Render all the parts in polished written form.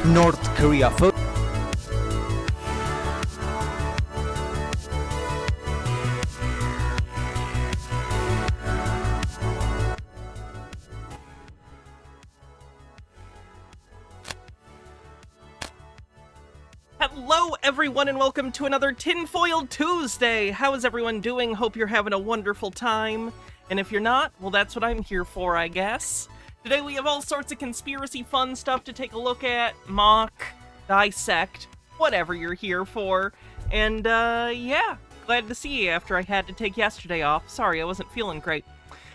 North Korea photo. Hello everyone and welcome to another Tinfoil Tuesday! How is everyone doing? Hope you're having a wonderful time. And if you're not, well that's what I'm here for, I guess. Today we have all sorts of conspiracy fun stuff to take a look at, mock, dissect, whatever you're here for. And yeah, glad to see you after I had to take yesterday off. Sorry, I wasn't feeling great.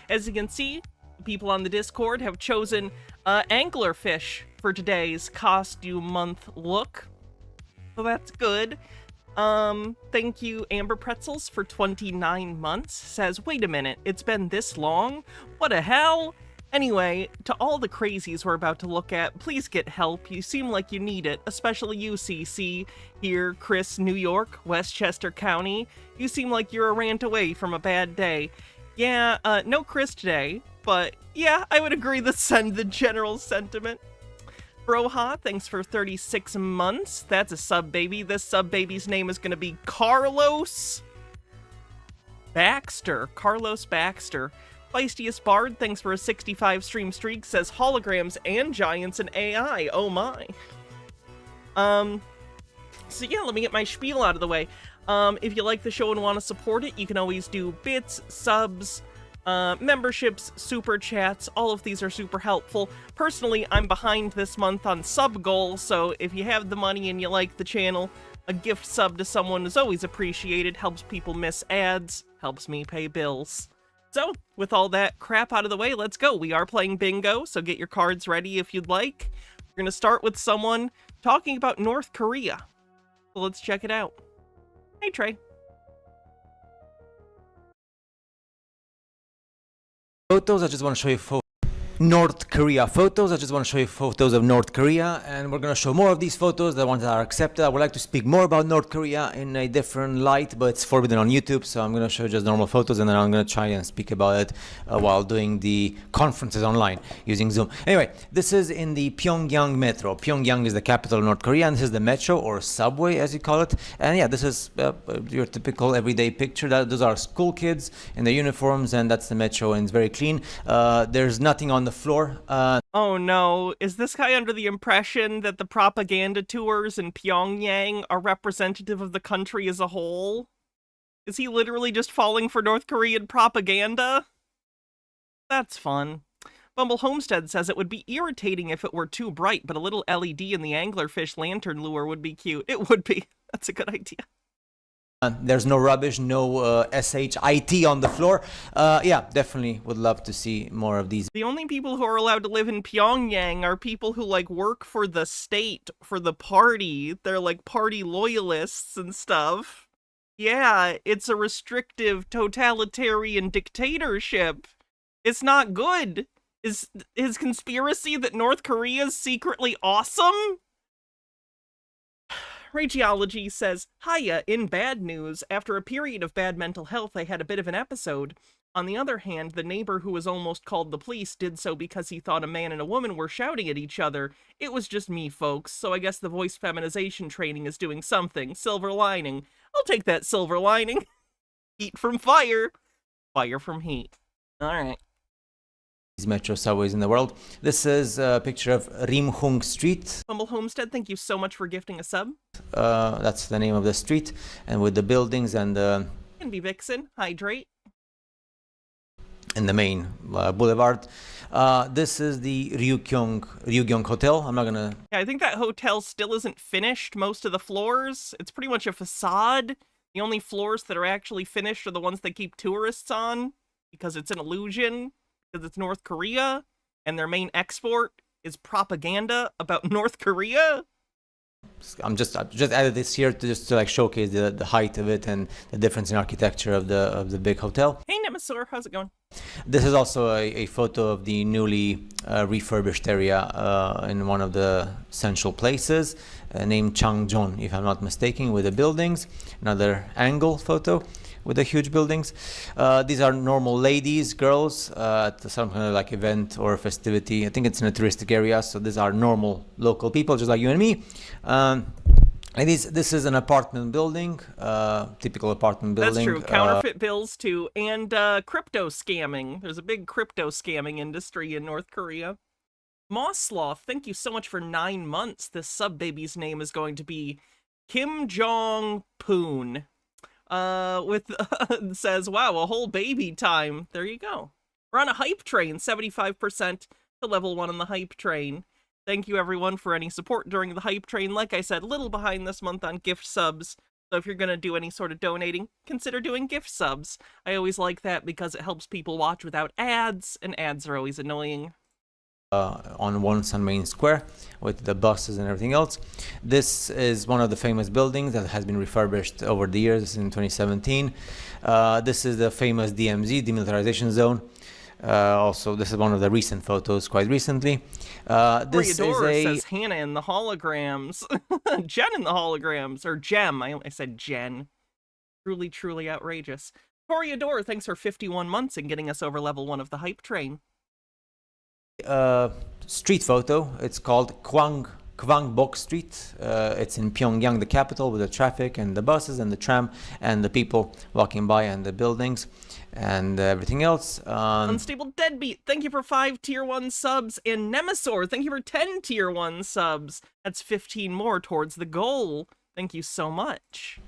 As you can see, people on the Discord have chosen anglerfish for today's costume month look. So that's good. Thank you, Amber Pretzels, for 29 months. Says, wait a minute, it's been this long? What the hell? Anyway, to all the crazies we're about to look at, please get help. You seem like you need it, especially you, CC. Here, Chris, New York, Westchester County. You seem like you're a rant away from a bad day. Yeah, no Chris today, but yeah, I would agree to send the general sentiment. Broha, thanks for 36 months. That's a sub baby. This sub baby's name is gonna be Carlos Baxter. Carlos Baxter. Feistiest Bard, thanks for a 65 stream streak. Says holograms and giants and AI. Oh my. So yeah, let me get my spiel out of the way. If you like the show and want to support it, you can always do bits, subs, memberships, super chats. All of these are super helpful. Personally, I'm behind this month on sub goal, so if you have the money and you like the channel, a gift sub to someone is always appreciated, helps people miss ads, helps me pay bills. So, with all that crap out of the way, let's go. We are playing bingo, so get your cards ready if you'd like. We're gonna start with someone talking about North Korea. So let's check it out. Hey, Trey. Photos, I just want to show you North Korea photos. I just want to show you photos of North Korea, and we're going to show more of these photos, the ones that are accepted. I would like to speak more about North Korea in a different light, but it's forbidden on YouTube, so I'm going to show just normal photos, and then I'm going to try and speak about it while doing the conferences online using Zoom. Anyway, this is in the Pyongyang metro. Pyongyang is the capital of North Korea, and this is the metro, or subway as you call it. And yeah, this is your typical everyday picture. Those are school kids in their uniforms, and that's the metro, and it's very clean. There's nothing on the floor. Oh no, is this guy under the impression that the propaganda tours in Pyongyang are representative of the country as a whole? Is he literally just falling for North Korean propaganda? That's fun. Bumble Homestead says it would be irritating if it were too bright, but a little LED in the anglerfish lantern lure would be cute. It would be. That's a good idea. There's no rubbish, no SHIT on the floor. Yeah, definitely would love to see more of these. The only people who are allowed to live in Pyongyang are people who, like, work for the state, for the party. They're, like, party loyalists and stuff. Yeah, it's a restrictive, totalitarian dictatorship. It's not good. Is his conspiracy that North Korea is secretly awesome? Rageology says, hiya, in bad news, after a period of bad mental health, I had a bit of an episode. On the other hand, the neighbor who was almost called the police did so because he thought a man and a woman were shouting at each other. It was just me, folks, so I guess the voice feminization training is doing something. Silver lining. I'll take that silver lining. Heat from fire. Fire from heat. Alright. Metro subways in the world. This is a picture of Rimhung Street. Humble Homestead, thank you so much for gifting a sub. That's the name of the street, and with the buildings and Can be Vixen, hydrate. In the main boulevard. This is the Ryugyong Hotel. I'm not gonna... Yeah, I think that hotel still isn't finished, most of the floors. It's pretty much a facade. The only floors that are actually finished are the ones they keep tourists on, because it's an illusion. Because it's North Korea, and their main export is propaganda about North Korea. I'm just added this here to like showcase the height of it and the difference in architecture of the big hotel. Hey Nemesaur, how's it going? This is also a photo of the newly refurbished area in one of the central places named Changjon, if I'm not mistaken, with the buildings. Another angle photo. with the huge buildings. These are normal ladies, girls, at some kind of like event or festivity. I think it's in a touristic area, so these are normal local people, just like you and me. And this is an apartment building, typical apartment building. That's true. Counterfeit bills too, and crypto scamming. There's a big crypto scamming industry in North Korea. Mossloth, thank you so much for 9 months. This sub baby's name is going to be Kim Jong Poon. Says, wow, a whole baby time. There you go. We're on a hype train, 75% to level 1 on the hype train. Thank you, everyone, for any support during the hype train. Like I said, a little behind this month on gift subs. So if you're going to do any sort of donating, consider doing gift subs. I always like that because it helps people watch without ads, and ads are always annoying. On one Sun Main Square with the buses and everything else. This is one of the famous buildings that has been refurbished over the years in 2017. This is the famous DMZ, demilitarization zone. Also, this is one of the recent photos, quite recently. This says Hannah in the holograms. Jen in the holograms, or Gem. I said Jen. Truly, truly outrageous. Toreador, thanks for 51 months and getting us over level 1 of the hype train. Street photo. It's called Kwangbok Street. It's in Pyongyang, the capital, with the traffic and the buses and the tram and the people walking by and the buildings and everything else. Unstable Deadbeat, thank you for 5 tier 1 subs. And Nemesaur, thank you for 10 tier 1 subs. That's 15 more towards the goal. Thank you so much.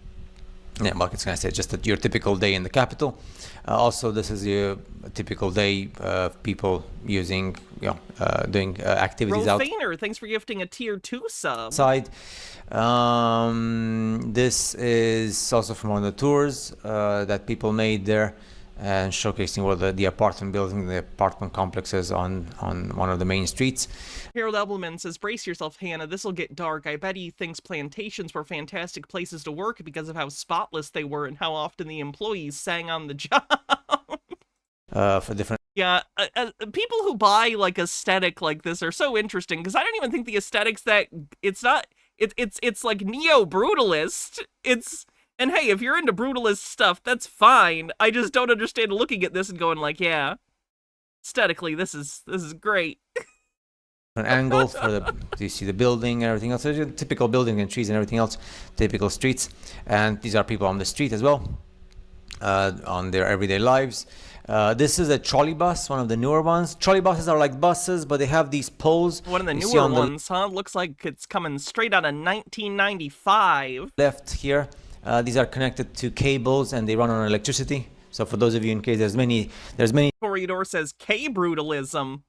Yeah, Market's gonna say just that your typical day in the capital. Also, this is a typical day of people using, doing activities Rofainer, thanks for gifting a tier 2 sub. Outside. This is also from one of the tours that people made there, and showcasing what the apartment building, the apartment complexes on one of the main streets. Harold Elbelman says, brace yourself, Hannah, this'll get dark. I bet he thinks plantations were fantastic places to work because of how spotless they were and how often the employees sang on the job. For different... Yeah, people who buy, like, aesthetic like this are so interesting, because I don't even think the aesthetics that... It's not... It's like neo-brutalist. And hey, if you're into brutalist stuff, that's fine. I just don't understand looking at this and going like, yeah, aesthetically, this is great. An angle for you see the building and everything else. There's a typical building and trees and everything else, typical streets. And these are people on the street as well, on their everyday lives. This is a trolley bus, one of the newer ones. Trolley buses are like buses, but they have these poles. One of the newer ones, huh? Looks like it's coming straight out of 1995. Left here. These are connected to cables and they run on electricity. So for those of you in case there's many Corridor says K-brutalism.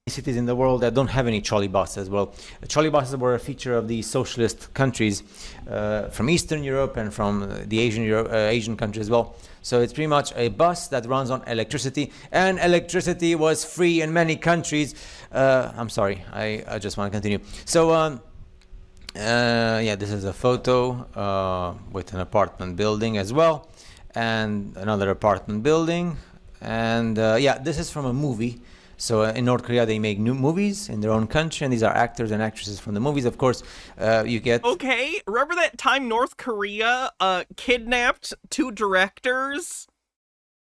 cities in the world that don't have any trolley buses. Well, trolley buses were a feature of the socialist countries from Eastern Europe and from the Asian countries as well. So it's pretty much a bus that runs on electricity, and electricity was free in many countries. I'm sorry, I just want to continue. So yeah, this is a photo with an apartment building as well, and another apartment building, and yeah, this is from a movie. So in North Korea, they make new movies in their own country, and these are actors and actresses from the movies. Of course, you get... Okay, remember that time North Korea kidnapped 2 directors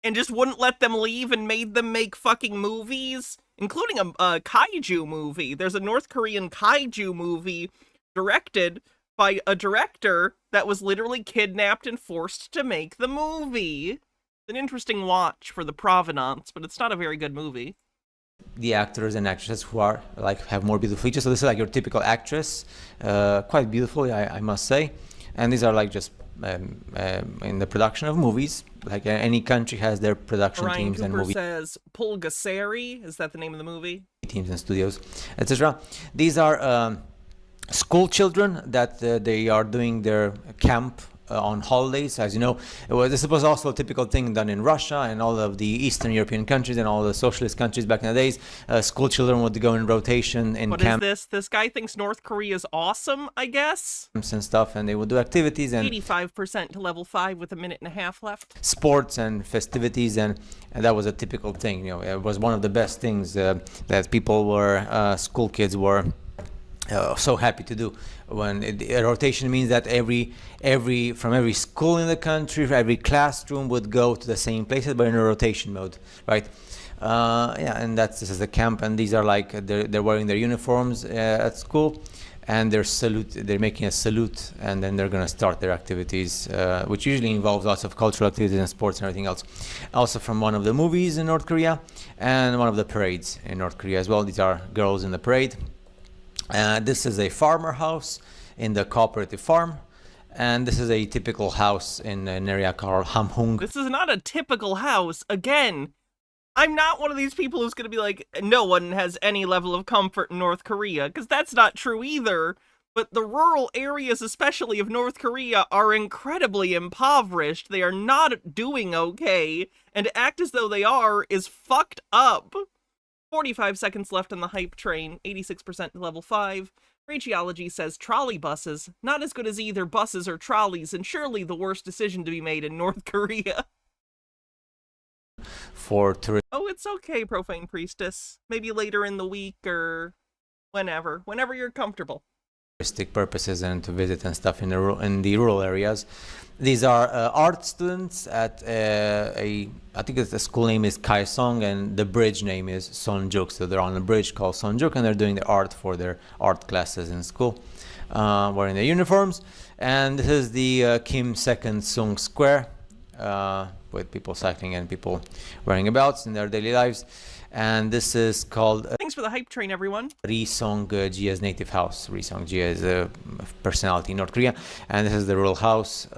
and just wouldn't let them leave and made them make fucking movies? Including a kaiju movie. There's a North Korean kaiju movie directed by a director that was literally kidnapped and forced to make the movie. It's an interesting watch for the provenance, but it's not a very good movie. The actors and actresses who are have more beautiful features. So this is like your typical actress, quite beautiful, I must say. And these are like just in the production of movies. Like any country has their production Ryan teams Cooper and movie says Pulgasari. Is that the name of the movie? Teams and studios, etc. These are school children that they are doing their camp on holidays. As you know, this was also a typical thing done in Russia and all of the Eastern European countries and all the socialist countries back in the days. School children would go in rotation in camp. What is this? This guy thinks North Korea is awesome, I guess? And stuff, and they would do activities and 85% to level 5 with a minute and a half left. Sports and festivities, and that was a typical thing. You know, it was one of the best things that people were, school kids were so happy to do. When a rotation means that from every school in the country, every classroom would go to the same places, but in a rotation mode, right? Yeah, and this is a camp, and these are like they're wearing their uniforms at school, and they're making a salute, and then they're gonna start their activities, which usually involves lots of cultural activities and sports and everything else. Also from one of the movies in North Korea, and one of the parades in North Korea as well. These are girls in the parade. This is a farmer house in the cooperative farm, and this is a typical house in an area called Hamhung. This is not a typical house. Again, I'm not one of these people who's going to be like, no one has any level of comfort in North Korea, because that's not true either. But the rural areas, especially of North Korea, are incredibly impoverished. They are not doing okay, and to act as though they are is fucked up. 45 seconds left on the hype train, 86% to level 5. Rageology says trolley buses, not as good as either buses or trolleys, and surely the worst decision to be made in North Korea. For tourists. Oh, it's okay, Profane Priestess. Maybe later in the week or whenever you're comfortable. Purposes and to visit and stuff in the rural areas. These are art students at I think the school name is Kaesong, and the bridge name is Sonjuk. So they're on a bridge called Sonjuk, and they're doing the art for their art classes in school, wearing their uniforms. And this is the Kim Second Sung Square, with people cycling and people wearing abouts in their daily lives. And this is called Thanks for the hype train, everyone. Ri Song Jia's native house. Ri Song Jia is a personality in North Korea, and this is the rural house.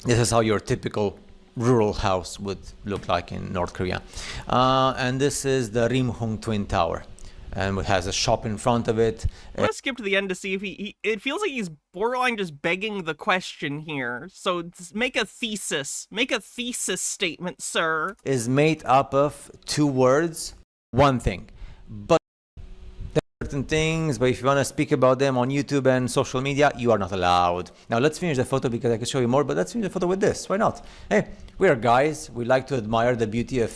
This is how your typical rural house would look like in North Korea. And this is the Rimhung Twin Tower, and it has a shop in front of it. I'm gonna skip to the end to see if it feels like he's borderline just begging the question here. So make a thesis statement, sir. Is made up of two words, one thing. But there are certain things, but if you want to speak about them on YouTube and social media, you are not allowed. Now let's finish the photo because I could show you more, but let's finish the photo with this. Why not? Hey, we are guys. We like to admire the beauty of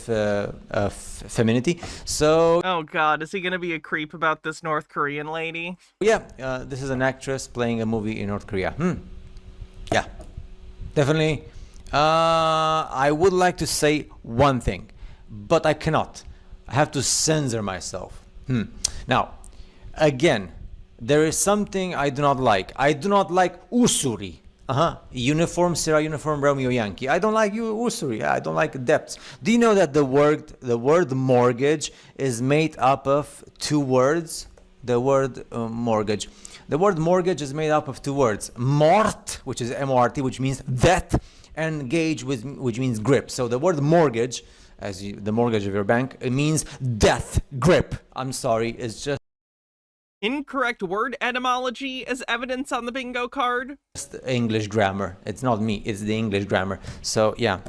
femininity. So, oh God, is he gonna be a creep about this North Korean lady? yeah, this is an actress playing a movie in North Korea. Yeah, definitely. I would like to say one thing, but I cannot. I have to censor myself. Now, again, there is something I do not like. I do not like usuri. Uniform, Sierra Uniform, Romeo Yankee. I don't like usuri. I don't like debts. Do you know that the word mortgage is made up of two words? The word mortgage. The word mortgage is made up of two words. Mort, which is M-O-R-T, which means death, and gauge, which means grip. So the word mortgage, the mortgage of your bank, it means death, grip. I'm sorry, it's just incorrect word etymology as evidence on the bingo card. English grammar. It's not me, it's the English grammar. So yeah.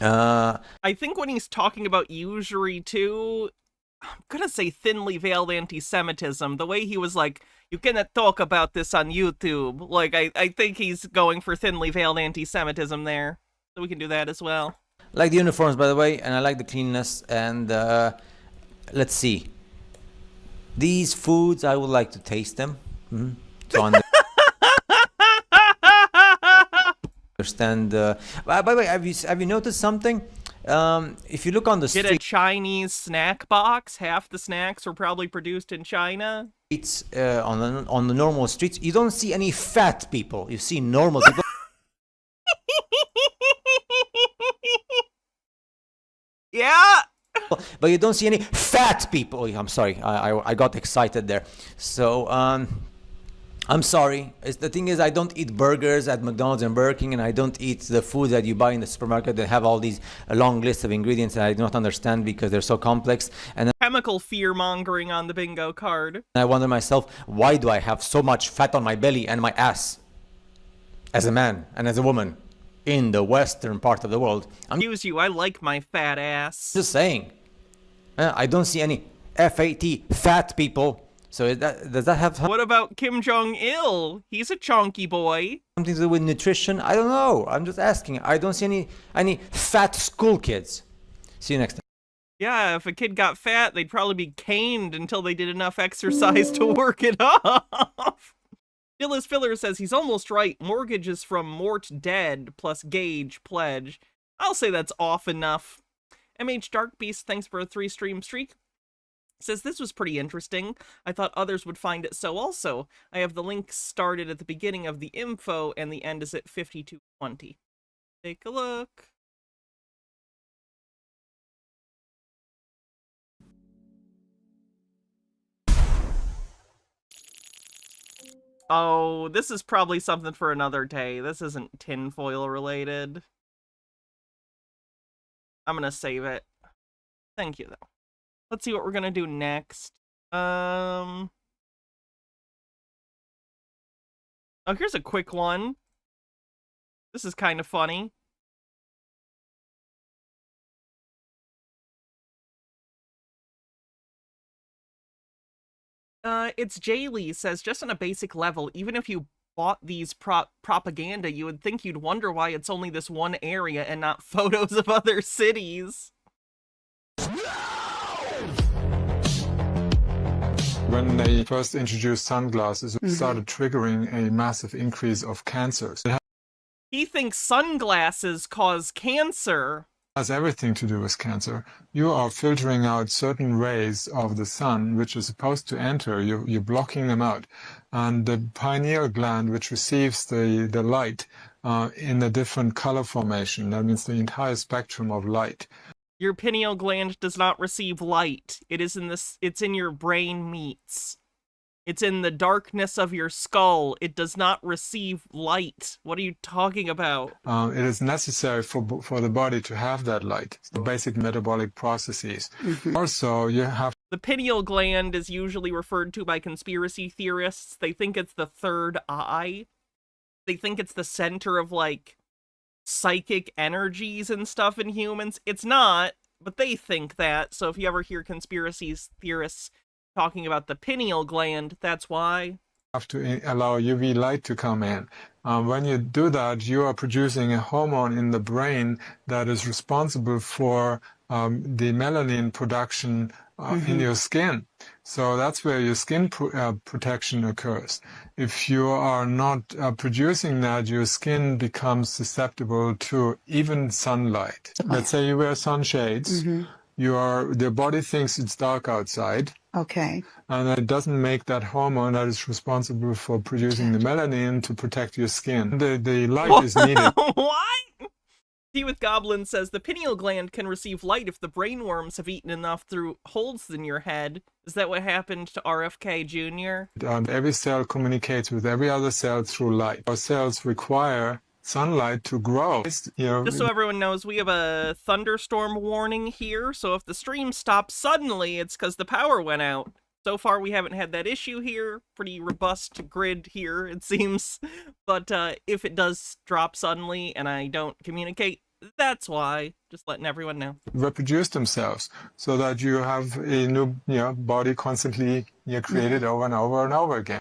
I think when he's talking about usury too, I'm gonna say thinly veiled anti-Semitism. The way he was like, you cannot talk about this on YouTube. Like, I think he's going for thinly veiled anti-Semitism there. So we can do that as well. Like the uniforms, by the way, and I like the cleanness. And let's see. These foods, I would like to taste them. To understand. By the way, have you noticed something? If you look on the street, get a Chinese snack box. Half the snacks were probably produced in China. It's on the normal streets. You don't see any fat people. You see normal people. Yeah. But you don't see any fat people. I'm sorry, I got excited there. So I'm sorry. The thing is, I don't eat burgers at McDonald's and Burger King, and I don't eat the food that you buy in the supermarket that have all these long lists of ingredients that I do not understand because they're so complex. And chemical fear-mongering on the bingo card. I wonder myself, why do I have so much fat on my belly and my ass? As a man and as a woman in the western part of the world. Excuse you, I like my fat ass. Just saying. I don't see any F-A-T, fat people. So does that have... What about Kim Jong-il? He's a chonky boy. Something to do with nutrition? I don't know. I'm just asking. I don't see any fat school kids. See you next time. Yeah, if a kid got fat, they'd probably be caned until they did enough exercise to work it off. Dillis Filler says he's almost right. Mortgage is from Mort Dead plus Gage Pledge. I'll say that's off enough. MH Dark Beast, thanks for a 3-stream streak. Says this was pretty interesting. I thought others would find it so also. I have the link started at the beginning of the info and the end is at 52:20. Take a look. Oh, this is probably something for another day. This isn't tinfoil related. I'm gonna save it. Thank you, though. Let's see what we're gonna do next. Oh, here's a quick one. This is kind of funny. It's Jaylee says, just on a basic level, even if you bought these propaganda, you would think you'd wonder why it's only this one area and not photos of other cities. When they first introduced sunglasses, it started triggering a massive increase of cancers. It He thinks sunglasses cause cancer. has everything to do with cancer. You are filtering out certain rays of the sun, which are supposed to enter. You're blocking them out. And the pineal gland, which receives the light in a different color formation, that means the entire spectrum of light. Your pineal gland does not receive light. It's in your brain meats. It's in the darkness of your skull. It does not receive light. What are you talking about? It is necessary for the body to have that light, the basic metabolic processes. Also, you have The pineal gland is usually referred to by conspiracy theorists. They think it's the third eye. They think it's the center of, like, psychic energies and stuff in humans. It's not, but they think that. So if you ever hear conspiracy theorists talking about the pineal gland, that's why. have to allow UV light to come in. When you do that, you are producing a hormone in the brain that is responsible for the melanin production in your skin. So that's where your skin protection occurs. If you are not producing that, your skin becomes susceptible to even sunlight. Let's say you wear sunshades. The body thinks it's dark outside. Okay. And it doesn't make that hormone that is responsible for producing the melanin to protect your skin. The light is needed. What? Tea with Goblin says the pineal gland can receive light if the brain worms have eaten enough through holes in your head. Is that what happened to RFK Jr.? Every cell communicates with every other cell through light. Our cells require sunlight to grow. Just so everyone knows, we have a thunderstorm warning here, so if the stream stops suddenly, it's because the power went out. So far, we haven't had that issue here. Pretty robust grid here, it seems. But if it does drop suddenly and I don't communicate, that's why. Just letting everyone know. Reproduce themselves so that you have a new body constantly created over and over and over again.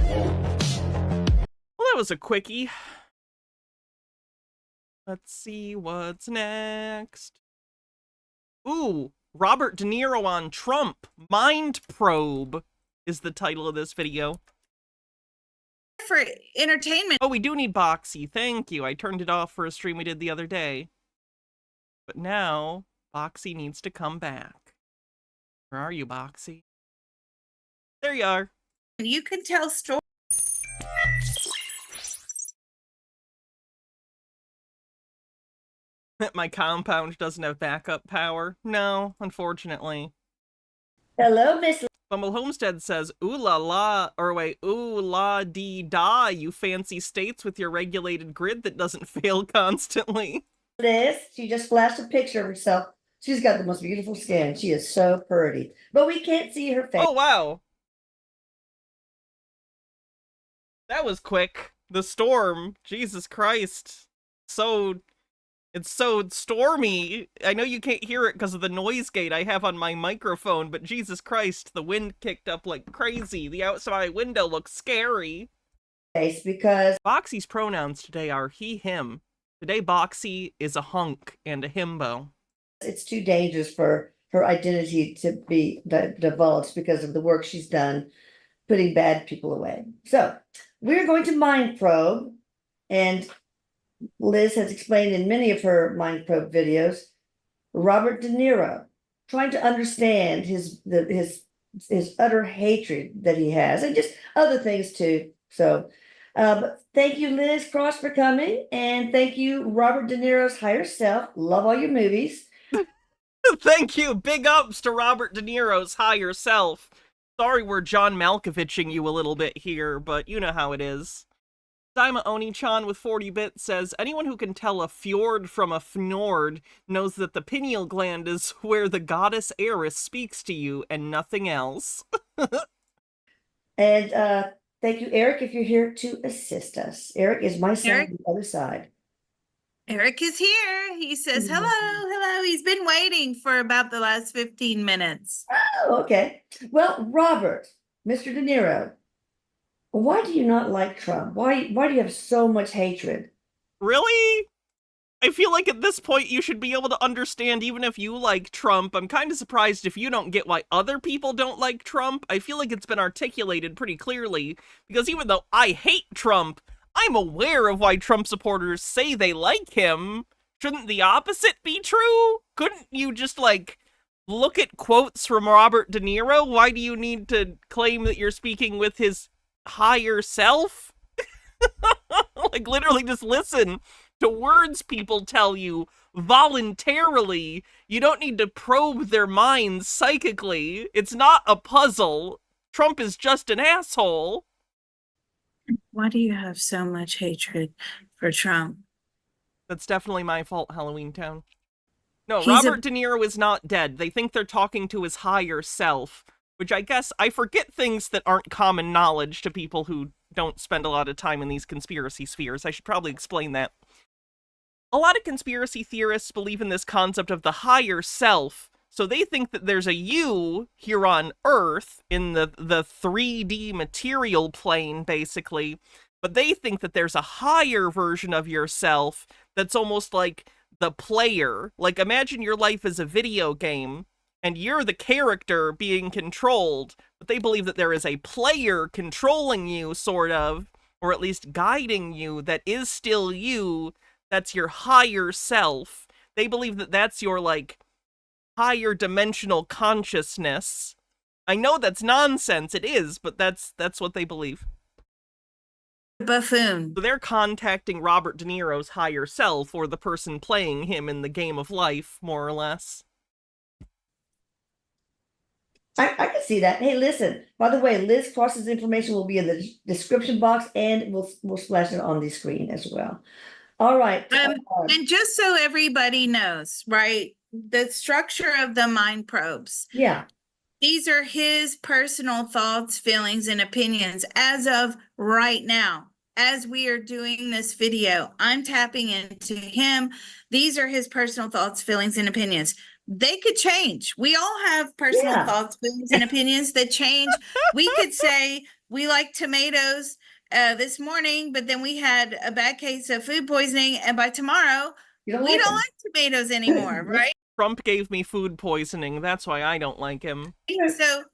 Well, that was a quickie. Let's see what's next. Ooh, Robert De Niro on Trump. Mind Probe is the title of this video. For entertainment. Oh, we do need Boxy. Thank you. I turned it off for a stream we did the other day. But now, Boxy needs to come back. Where are you, Boxy? There you are. You can tell stories. My compound doesn't have backup power. No, unfortunately. Hello, Miss Bumble Homestead says, ooh la la, or wait, ooh la dee da, you fancy states with your regulated grid that doesn't fail constantly. This, she just flashed a picture of herself. She's got the most beautiful skin. She is so pretty, but we can't see her face. Oh, wow. That was quick. The storm, Jesus Christ. It's so stormy. I know you can't hear it because of the noise gate I have on my microphone, but Jesus Christ, the wind kicked up like crazy. The outside window looks scary. Because Boxy's pronouns today are he, him. Today Boxy is a hunk and a himbo. It's too dangerous for her identity to be divulged because of the work she's done putting bad people away. So we're going to mind probe, and Liz has explained in many of her mind probe videos, Robert De Niro, trying to understand his utter hatred that he has, and just other things too. So thank you, Liz Cross, for coming, and thank you, Robert De Niro's higher self. Love all your movies. Thank you. Big ups to Robert De Niro's higher self. Sorry we're John Malkoviching you a little bit here, but you know how it is. Daima Oni-chan with 40 bits says, anyone who can tell a fjord from a fjord knows that the pineal gland is where the goddess Eris speaks to you and nothing else. And thank you, Eric, if you're here to assist us. Eric is my son Eric? on the other side. Eric is here. He says, hello, hello. He's been waiting for about the last 15 minutes. Oh, okay. Well, Robert, Mr. De Niro, why do you not like Trump? Why do you have so much hatred? Really? I feel like at this point you should be able to understand even if you like Trump. I'm kind of surprised if you don't get why other people don't like Trump. I feel like it's been articulated pretty clearly, because even though I hate Trump, I'm aware of why Trump supporters say they like him. Shouldn't the opposite be true? Couldn't you just, like, look at quotes from Robert De Niro? Why do you need to claim that you're speaking with his higher self? Like, literally just listen to words people tell you voluntarily. You don't need to probe their minds psychically. It's not a puzzle. Trump is just an asshole. Why do you have so much hatred for Trump? That's definitely my fault, Halloween Town. No, He's Robert De Niro is not dead. They think they're talking to his higher self, which I guess I forget things that aren't common knowledge to people who don't spend a lot of time in these conspiracy spheres. I should probably explain that. A lot of conspiracy theorists believe in this concept of the higher self, so they think that there's a you here on Earth, in the 3D material plane, basically, but they think that there's a higher version of yourself that's almost like the player. Like, imagine your life as a video game, and you're the character being controlled, but they believe that there is a player controlling you, sort of, or at least guiding you, that is still you. That's your higher self. They believe that that's your, like, higher dimensional consciousness. I know that's nonsense, it is, but that's what they believe. Buffoon. So they're contacting Robert De Niro's higher self, or the person playing him in the game of life, more or less. I can see that. Hey, listen, by the way, Liz Cross's information will be in the description box, and we'll splash it on the screen as well. All right. And just so everybody knows, right? The structure of the mind probes. Yeah. These are his personal thoughts, feelings, and opinions as of right now. As we are doing this video, I'm tapping into him. These are his personal thoughts, feelings, and opinions. They could change. We all have personal thoughts, feelings, and opinions that change. We could say we like tomatoes this morning, but then we had a bad case of food poisoning, and by tomorrow, we don't like tomatoes anymore, right? Trump gave me food poisoning. That's why I don't like him. So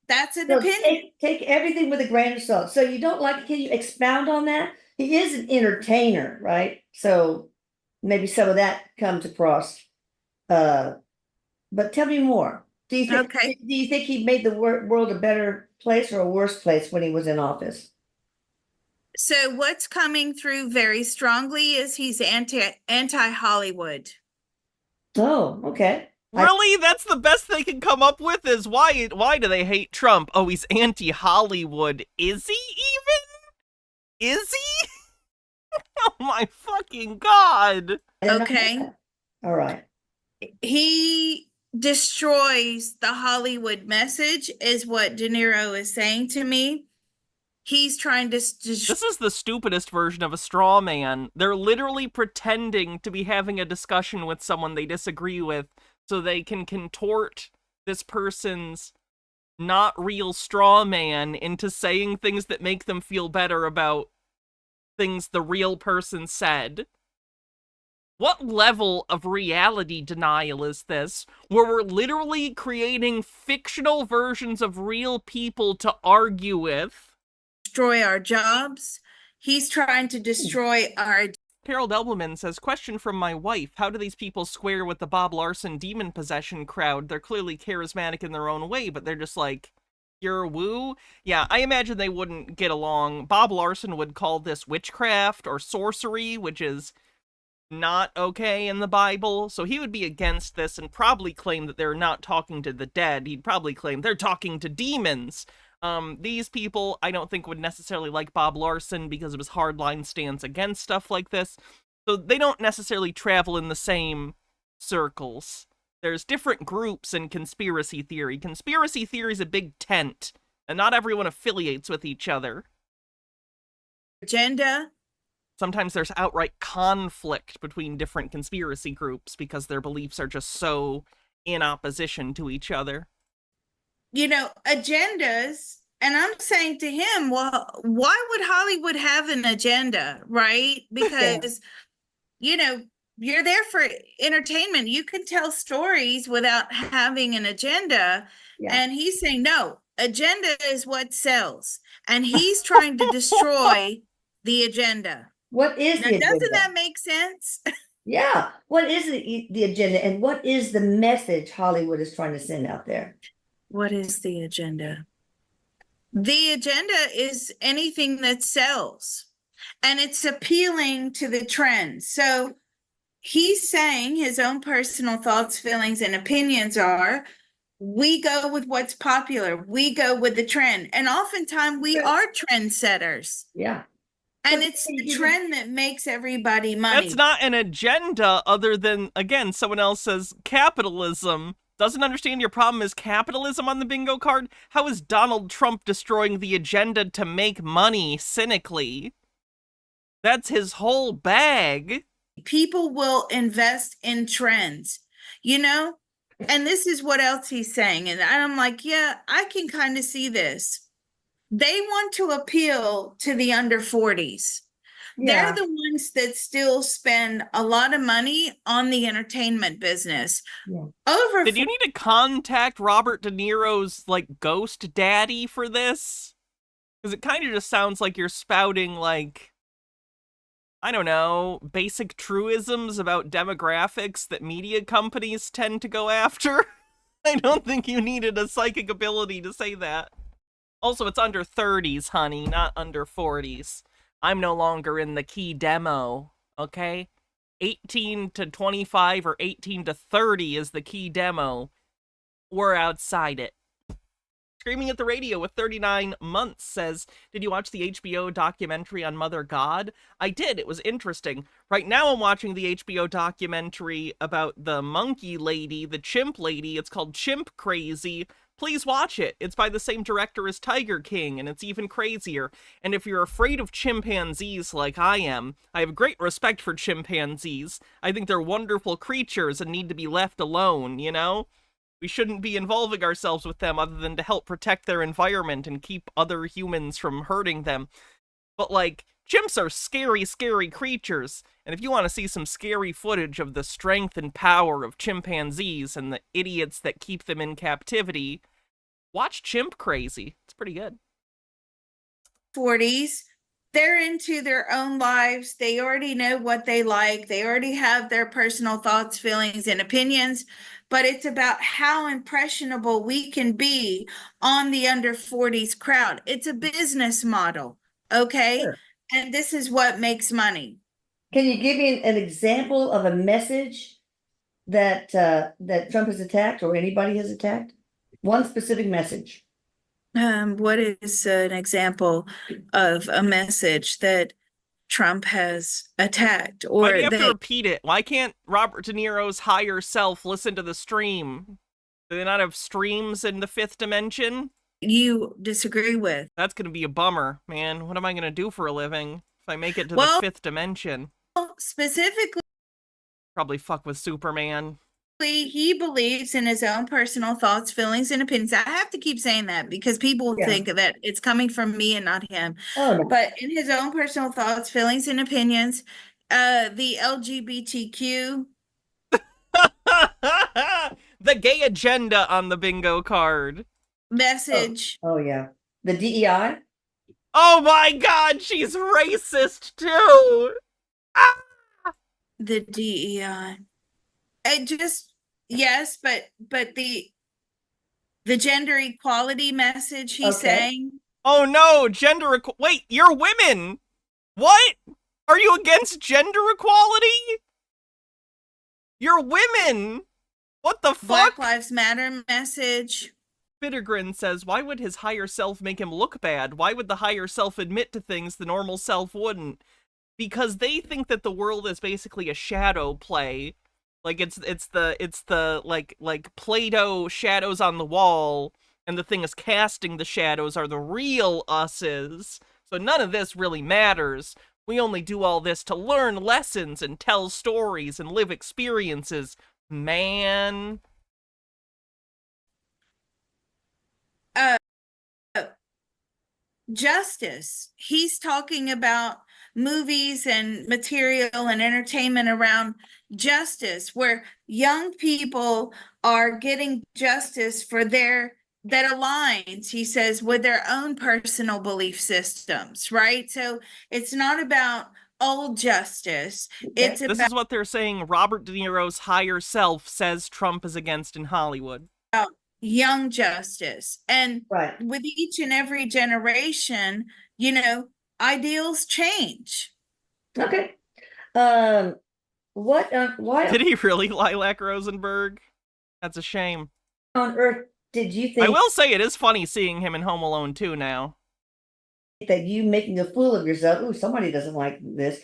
that's an opinion. Take everything with a grain of salt. So you don't like it? Can you expound on that? He is an entertainer, right? So maybe some of that comes across. But tell me more. Do you think he made the world a better place or a worse place when he was in office? So what's coming through very strongly is he's anti-Hollywood. Oh, okay. Really? That's the best they can come up with, is why do they hate Trump? Oh, he's anti-Hollywood. Is he even? Is he? Oh my fucking God. Okay. All right. He destroys the Hollywood message, is what De Niro is saying to me. He's trying to... This is the stupidest version of a straw man. They're literally pretending to be having a discussion with someone they disagree with so they can contort this person's not real straw man into saying things that make them feel better about things the real person said. What level of reality denial is this, where we're literally creating fictional versions of real people to argue with? Destroy our jobs. He's trying to destroy our. Harold Elbleman says, question from my wife. How do these people square with the Bob Larson demon possession crowd? They're clearly charismatic in their own way, but they're just like, you're woo? Yeah, I imagine they wouldn't get along. Bob Larson would call this witchcraft or sorcery, which is not okay in the Bible, so he would be against this and probably claim that they're not talking to the dead. He'd probably claim they're talking to demons. These people, I don't think would necessarily like Bob Larson because of his hardline stance against stuff like this, so they don't necessarily travel in the same circles. There's different groups in conspiracy theory. Conspiracy theory is a big tent, and not everyone affiliates with each other. Agenda. Sometimes there's outright conflict between different conspiracy groups because their beliefs are just so in opposition to each other. Agendas. And I'm saying to him, well, why would Hollywood have an agenda, right? Because, you're there for entertainment. You can tell stories without having an agenda. Yeah. And he's saying, no, agenda is what sells. And he's trying to destroy the agenda. What is Now, the agenda? doesn't that make sense? Yeah. What is the agenda, and what is the message Hollywood is trying to send out there? What is the agenda? The agenda is anything that sells, and it's appealing to the trends. So he's saying his own personal thoughts, feelings, and opinions are, we go with what's popular. We go with the trend. And oftentimes we are trendsetters. Yeah. And it's the trend that makes everybody money. That's not an agenda other than, again, someone else says capitalism. Doesn't understand your problem is capitalism on the bingo card? How is Donald Trump destroying the agenda to make money cynically? That's his whole bag. People will invest in trends, And this is what else he's saying. And I'm like, yeah, I can kind of see this. They want to appeal to the under 40s. Yeah. They're the ones that still spend a lot of money on the entertainment business. Yeah. Did you need to contact Robert De Niro's, ghost daddy for this? Because it kind of just sounds like you're spouting, I don't know, basic truisms about demographics that media companies tend to go after. I don't think you needed a psychic ability to say that. Also, it's under 30s, honey, not under 40s. I'm no longer in the key demo, okay? 18 to 25 or 18 to 30 is the key demo. We're outside it. Screaming at the Radio with 39 months says, did you watch the HBO documentary on Mother God? I did. It was interesting. Right now I'm watching the HBO documentary about the monkey lady, the chimp lady. It's called Chimp Crazy. Please watch it. It's by the same director as Tiger King, and it's even crazier. And if you're afraid of chimpanzees like I am, I have great respect for chimpanzees. I think they're wonderful creatures and need to be left alone, We shouldn't be involving ourselves with them other than to help protect their environment and keep other humans from hurting them. But, chimps are scary, scary creatures. And if you want to see some scary footage of the strength and power of chimpanzees and the idiots that keep them in captivity, watch Chimp Crazy. It's pretty good. 40s, they're into their own lives. They already know what they like. They already have their personal thoughts, feelings, and opinions. But it's about how impressionable we can be on the under 40s crowd. It's a business model, okay? Sure. And this is what makes money. Can you give me an example of a message that Trump has attacked or anybody has attacked? One specific message. What is an example of a message that Trump has attacked? Or why do you have to repeat it? Why can't Robert De Niro's higher self listen to the stream? Do they not have streams in the fifth dimension? You disagree with? That's going to be a bummer, man. What am I going to do for a living if I make it to the fifth dimension? Specifically, probably fuck with Superman. He believes in his own personal thoughts, feelings, and opinions. I have to keep saying that because people think that it's coming from me and not him. Oh, no. But in his own personal thoughts, feelings, and opinions, The LGBTQ. The gay agenda on the bingo card. Message. Oh yeah. The DEI? Oh my god, she's racist too! Ah! The DEI. It just, yes, but the gender equality message he's Okay. saying. Oh no, wait, you're women! What? Are you against gender equality? You're women! What the fuck? Black Lives Matter message. Bittergrin says, why would his higher self make him look bad? Why would the higher self admit to things the normal self wouldn't? Because they think that the world is basically a shadow play. Like it's the like Play-Doh shadows on the wall, and the thing is casting the shadows are the real us's. So none of this really matters. We only do all this to learn lessons and tell stories and live experiences. Man. Justice. He's talking about movies and material and entertainment around justice, where young people are getting justice for that aligns, he says, with their own personal belief systems, right? So it's not about old justice. It's This is what they're saying Robert De Niro's higher self says Trump is against in Hollywood. about young justice. And Right. with each and every generation, ideals change. Okay. Why Did he really, Lilac Rosenberg? That's a shame. on earth did you I think will say it is funny seeing him in Home Alone 2 now. that you making a fool of yourself, ooh, somebody doesn't like this,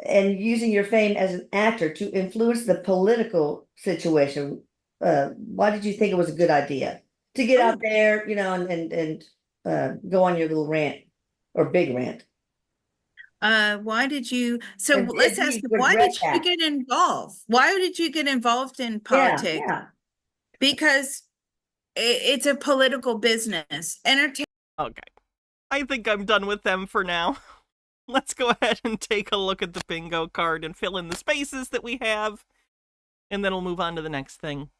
and using your fame as an actor to influence the political situation, why did you think it was a good idea to get out there, and go on your little rant or big rant? Why did you, so And let's did ask you him, why regret did you that? get involved? Why did you get involved in politics? Yeah. Because it's a political business. Entertainment. Okay. I think I'm done with them for now. Let's go ahead and take a look at the bingo card and fill in the spaces that we have. And then we'll move on to the next thing.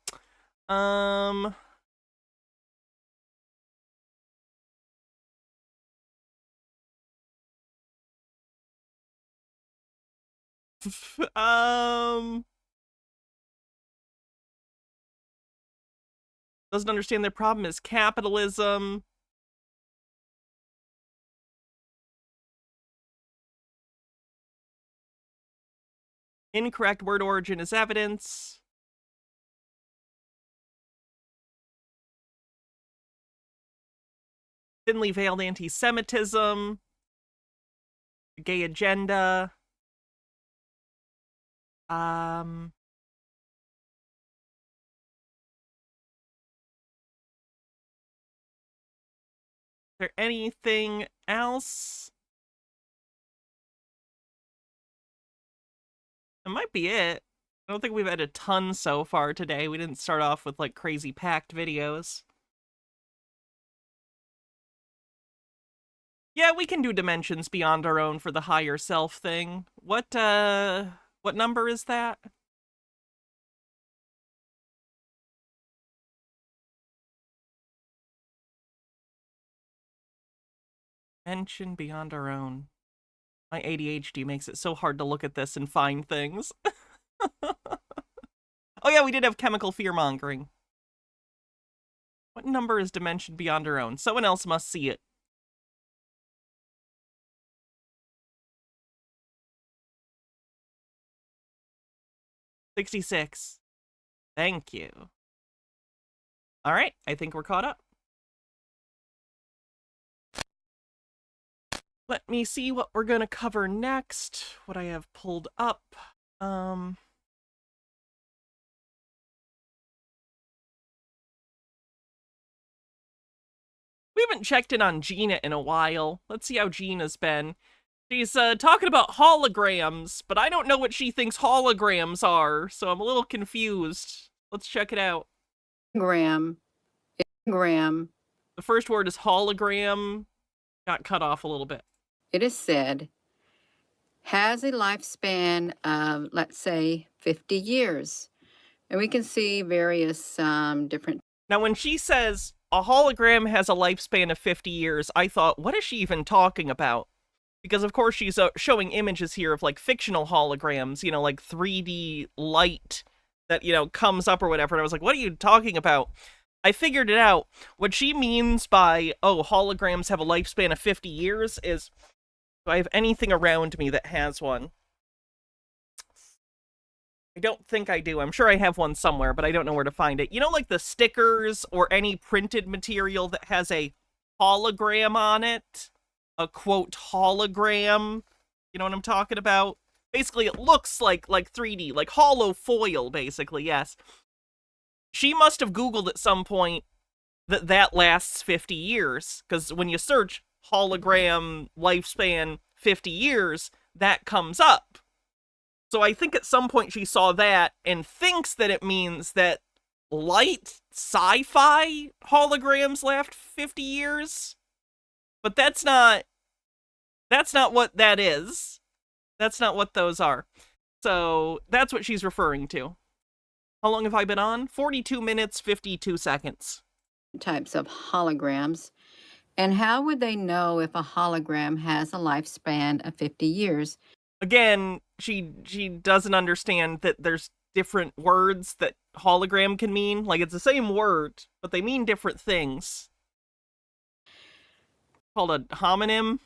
Doesn't understand their problem is capitalism. Incorrect word origin is evidence. Thinly veiled anti-Semitism. Gay agenda. Is there anything else? That might be it. I don't think we've had a ton so far today. We didn't start off with like crazy packed videos. Yeah, we can do dimensions beyond our own for the higher self thing. What number is that? Dimension beyond our own. My ADHD makes it so hard to look at this and find things. Oh yeah, we did have chemical fear-mongering. What number is dimension beyond our own? Someone else must see it. $66. Thank you. Alright, I think we're caught up. Let me see what we're gonna cover next. What I have pulled up. We haven't checked in on Gina in a while. Let's see how Gina's been. She's talking about holograms, but I don't know what she thinks holograms are, so I'm a little confused. Let's check it out. Gram. The first word is hologram. Got cut off a little bit. It is said, has a lifespan of, let's say, 50 years. And we can see various different. Now, when she says a hologram has a lifespan of 50 years, I thought, what is she even talking about? Because, of course, she's showing images here of, like, fictional holograms, you know, like 3D light that, you know, comes up or whatever. And I was like, what are you talking about? I figured it out. What she means by, oh, holograms have a lifespan of 50 years is, do I have anything around me that has one? I don't think I do. I'm sure I have one somewhere, but I don't know where to find it. You know, like the stickers or any printed material that has a hologram on it? A, quote, hologram? You know what I'm talking about? Basically, it looks like 3D, like hollow foil, basically, yes. She must have Googled at some point that lasts 50 years, because when you search hologram lifespan 50 years, that comes up. So I think at some point she saw that and thinks that it means that light sci-fi holograms last 50 years. But that's not what that is. That's not what those are. So that's what she's referring to. How long have I been on? 42 minutes, 52 seconds. Types of holograms. And how would they know if a hologram has a lifespan of 50 years? Again, she doesn't understand that there's different words that hologram can mean. Like, it's the same word, but they mean different things. Called a homonym.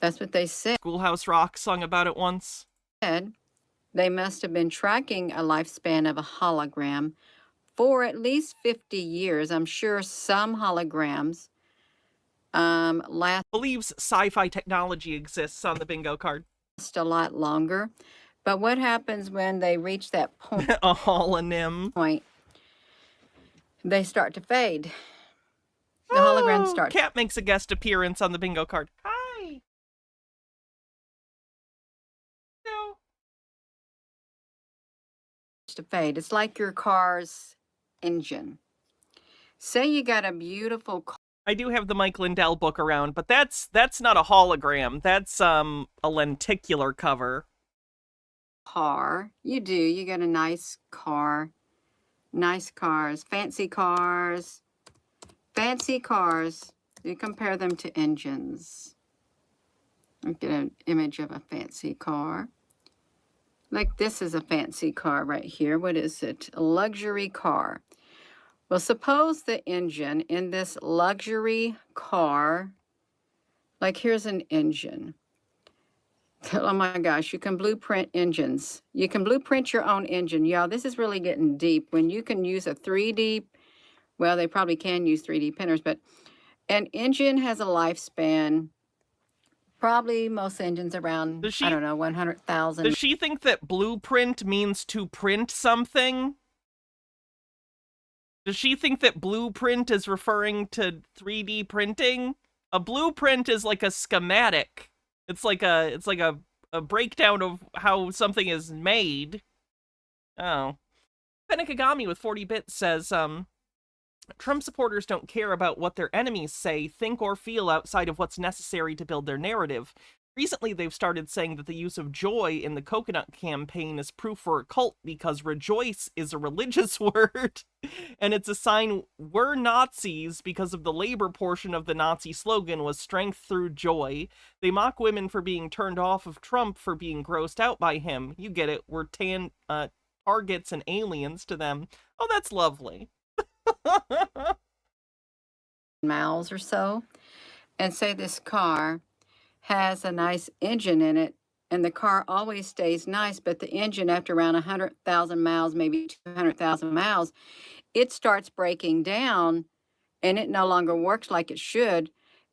That's what they said. Schoolhouse Rock sung about it once. They must have been tracking a lifespan of a hologram for at least 50 years. I'm sure some holograms last Believes sci-fi technology exists on the bingo card. a lot longer. But what happens when they reach that point? A holonym. They start to fade. The holograms start Cat makes a guest appearance on the bingo card. Hi. No. to fade. It's like your car's engine. Say you got a beautiful car. I do have the Mike Lindell book around, but that's not a hologram. That's a lenticular cover. You do. You got a nice car. Nice cars. Fancy cars. Fancy cars. You compare them to engines. Look at an image of a fancy car. Like this is a fancy car right here. What is it? A luxury car. Well, suppose the engine in this luxury car, like here's an engine. Oh my gosh, you can blueprint engines. You can blueprint your own engine. Y'all, this is really getting deep. When you can use a 3D, well, they probably can use 3D printers, but an engine has a lifespan, probably most engines around, I don't know, 100,000. Does she think that blueprint means to print something? Does she think that blueprint is referring to 3D printing? A blueprint is like a schematic. It's like a breakdown of how something is made. Oh. Penikagami with 40 bits says, Trump supporters don't care about what their enemies say, think, or feel outside of what's necessary to build their narrative. Recently, they've started saying that the use of joy in the coconut campaign is proof for a cult because rejoice is a religious word, and it's a sign we're Nazis because of the labor portion of the Nazi slogan was strength through joy. They mock women for being turned off of Trump for being grossed out by him. You get it. We're targets and aliens to them. Oh, that's lovely. Miles or so, and say this car has a nice engine in it, and the car always stays nice, but the engine, after around 100,000 miles, maybe 200,000 miles, it starts breaking down, and it no longer works like it should.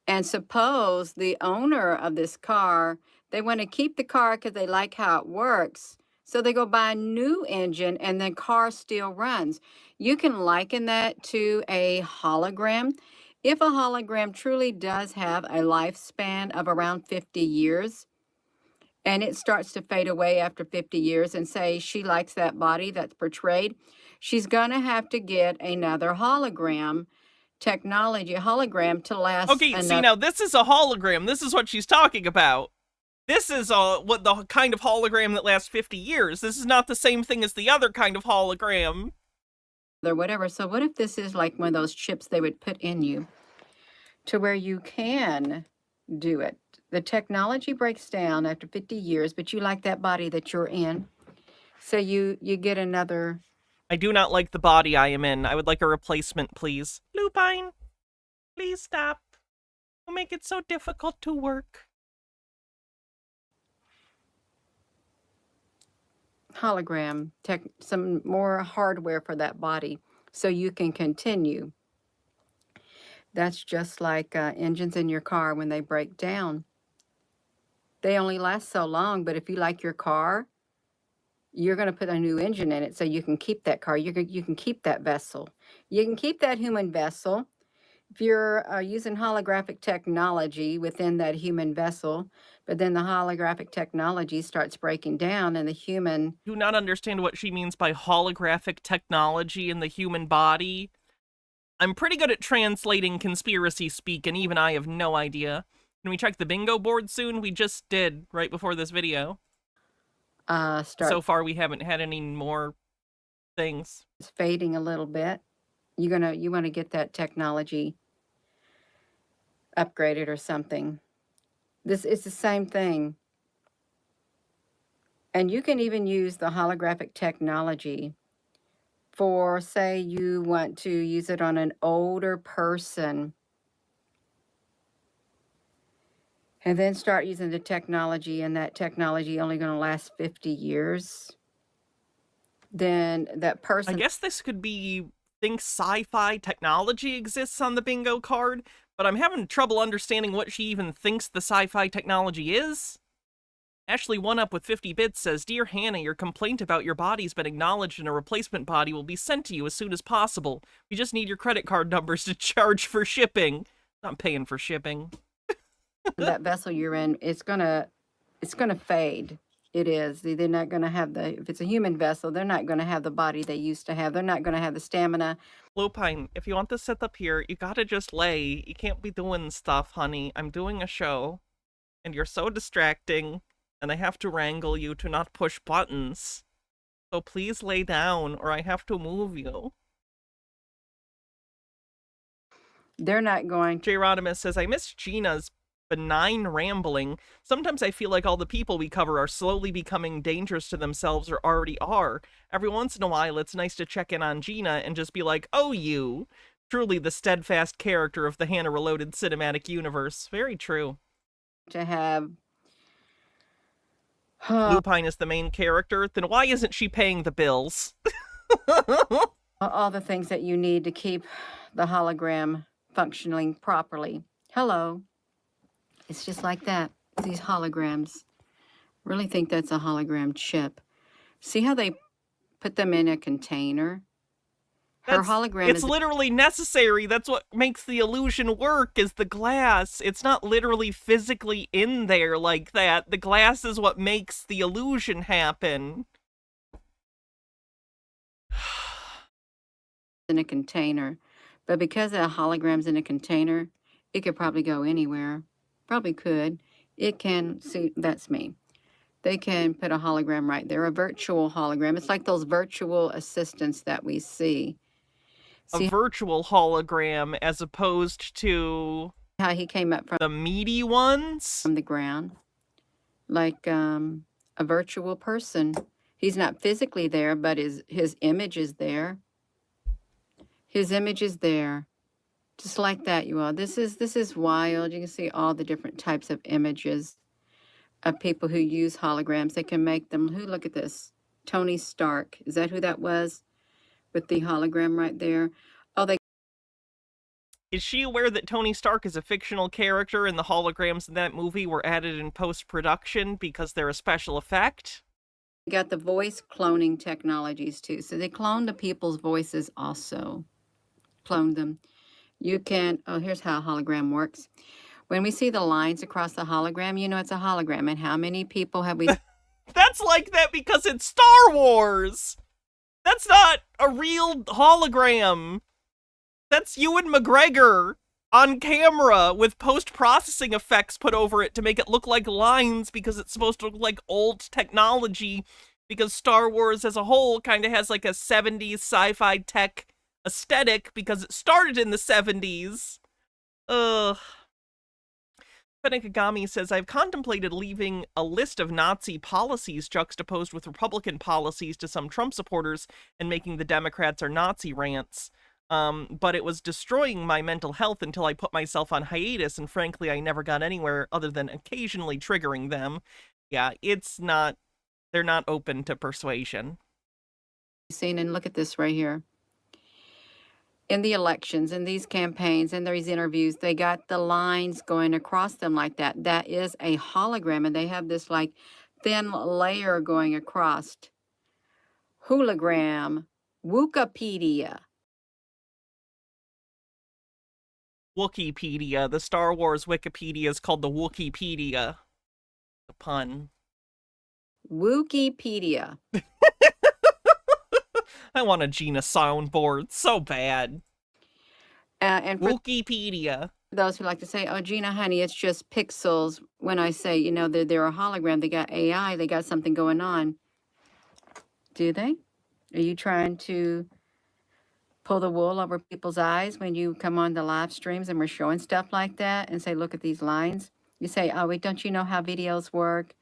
And suppose the owner of this car, they want to keep the car because they like how it works, so they go buy a new engine, and the car still runs. You can liken that to a hologram. If a hologram truly does have a lifespan of around 50 years, and it starts to fade away after 50 years, and say she likes that body that's portrayed, she's going to have to get another hologram technology, hologram to last. Okay, see, now this is a hologram. This is what she's talking about. This is what the kind of hologram that lasts 50 years. This is not the same thing as the other kind of hologram. Or whatever. So what if this is like one of those chips they would put in you to where you can do it? The technology breaks down after 50 years, but you like that body that you're in. So you get another. I do not like the body I am in. I would like a replacement, please. Lupine, please stop. You make it so difficult to work. Hologram, some more hardware for that body so you can continue. That's just like engines in your car when they break down. They only last so long, but if you like your car, you're going to put a new engine in it so you can keep that car. You can keep that vessel. You can keep that human vessel. If you're using holographic technology within that human vessel, but then the holographic technology starts breaking down and the human... Do not understand what she means by holographic technology in the human body. I'm pretty good at translating conspiracy speak, and even I have no idea. Can we check the bingo board soon? We just did, right before this video. So far, we haven't had any more things. It's fading a little bit. You want to get that technology upgraded or something. This is the same thing. And you can even use the holographic technology for, say, you want to use it on an older person. And then start using the technology, and that technology only going to last 50 years. Then that person... I guess this could be, think sci-fi technology exists on the bingo card, but I'm having trouble understanding what she even thinks the sci-fi technology is. Ashley One Up with 50 bits says, Dear Hannah, your complaint about your body's been acknowledged and a replacement body will be sent to you as soon as possible. We just need your credit card numbers to charge for shipping. I'm paying for shipping. That vessel you're in, it's gonna fade. It is. They're not gonna have if it's a human vessel, they're not gonna have the body they used to have. They're not gonna have the stamina. Lopine, if you want this set up here, you gotta just lay. You can't be doing stuff, honey. I'm doing a show, and you're so distracting, and I have to wrangle you to not push buttons. So please lay down, or I have to move you. They're not going. J. Rodimus says, I miss Gina's benign rambling. Sometimes I feel like all the people we cover are slowly becoming dangerous to themselves or already are. Every once in a while, it's nice to check in on Gina and just be like, oh, you. Truly the steadfast character of the Hannah Reloaded cinematic universe. Very true. To have... Lupine is the main character. Then why isn't she paying the bills? all the things that you need to keep the hologram functioning properly. Hello. It's just like that. These holograms. Really think that's a hologram chip. See how they put them in a container? Her hologram It's literally necessary. That's what makes the illusion work, is the glass. It's not literally physically in there like that. The glass is what makes the illusion happen. in a container. But because the hologram's in a container, it could probably go anywhere. Probably could. It can, see, that's me. They can put a hologram right there, a virtual hologram. It's like those virtual assistants that we see. A virtual hologram as opposed to how he came up from the meaty ones? From the ground. Like a virtual person. He's not physically there, but his image is there. His image is there. Just like that, you all. This is wild. You can see all the different types of images of people who use holograms. They can make them. Look at this. Tony Stark. Is that who that was? With the hologram right there. Oh, they. Is she aware that Tony Stark is a fictional character and the holograms in that movie were added in post-production because they're a special effect? Got the voice cloning technologies too. So they clone the people's voices also. Clone them. You can, oh, here's how a hologram works. When we see the lines across the hologram, you know it's a hologram. And how many people have we... That's like that because it's Star Wars! That's not a real hologram! That's Ewan McGregor! on camera with post-processing effects put over it to make it look like lines because it's supposed to look like old technology, because Star Wars as a whole kind of has like a 70s sci-fi tech aesthetic because it started in the 70s. Ugh. Fenekagami says, I've contemplated leaving a list of Nazi policies juxtaposed with Republican policies to some Trump supporters and making the Democrats are Nazi rants. But it was destroying my mental health until I put myself on hiatus, and frankly, I never got anywhere other than occasionally triggering them. Yeah, they're not open to persuasion. Seen, and look at this right here. In the elections, in these campaigns, in these interviews, they got the lines going across them like that. That is a hologram, and they have this like thin layer going across. Hologram, Wikipedia. Wookieepedia. The Star Wars Wikipedia is called the Wookieepedia. The pun. Wikipedia. I want a Gina soundboard so bad. And for Wikipedia. those who like to say, oh, Gina, honey, it's just pixels. When I say, you know, they're a hologram, they got AI, they got something going on. Do they? Are you trying to pull the wool over people's eyes when you come on the live streams and we're showing stuff like that and say, look at these lines? You say, oh, wait, don't you know how videos work?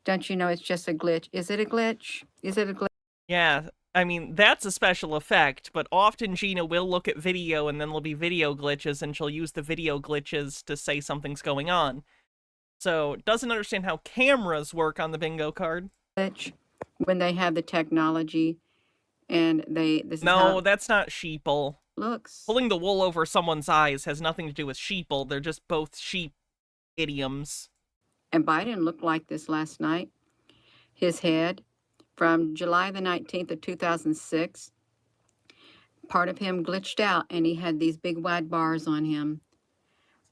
Don't you know it's just a glitch? Is it a glitch? Is it a glitch? Yeah, I mean, that's a special effect, but often Gina will look at video and then there'll be video glitches and she'll use the video glitches to say something's going on. So, doesn't understand how cameras work on the bingo card. Glitch when they have the technology and this is No, how it that's not sheeple. looks. Pulling the wool over someone's eyes has nothing to do with sheeple. They're just both sheep idioms. And Biden looked like this last night. His head from July the 19th of 2006, part of him glitched out and he had these big wide bars on him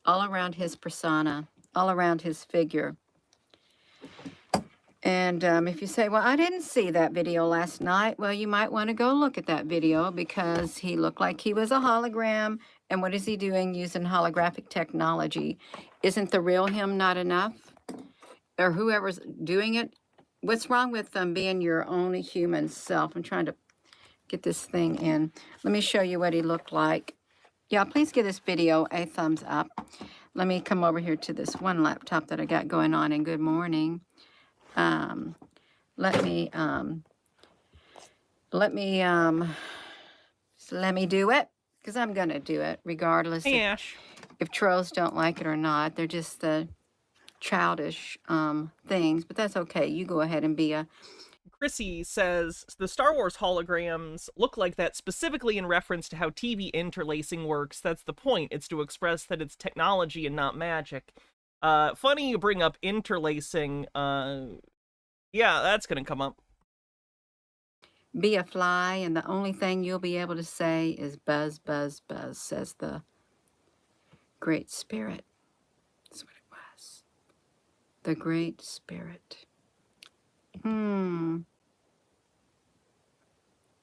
all around his persona, all around his figure. And if you say, well, I didn't see that video last night, well, you might want to go look at that video because he looked like he was a hologram. And what is he doing using holographic technology? Isn't the real him not enough? Or whoever's doing it? What's wrong with being your own human self? I'm trying to get this thing in. Let me show you what he looked like. Yeah, please give this video a thumbs up. Let me come over here to this one laptop that I got going on, and good morning. Let me do it, because I'm gonna do it regardless Hey, Ash. if trolls don't like it or not. They're just the childish things, but that's okay. You go ahead and be a Chrissy says, the Star Wars holograms look like that specifically in reference to how TV interlacing works. That's the point. It's to express that it's technology and not magic. Funny you bring up interlacing. Yeah, that's gonna come up. be a fly, and the only thing you'll be able to say is buzz, buzz, buzz, says the Great Spirit. That's what it was. The Great Spirit.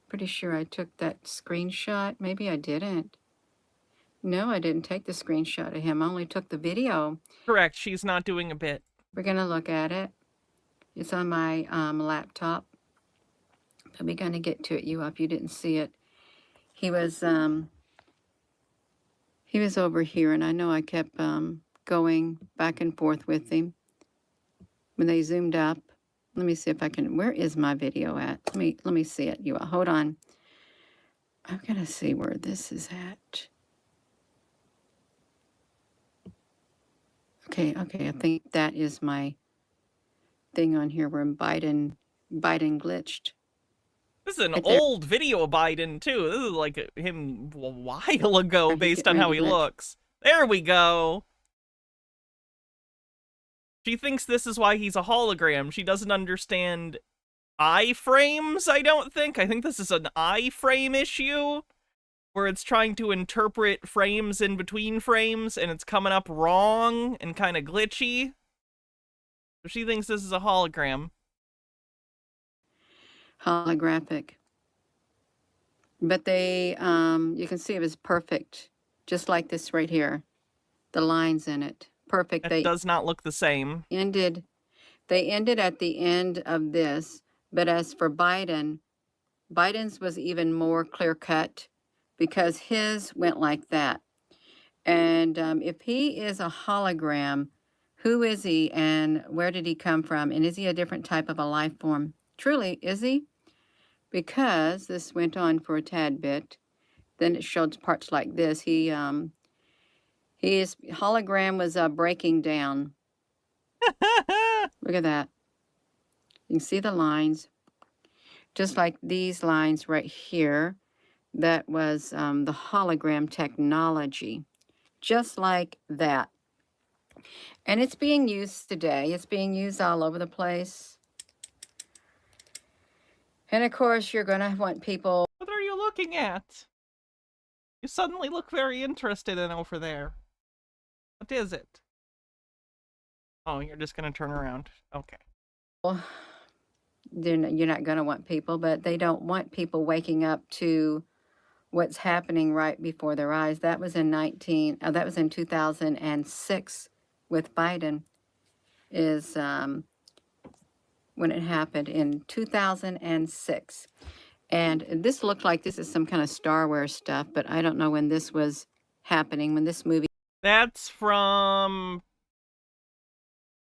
Pretty sure I took that screenshot. Maybe I didn't. No, I didn't take the screenshot of him. I only took the video. Correct, she's not doing a bit. We're going to look at it. It's on my laptop. But we're going to get to it, you, if you didn't see it. He was over here, and I know I kept going back and forth with him. When they zoomed up, let me see if I can, where is my video at? Let me see it, you all. Hold on. I'm going to see where this is at. Okay, I think that is my thing on here where Biden glitched. This is an Right there. old video of Biden, too. This is like him a while ago, He's based getting on how ready he to glitch. looks. There we go. She thinks this is why he's a hologram. She doesn't understand iframes, I don't think. I think this is an iframe issue, where it's trying to interpret frames in between frames, and it's coming up wrong and kind of glitchy. So she thinks this is a hologram. Holographic. But they, you can see it was perfect just like this right here. The lines in it. Perfect. It does not look the same. They ended at the end of this, but as for Biden's was even more clear cut because his went like that. And if he is a hologram, who is he and where did he come from? And is he a different type of a life form? Truly, is he? Because this went on for a tad bit. Then it showed parts like this. His hologram was breaking down. Look at that. You can see the lines, just like these lines right here. That was the hologram technology, just like that. And it's being used today. It's being used all over the place. And of course, you're going to want people. What are you looking at? You suddenly look very interested in over there. What is it? Oh, you're just going to turn around. Okay. You're not going to want people, but they don't want people waking up to what's happening right before their eyes. That was in 2006 with Biden is when it happened in 2006. And this looked like this is some kind of Star Wars stuff, but I don't know when this was happening, when this movie. That's from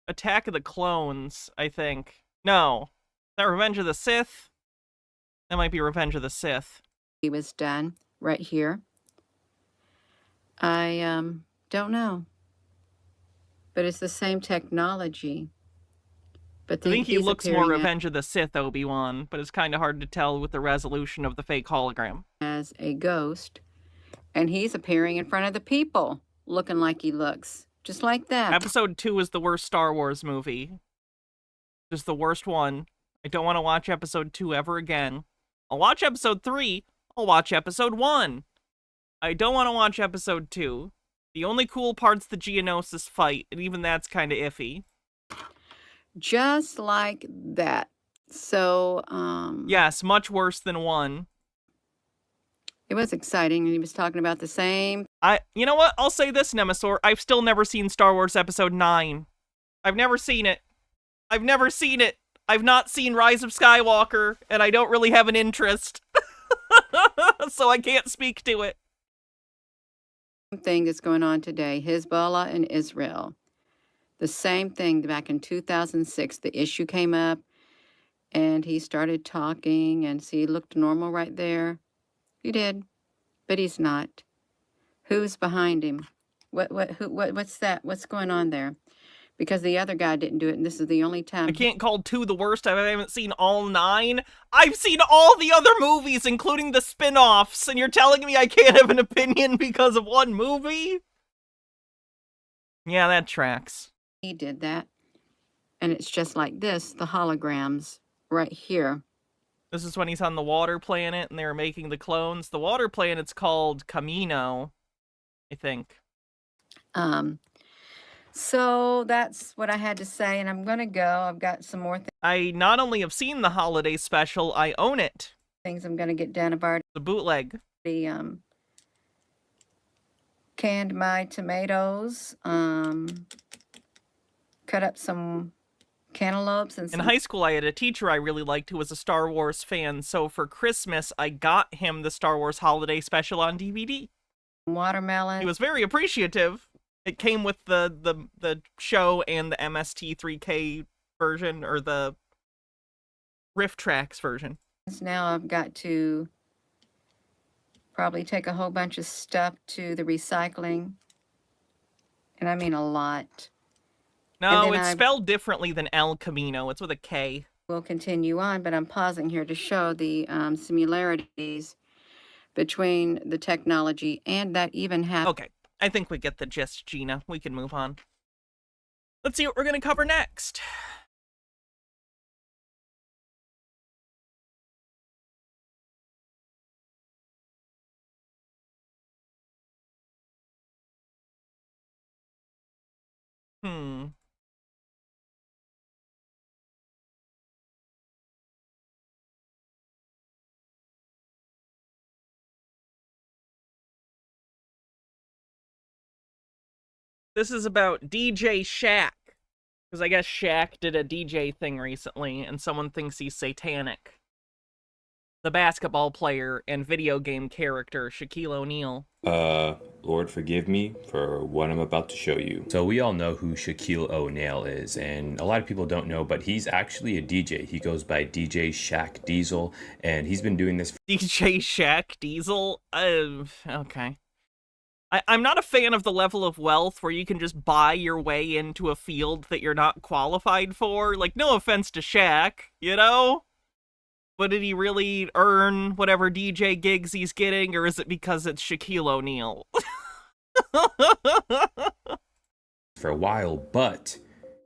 Attack of the Clones, I think. No. Is that Revenge of the Sith? That might be Revenge of the Sith. Was done right here. I don't know. But it's the same technology. But I think he looks more Revenge of the Sith Obi-Wan, but it's kind of hard to tell with the resolution of the fake hologram. As a ghost, and he's appearing in front of the people, looking like he looks. Just like that. Episode 2 is the worst Star Wars movie. Just the worst one. I don't want to watch Episode 2 ever again. I'll watch Episode 3. I'll watch Episode 1. I don't want to watch Episode 2. The only cool part's the Geonosis fight, and even that's kind of iffy. Just like that. So, yes, much worse than 1. It was exciting, and he was talking about the same. You know what? I'll say this, Nemesaur. I've still never seen Star Wars Episode 9. I've never seen it. I've never seen it. I've not seen Rise of Skywalker, and I don't really have an interest. So I can't speak to it. Thing that's going on today, Hezbollah and Israel. The same thing back in 2006. The issue came up, and he started talking, and see, he looked normal right there. He did, but he's not. Who's behind him? What's that? What's going on there? Because the other guy didn't do it, and this is the only time. I can't call 2 the worst. I haven't seen all 9. I've seen all the other movies, including the spin-offs, and you're telling me I can't have an opinion because of one movie? Yeah, that tracks. He did that, and it's just like this, the holograms right here. This is when he's on the water planet, and they were making the clones. The water planet's called Camino, I think. So that's what I had to say, and I'm going to go. I've got some more I not only have seen the holiday special, I own it. things I'm going to get done. I've already The bootleg. Canned my tomatoes, cut up some cantaloupes. And In high school, I had a teacher I really liked who was a Star Wars fan, so for Christmas, I got him the Star Wars holiday special on DVD. Watermelon. He was very appreciative. It came with the show and the MST3K version, or the Riff Tracks version. Now I've got to probably take a whole bunch of stuff to the recycling. And I mean a lot. No, it's spelled differently than El Camino. It's with a K. We'll continue on, but I'm pausing here to show the similarities between the technology and that even happened. Okay, I think we get the gist, Gina. We can move on. Let's see what we're going to cover next. This is about DJ Shaq. Because I guess Shaq did a DJ thing recently, and someone thinks he's satanic. The basketball player and video game character, Shaquille O'Neal. Lord forgive me for what I'm about to show you. So we all know who Shaquille O'Neal is, and a lot of people don't know, but he's actually a DJ. He goes by DJ Shaq Diesel, and he's been doing this for DJ Shaq Diesel? Okay. I'm not a fan of the level of wealth where you can just buy your way into a field that you're not qualified for. Like, no offense to Shaq, you know? But did he really earn whatever DJ gigs he's getting, or is it because it's Shaquille O'Neal? for a while, but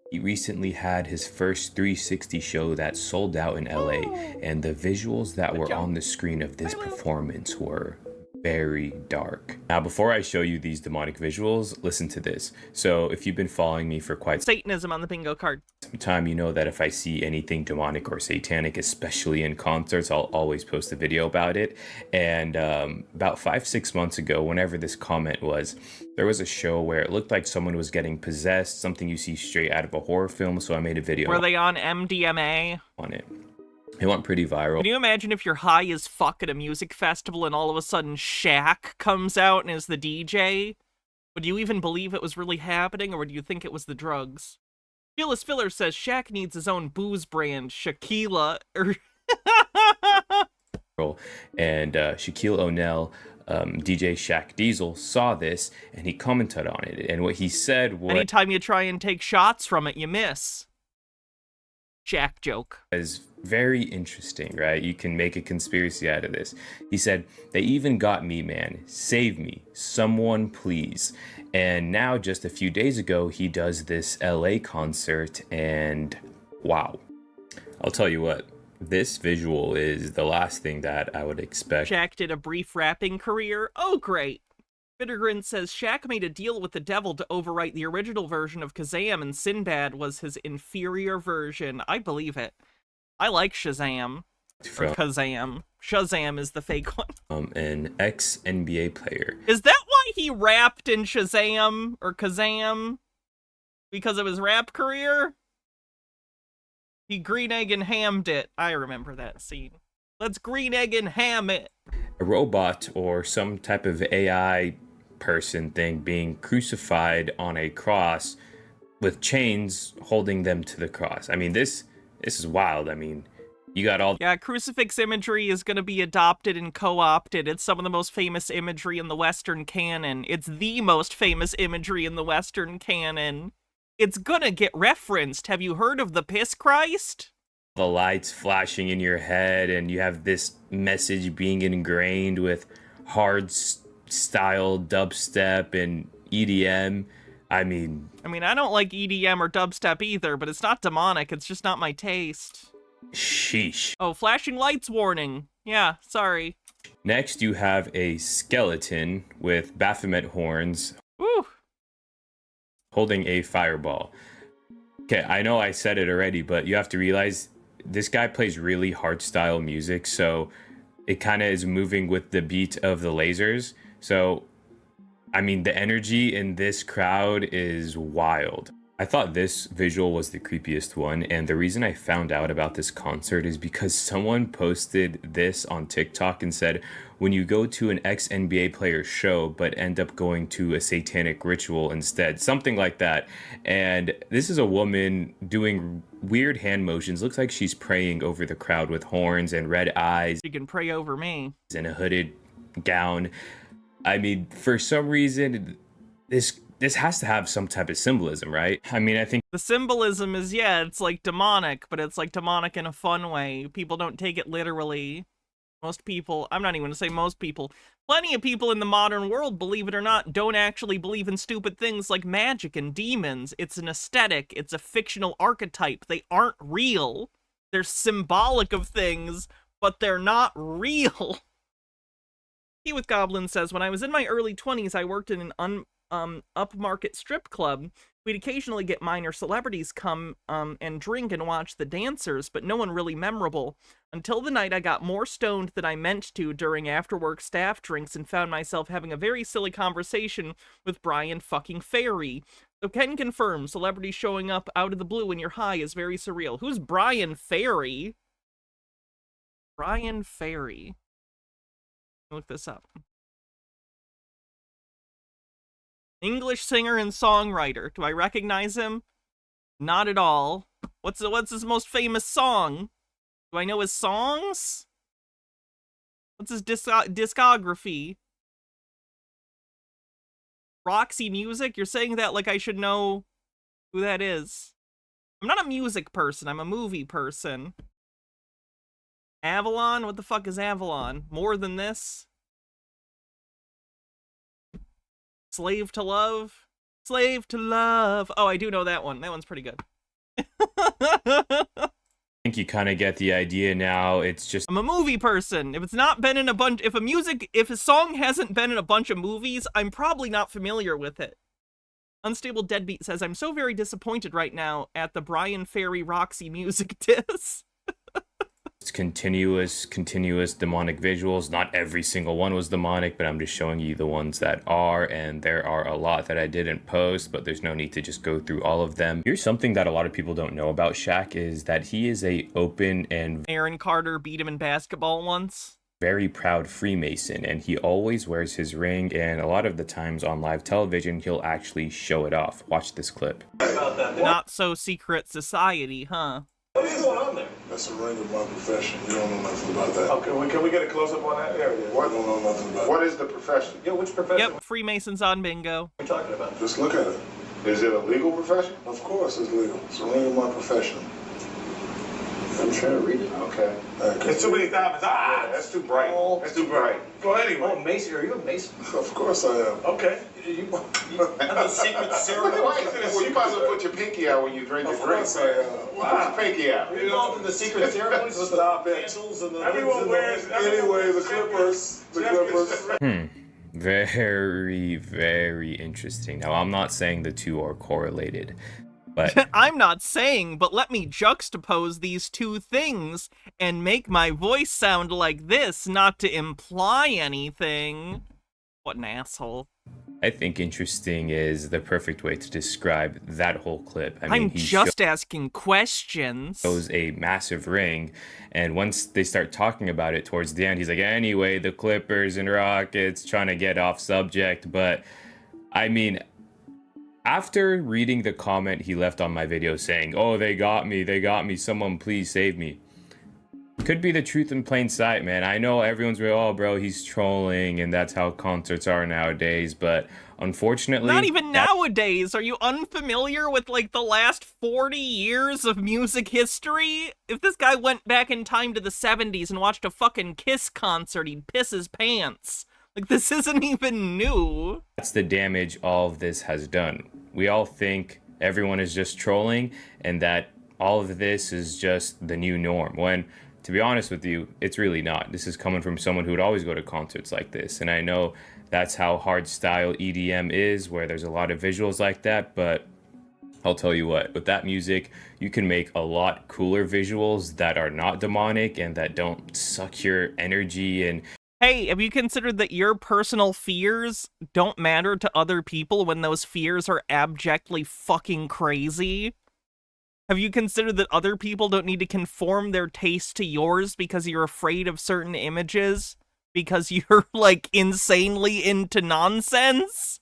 he recently had his first 360 show that sold out in LA, and the visuals that were on the screen of this performance were very dark. Now, before I show you these demonic visuals, listen to this. So if you've been following me for quite Satanism on the bingo card. some time, you know that if I see anything demonic or satanic, especially in concerts, I'll always post a video about it. And about 5-6 months ago, whenever this comment was, there was a show where it looked like someone was getting possessed, something you see straight out of a horror film, so I made a video Were they on MDMA? on it. It went pretty viral. Can you imagine if you're high as fuck at a music festival and all of a sudden Shaq comes out and is the DJ? Would you even believe it was really happening, or would you think it was the drugs? Fearless Filler says Shaq needs his own booze brand, Shaquilla. And Shaquille O'Neal, DJ Shaq Diesel, saw this and he commented on it. And what he said was, Anytime you try and take shots from it, you miss. Shaq joke. very interesting, right? You can make a conspiracy out of this. He said, "They even got me, man. Save me. Someone please." And now, just a few days ago, he does this LA concert, and wow. I'll tell you what, this visual is the last thing that I would expect. Shaq did a brief rapping career. Oh, great. Bittergrin says Shaq made a deal with the devil to overwrite the original version of Kazam, and Sinbad was his inferior version. I believe it. I like Shazam. Or Kazam. Shazam is the fake one. An ex-NBA player. Is that why he rapped in Shazam or Kazam? Because of his rap career? He green egg and hammed it. I remember that scene. Let's green egg and ham it. A robot or some type of AI person thing being crucified on a cross with chains holding them to the cross. I mean, this is wild. I mean, you got all... Yeah, crucifix imagery is going to be adopted and co-opted. It's some of the most famous imagery in the Western canon. It's the most famous imagery in the Western canon. It's gonna get referenced. Have you heard of the Piss Christ? the lights flashing in your head, and you have this message being ingrained with hard style dubstep and EDM. I mean, I don't like EDM or dubstep either, but it's not demonic. It's just not my taste. sheesh. Oh, flashing lights warning. Yeah, sorry. Next, you have a skeleton with Baphomet horns. Woo. Holding a fireball. Okay, I know I said it already, but you have to realize this guy plays really hardstyle music, so it kind of is moving with the beat of the lasers. So, I mean, the energy in this crowd is wild. I thought this visual was the creepiest one, and the reason I found out about this concert is because someone posted this on TikTok and said, when you go to an ex-NBA player show but end up going to a satanic ritual instead, something like that. And this is a woman doing weird hand motions. Looks like she's praying over the crowd with horns and red eyes. You can pray over me. In a hooded gown. I mean, for some reason, this has to have some type of symbolism, right? I mean, I think the symbolism is, yeah, it's like demonic, but it's like demonic in a fun way. People don't take it literally. Most people, I'm not even going to say most people, plenty of people in the modern world, believe it or not, don't actually believe in stupid things like magic and demons. It's an aesthetic. It's a fictional archetype. They aren't real. They're symbolic of things, but they're not real. He with Goblins says, when I was in my early 20s, I worked in an upmarket strip club. We'd occasionally get minor celebrities come and drink and watch the dancers, but no one really memorable. Until the night I got more stoned than I meant to during after-work staff drinks and found myself having a very silly conversation with Brian fucking Ferry. So Ken confirms, celebrities showing up out of the blue when you're high is very surreal. Who's Brian Ferry? Brian Ferry. Look this up. English singer and songwriter. Do I recognize him? Not at all. What's his most famous song? Do I know his songs? What's his discography? Roxy Music? You're saying that like I should know who that is. I'm not a music person, I'm a movie person. Avalon? What the fuck is Avalon? More Than This? Slave to Love? Slave to Love. Oh, I do know that one. That one's pretty good. I think you kind of get the idea now. It's just I'm a movie person. If it's not been in a bunch, if a song hasn't been in a bunch of movies, I'm probably not familiar with it. Unstable Deadbeat says, I'm so very disappointed right now at the Brian Ferry Roxy music diss. it's continuous demonic visuals. Not every single one was demonic, but I'm just showing you the ones that are, and there are a lot that I didn't post, but there's no need to just go through all of them. Here's something that a lot of people don't know about Shaq is that he is a open and Aaron Carter beat him in basketball once. very proud Freemason, and he always wears his ring, and a lot of the times on live television he'll actually show it off. Watch this clip. Not so secret society, huh? What's going on there? That's a ring of my profession. You don't know nothing about that. Okay, well, can we get a close-up on that? There it is. What? Don't know nothing about What is the profession? Yeah, which profession Yep, Freemasons on bingo. are you talking about? Just look at it. Is it a legal profession? Of course it's legal. It's a ring of my profession. I'm trying to read it. Okay. It's too many diamonds. Ah, yeah, that's too bright. That's too bright. Go anyway. Oh, Mason. Are you a Mason? Of course I am. Okay. You have a secret ceremony? Well, you might as well put your pinky out when you drink your drink. Of course I am. Put your pinky out. You're involved in the secret ceremonies with the candles and the... Everyone wears... Anyway, the Clippers. The Clippers. Very, very interesting. Now, I'm not saying the two are correlated, but I'm not saying, but let me juxtapose these two things and make my voice sound like this, not to imply anything. What an asshole. I think interesting is the perfect way to describe that whole clip. I mean, I'm he just asking questions. shows a massive ring, and once they start talking about it towards the end, he's like, anyway, the Clippers and Rockets, trying to get off subject. But I mean, after reading the comment he left on my video saying, oh, they got me, someone please save me. Could be the truth in plain sight, man. I know everyone's like, oh, bro, he's trolling, and that's how concerts are nowadays, but unfortunately... Not even nowadays! Are you unfamiliar with, like, the last 40 years of music history? If this guy went back in time to the 70s and watched a fucking Kiss concert, he'd piss his pants. Like, this isn't even new. That's the damage all of this has done. We all think everyone is just trolling, and that all of this is just the new norm, when... to be honest with you, it's really not. This is coming from someone who would always go to concerts like this. And I know that's how hardstyle EDM is, where there's a lot of visuals like that. But I'll tell you what, with that music, you can make a lot cooler visuals that are not demonic and that don't suck your energy. And hey, have you considered that your personal fears don't matter to other people when those fears are abjectly fucking crazy? Have you considered that other people don't need to conform their taste to yours because you're afraid of certain images? Because you're, like, insanely into nonsense?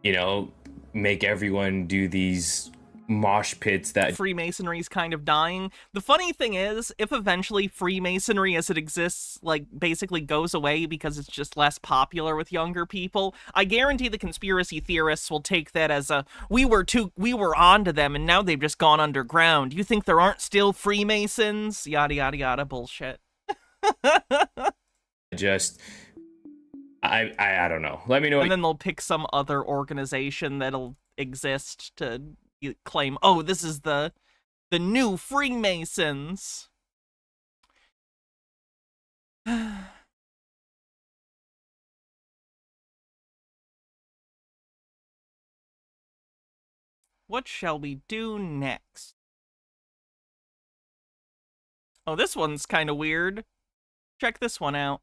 you know, make everyone do these mosh pits that Freemasonry's kind of dying. The funny thing is, if eventually Freemasonry as it exists, like, basically goes away because it's just less popular with younger people, I guarantee the conspiracy theorists will take that as a, we were onto them and now they've just gone underground. You think there aren't still Freemasons? Yada, yada, yada, bullshit. just I don't know. Let me know. And then they'll pick some other organization that'll exist to claim, oh, this is the new Freemasons. what shall we do next? Oh, this one's kind of weird. Check this one out.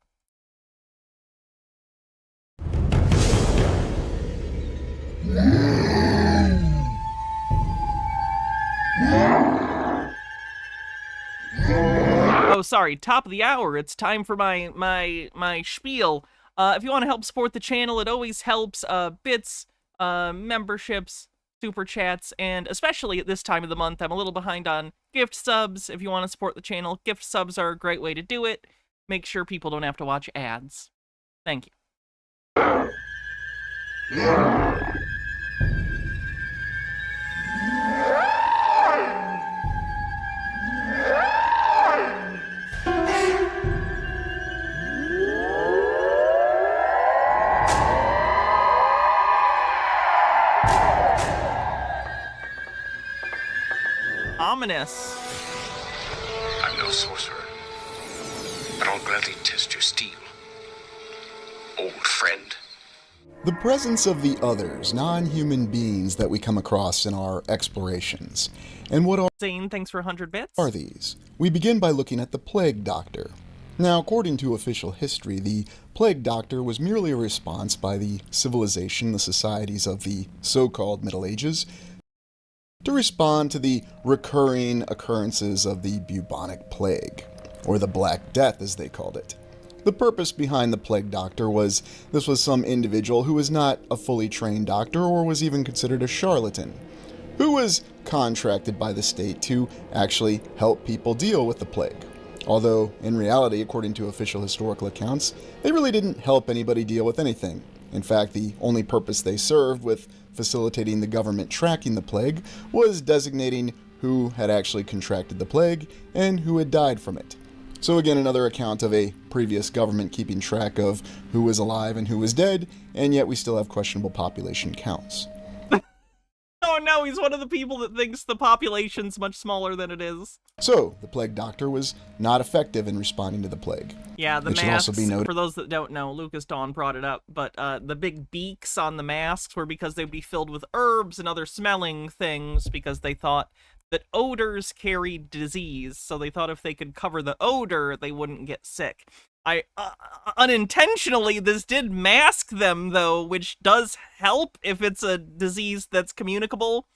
Oh, sorry, top of the hour. It's time for my spiel. If you want to help support the channel, it always helps. Bits, memberships, super chats, and especially at this time of the month, I'm a little behind on gift subs. If you want to support the channel, gift subs are a great way to do it. Make sure people don't have to watch ads. Thank you. Ominous. I'm no sorcerer, but I'll gladly test your steel, old friend. The presence of the others, non-human beings that we come across in our explorations. And what Zane, thanks for 100 bits. are these? We begin by looking at the Plague Doctor. Now, according to official history, the Plague Doctor was merely a response by the civilization, the societies of the so-called Middle Ages, to respond to the recurring occurrences of the bubonic plague, or the Black Death as they called it. The purpose behind the Plague Doctor was this was some individual who was not a fully trained doctor or was even considered a charlatan, who was contracted by the state to actually help people deal with the plague. Although, in reality, according to official historical accounts, they really didn't help anybody deal with anything. In fact, the only purpose they served with facilitating the government tracking the plague was designating who had actually contracted the plague and who had died from it. So again, another account of a previous government keeping track of who was alive and who was dead, and yet we still have questionable population counts. Oh no, he's one of the people that thinks the population's much smaller than it is. So, the Plague Doctor was not effective in responding to the plague. Yeah, the It should also masks, be noted. for those that don't know, Lucas Dawn brought it up, but the big beaks on the masks were because they'd be filled with herbs and other smelling things because they thought that odors carried disease, so they thought if they could cover the odor, they wouldn't get sick. Unintentionally, this did mask them, though, which does help if it's a disease that's communicable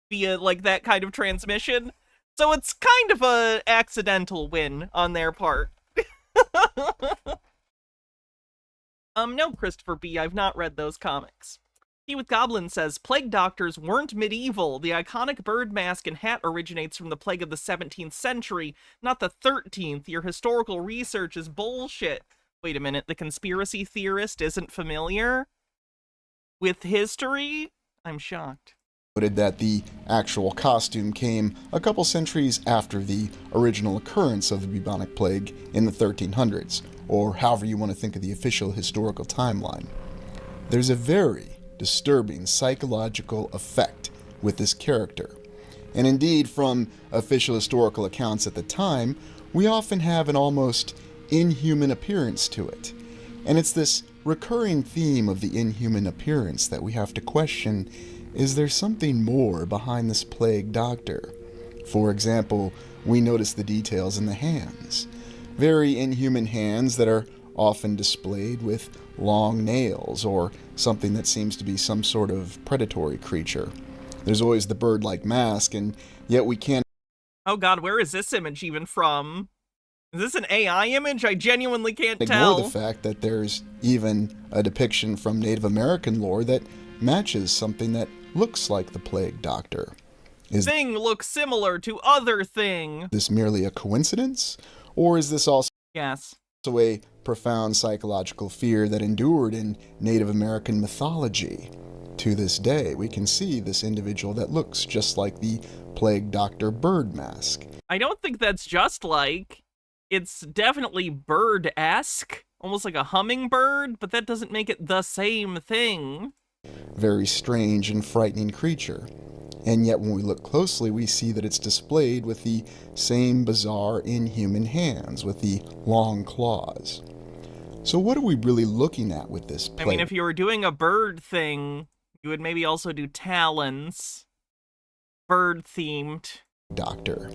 via, like, that kind of transmission. So it's kind of a accidental win on their part. No, Christopher B., I've not read those comics. He with Goblin says, Plague Doctors weren't medieval. The iconic bird mask and hat originates from the plague of the 17th century, not the 13th. Your historical research is bullshit. Wait a minute, the conspiracy theorist isn't familiar with history? I'm shocked. Noted that the actual costume came a couple centuries after the original occurrence of the bubonic plague in the 1300s, or however you want to think of the official historical timeline. There's a very disturbing psychological effect with this character. And indeed, from official historical accounts at the time, we often have an almost inhuman appearance to it. And it's this recurring theme of the inhuman appearance that we have to question, is there something more behind this Plague Doctor? For example, we notice the details in the hands. Very inhuman hands that are often displayed with long nails or something that seems to be some sort of predatory creature. There's always the bird-like mask, and yet we can't... Oh god, where is this image even from? Is this an AI image? I genuinely can't ignore tell. the fact that there's even a depiction from Native American lore that matches something that looks like the Plague Doctor. Is Thing looks similar to other thing. this merely a coincidence? Or is this also Yes. a profound psychological fear that endured in Native American mythology? To this day, we can see this individual that looks just like the Plague Doctor bird mask. I don't think that's just like. It's definitely bird-esque. Almost like a hummingbird, but that doesn't make it the same thing. Very strange and frightening creature. And yet when we look closely, we see that it's displayed with the same bizarre inhuman hands, with the long claws. So what are we really looking at with this plague? I mean, if you were doing a bird thing, you would maybe also do talons. bird themed. Doctor.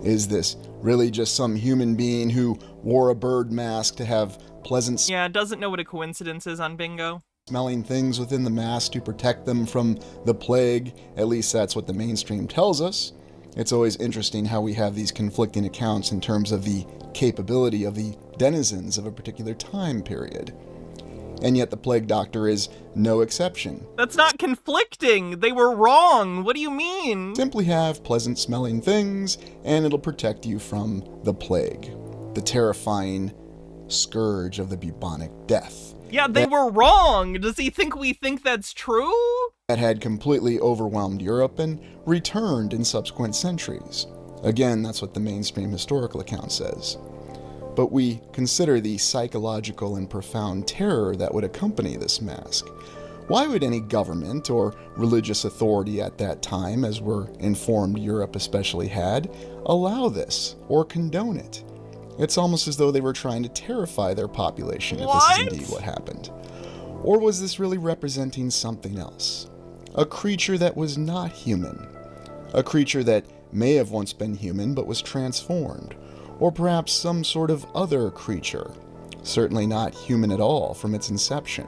Is this really just some human being who wore a bird mask to have pleasant Yeah, doesn't know what a coincidence is on bingo. smelling things within the mask to protect them from the plague? At least that's what the mainstream tells us. It's always interesting how we have these conflicting accounts in terms of the capability of the denizens of a particular time period. And yet the plague doctor is no exception. That's not conflicting. They were wrong. What do you mean? Simply have pleasant smelling things and it'll protect you from the plague, the terrifying scourge of the bubonic death. Yeah, they were wrong. Does he think we think that's true? That had completely overwhelmed Europe and returned in subsequent centuries. Again, that's what the mainstream historical account says. But we consider the psychological and profound terror that would accompany this mask. Why would any government or religious authority at that time, as we're informed Europe especially had, allow this or condone it? It's almost as though they were trying to terrify their population if this is indeed what happened. Or was this really representing something else? A creature that was not human. A creature that may have once been human but was transformed. Or perhaps some sort of other creature, certainly not human at all from its inception.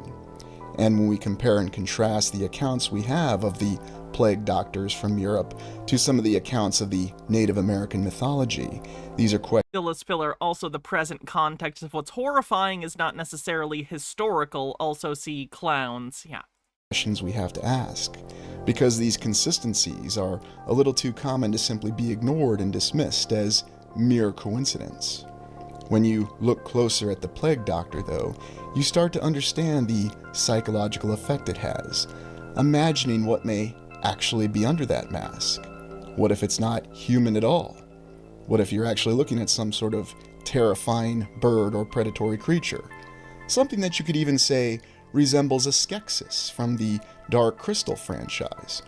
And when we compare and contrast the accounts we have of the plague doctors from Europe to some of the accounts of the Native American mythology, these are Phyllis Filler, also the present context of what's horrifying is not necessarily historical, also see clowns, yeah. Questions we have to ask, because these consistencies are a little too common to simply be ignored and dismissed as mere coincidence. When you look closer at the plague doctor, though, you start to understand the psychological effect it has, imagining what may actually be under that mask. What if it's not human at all? What if you're actually looking at some sort of terrifying bird or predatory creature? Something that you could even say resembles a Skeksis from the Dark Crystal franchise.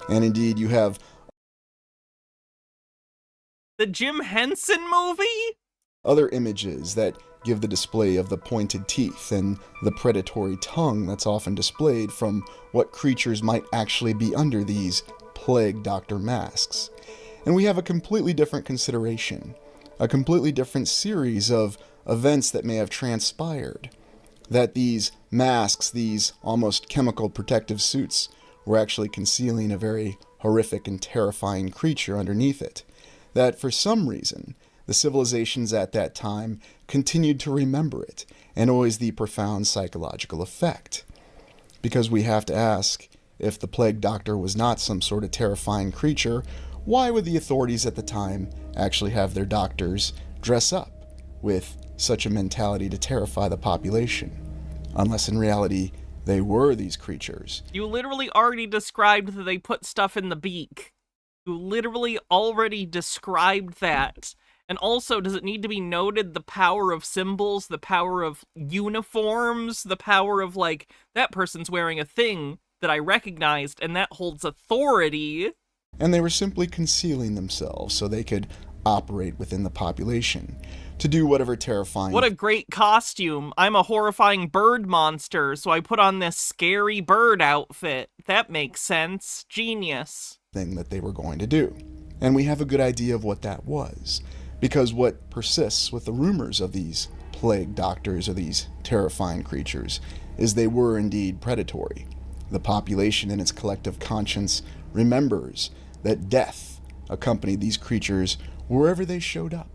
And indeed, you have the Jim Henson movie? Other images that give the display of the pointed teeth and the predatory tongue that's often displayed from what creatures might actually be under these plague doctor masks. And we have a completely different consideration, a completely different series of events that may have transpired. That these masks, these almost chemical protective suits, were actually concealing a very horrific and terrifying creature underneath it. That for some reason, the civilizations at that time continued to remember it, and always the profound psychological effect. Because we have to ask, if the plague doctor was not some sort of terrifying creature, why would the authorities at the time actually have their doctors dress up with such a mentality to terrify the population? Unless in reality, they were these creatures. You literally already described that they put stuff in the beak. You literally already described that. And also, does it need to be noted the power of symbols, the power of uniforms, the power of, like, that person's wearing a thing that I recognized, and that holds authority. And they were simply concealing themselves so they could operate within the population, to do whatever terrifying... What a great costume. I'm a horrifying bird monster, so I put on this scary bird outfit. That makes sense. Genius. ...thing that they were going to do. And we have a good idea of what that was. Because what persists with the rumors of these plague doctors or these terrifying creatures is they were indeed predatory. The population in its collective conscience remembers that death accompanied these creatures wherever they showed up.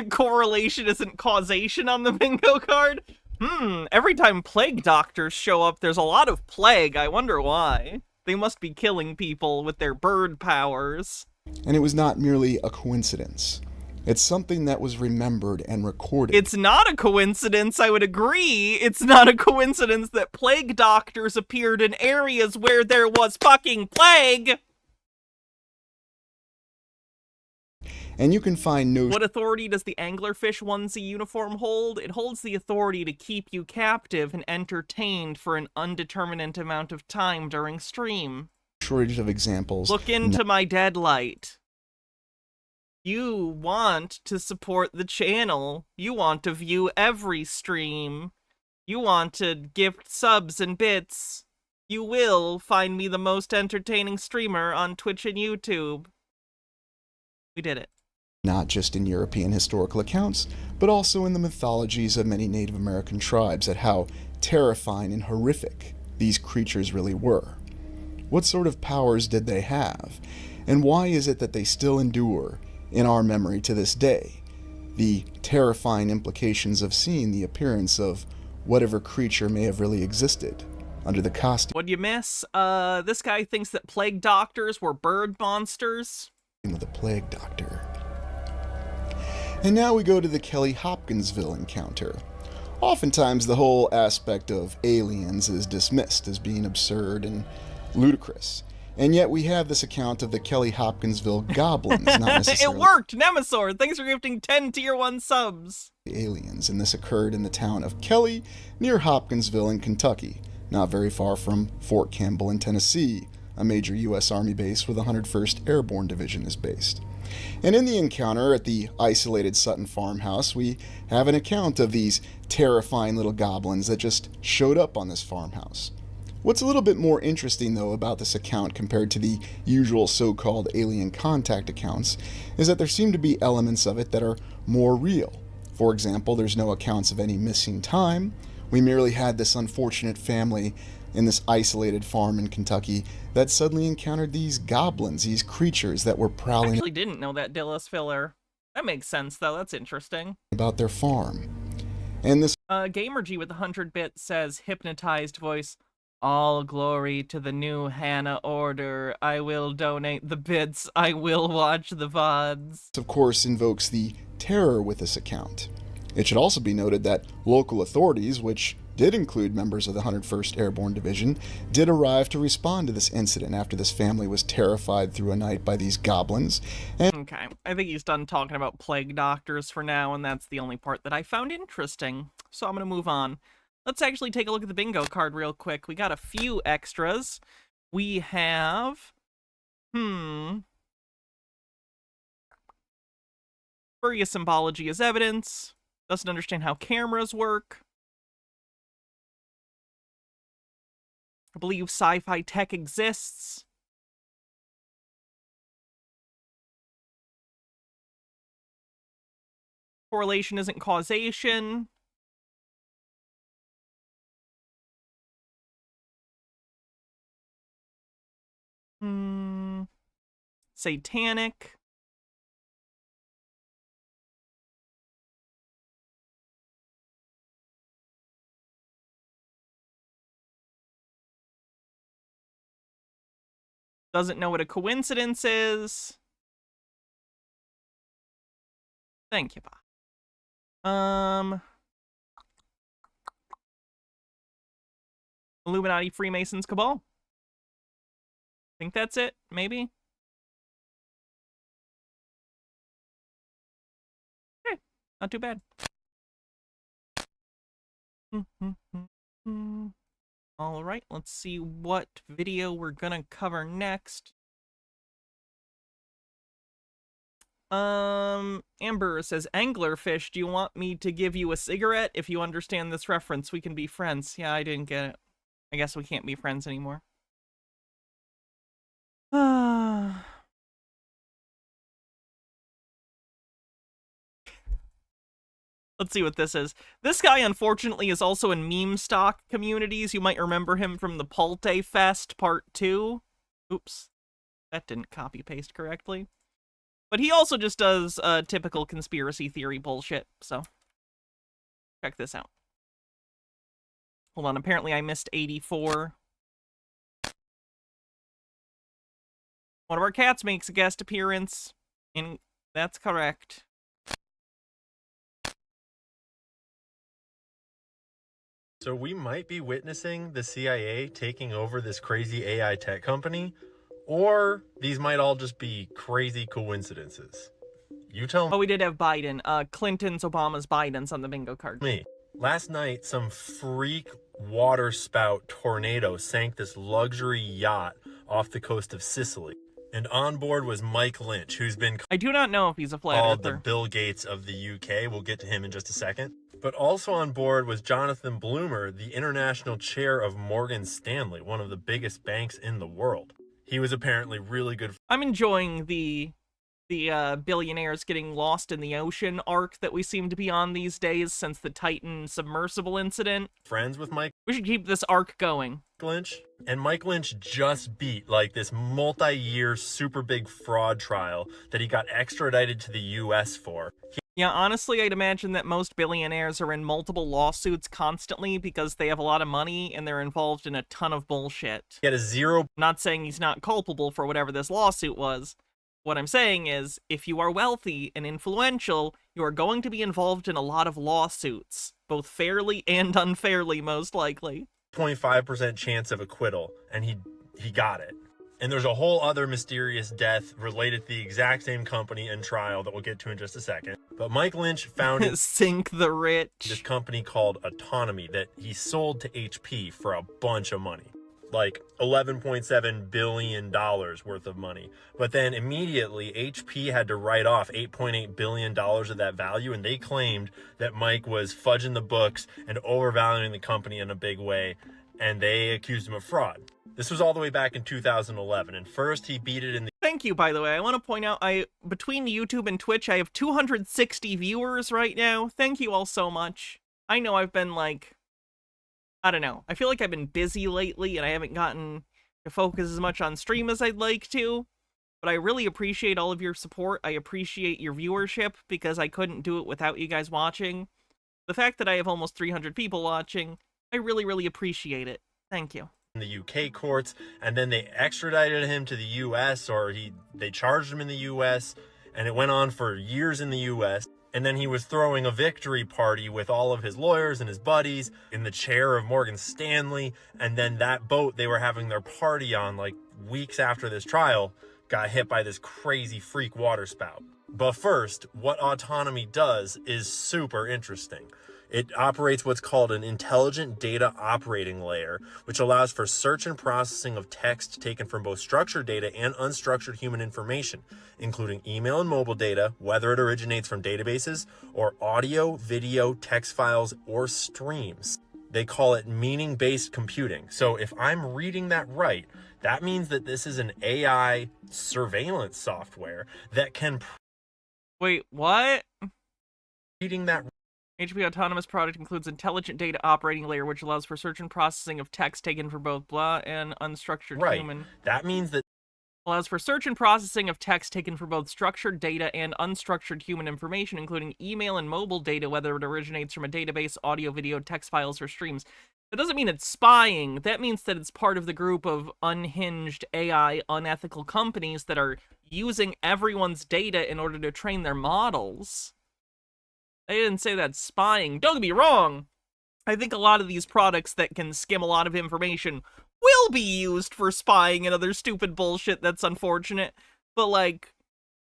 Correlation isn't causation on the bingo card? Every time plague doctors show up, there's a lot of plague. I wonder why. They must be killing people with their bird powers. And it was not merely a coincidence. It's something that was remembered and recorded. It's not a coincidence, I would agree. It's not a coincidence that plague doctors appeared in areas where there was fucking plague. And you can find no... What authority does the anglerfish onesie uniform hold? It holds the authority to keep you captive and entertained for an undeterminate amount of time during stream. Shortage of examples. Look into my deadlight. You want to support the channel. You want to view every stream. You want to gift subs and bits. You will find me the most entertaining streamer on Twitch and YouTube. We did it. Not just in European historical accounts, but also in the mythologies of many Native American tribes at how terrifying and horrific these creatures really were. What sort of powers did they have? And why is it that they still endure in our memory to this day? The terrifying implications of seeing the appearance of whatever creature may have really existed under the costume. What'd you miss? This guy thinks that plague doctors were bird monsters. Of the plague doctor. And now we go to the Kelly Hopkinsville encounter. Oftentimes the whole aspect of aliens is dismissed as being absurd and ludicrous. And yet we have this account of the Kelly Hopkinsville goblins, not necessarily... It worked! Nemesor, thanks for gifting 10 tier 1 subs! Aliens, and this occurred in the town of Kelly, near Hopkinsville in Kentucky, not very far from Fort Campbell in Tennessee, a major U.S. Army base where the 101st Airborne Division is based. And in the encounter at the isolated Sutton farmhouse, we have an account of these terrifying little goblins that just showed up on this farmhouse. What's a little bit more interesting, though, about this account compared to the usual so-called alien contact accounts is that there seem to be elements of it that are more real. For example, there's no accounts of any missing time. We merely had this unfortunate family in this isolated farm in Kentucky that suddenly encountered these goblins, these creatures that were prowling. I actually didn't know that, Dillis filler. That makes sense, though. That's interesting. About their farm. And this Gamerg with the 100 bit says, hypnotized voice, all glory to the new Hannah order. I will donate the bits. I will watch the VODs. Of course, invokes the terror with this account. It should also be noted that local authorities, which did include members of the 101st Airborne Division, did arrive to respond to this incident after this family was terrified through a night by these goblins. And okay, I think he's done talking about plague doctors for now, and that's the only part that I found interesting. So I'm going to move on. Let's actually take a look at the bingo card real quick. We got a few extras. We have... Spurious symbology as evidence. Doesn't understand how cameras work. I believe sci-fi tech exists. Correlation isn't causation. Satanic. Doesn't know what a coincidence is. Thank you, Bob. Illuminati, Freemasons, Cabal. Think that's it, maybe? Okay, not too bad. All right, let's see what video we're gonna cover next. Amber says, Anglerfish, do you want me to give you a cigarette? If you understand this reference, we can be friends. Yeah, I didn't get it. I guess we can't be friends anymore. Let's see what this is. This guy, unfortunately, is also in meme stock communities. You might remember him from the Pulte Fest Part 2. Oops. That didn't copy-paste correctly. But he also just does typical conspiracy theory bullshit, so check this out. Hold on, apparently I missed 84. One of our cats makes a guest appearance, and that's correct. So we might be witnessing the CIA taking over this crazy AI tech company, or these might all just be crazy coincidences. You tell me. Oh, we did have Biden. Clinton's, Obama's, Biden's on the bingo card. Last night, some freak water spout tornado sank this luxury yacht off the coast of Sicily. And on board was Mike Lynch, who's been I do not know if he's a flat called earther. the Bill Gates of the UK. We'll get to him in just a second. But also on board was Jonathan Bloomer, the international chair of Morgan Stanley, one of the biggest banks in the world. He was apparently really good. I'm enjoying the billionaires getting lost in the ocean arc that we seem to be on these days since the Titan submersible incident. Friends with Mike. We should keep this arc going. Lynch. And Mike Lynch just beat like this multi-year super big fraud trial that he got extradited to the US for. Yeah, honestly, I'd imagine that most billionaires are in multiple lawsuits constantly because they have a lot of money and they're involved in a ton of bullshit. He had a zero. Not saying he's not culpable for whatever this lawsuit was. What I'm saying is, if you are wealthy and influential, you are going to be involved in a lot of lawsuits, both fairly and unfairly, most likely. 0.5% chance of acquittal, and he got it. And there's a whole other mysterious death related to the exact same company and trial that we'll get to in just a second. But Mike Lynch founded Sink the Rich, this company called Autonomy that he sold to HP for a bunch of money. Like $11.7 billion worth of money. But then immediately HP had to write off $8.8 billion of that value, and they claimed that Mike was fudging the books and overvaluing the company in a big way, and they accused him of fraud. This was all the way back in 2011, and first he beat it in the... Thank you, by the way. I want to point out, between YouTube and Twitch, I have 260 viewers right now. Thank you all so much. I know I've been like... I don't know. I feel like I've been busy lately and I haven't gotten to focus as much on stream as I'd like to, but I really appreciate all of your support. I appreciate your viewership because I couldn't do it without you guys watching. The fact that I have almost 300 people watching, I really, really appreciate it. Thank you. In the UK courts, and then they extradited him to the US, or they charged him in the US, and it went on for years in the US. And then he was throwing a victory party with all of his lawyers and his buddies in the chair of Morgan Stanley. And then that boat they were having their party on like weeks after this trial got hit by this crazy freak waterspout. But first, what Autonomy does is super interesting. It operates what's called an intelligent data operating layer, which allows for search and processing of text taken from both structured data and unstructured human information, including email and mobile data, whether it originates from databases, or audio, video, text files, or streams. They call it meaning-based computing. So if I'm reading that right, that means that this is an AI surveillance software that can... Wait, what? Reading that HP Autonomous product includes intelligent data operating layer, which allows for search and processing of text taken from both blah and unstructured human. That means that allows for search and processing of text taken from both structured data and unstructured human information, including email and mobile data, whether it originates from a database, audio, video, text files, or streams. That doesn't mean it's spying. That means that it's part of the group of unhinged AI unethical companies that are using everyone's data in order to train their models. They didn't say that's spying. Don't get me wrong. I think a lot of these products that can skim a lot of information will be used for spying and other stupid bullshit that's unfortunate. But, like,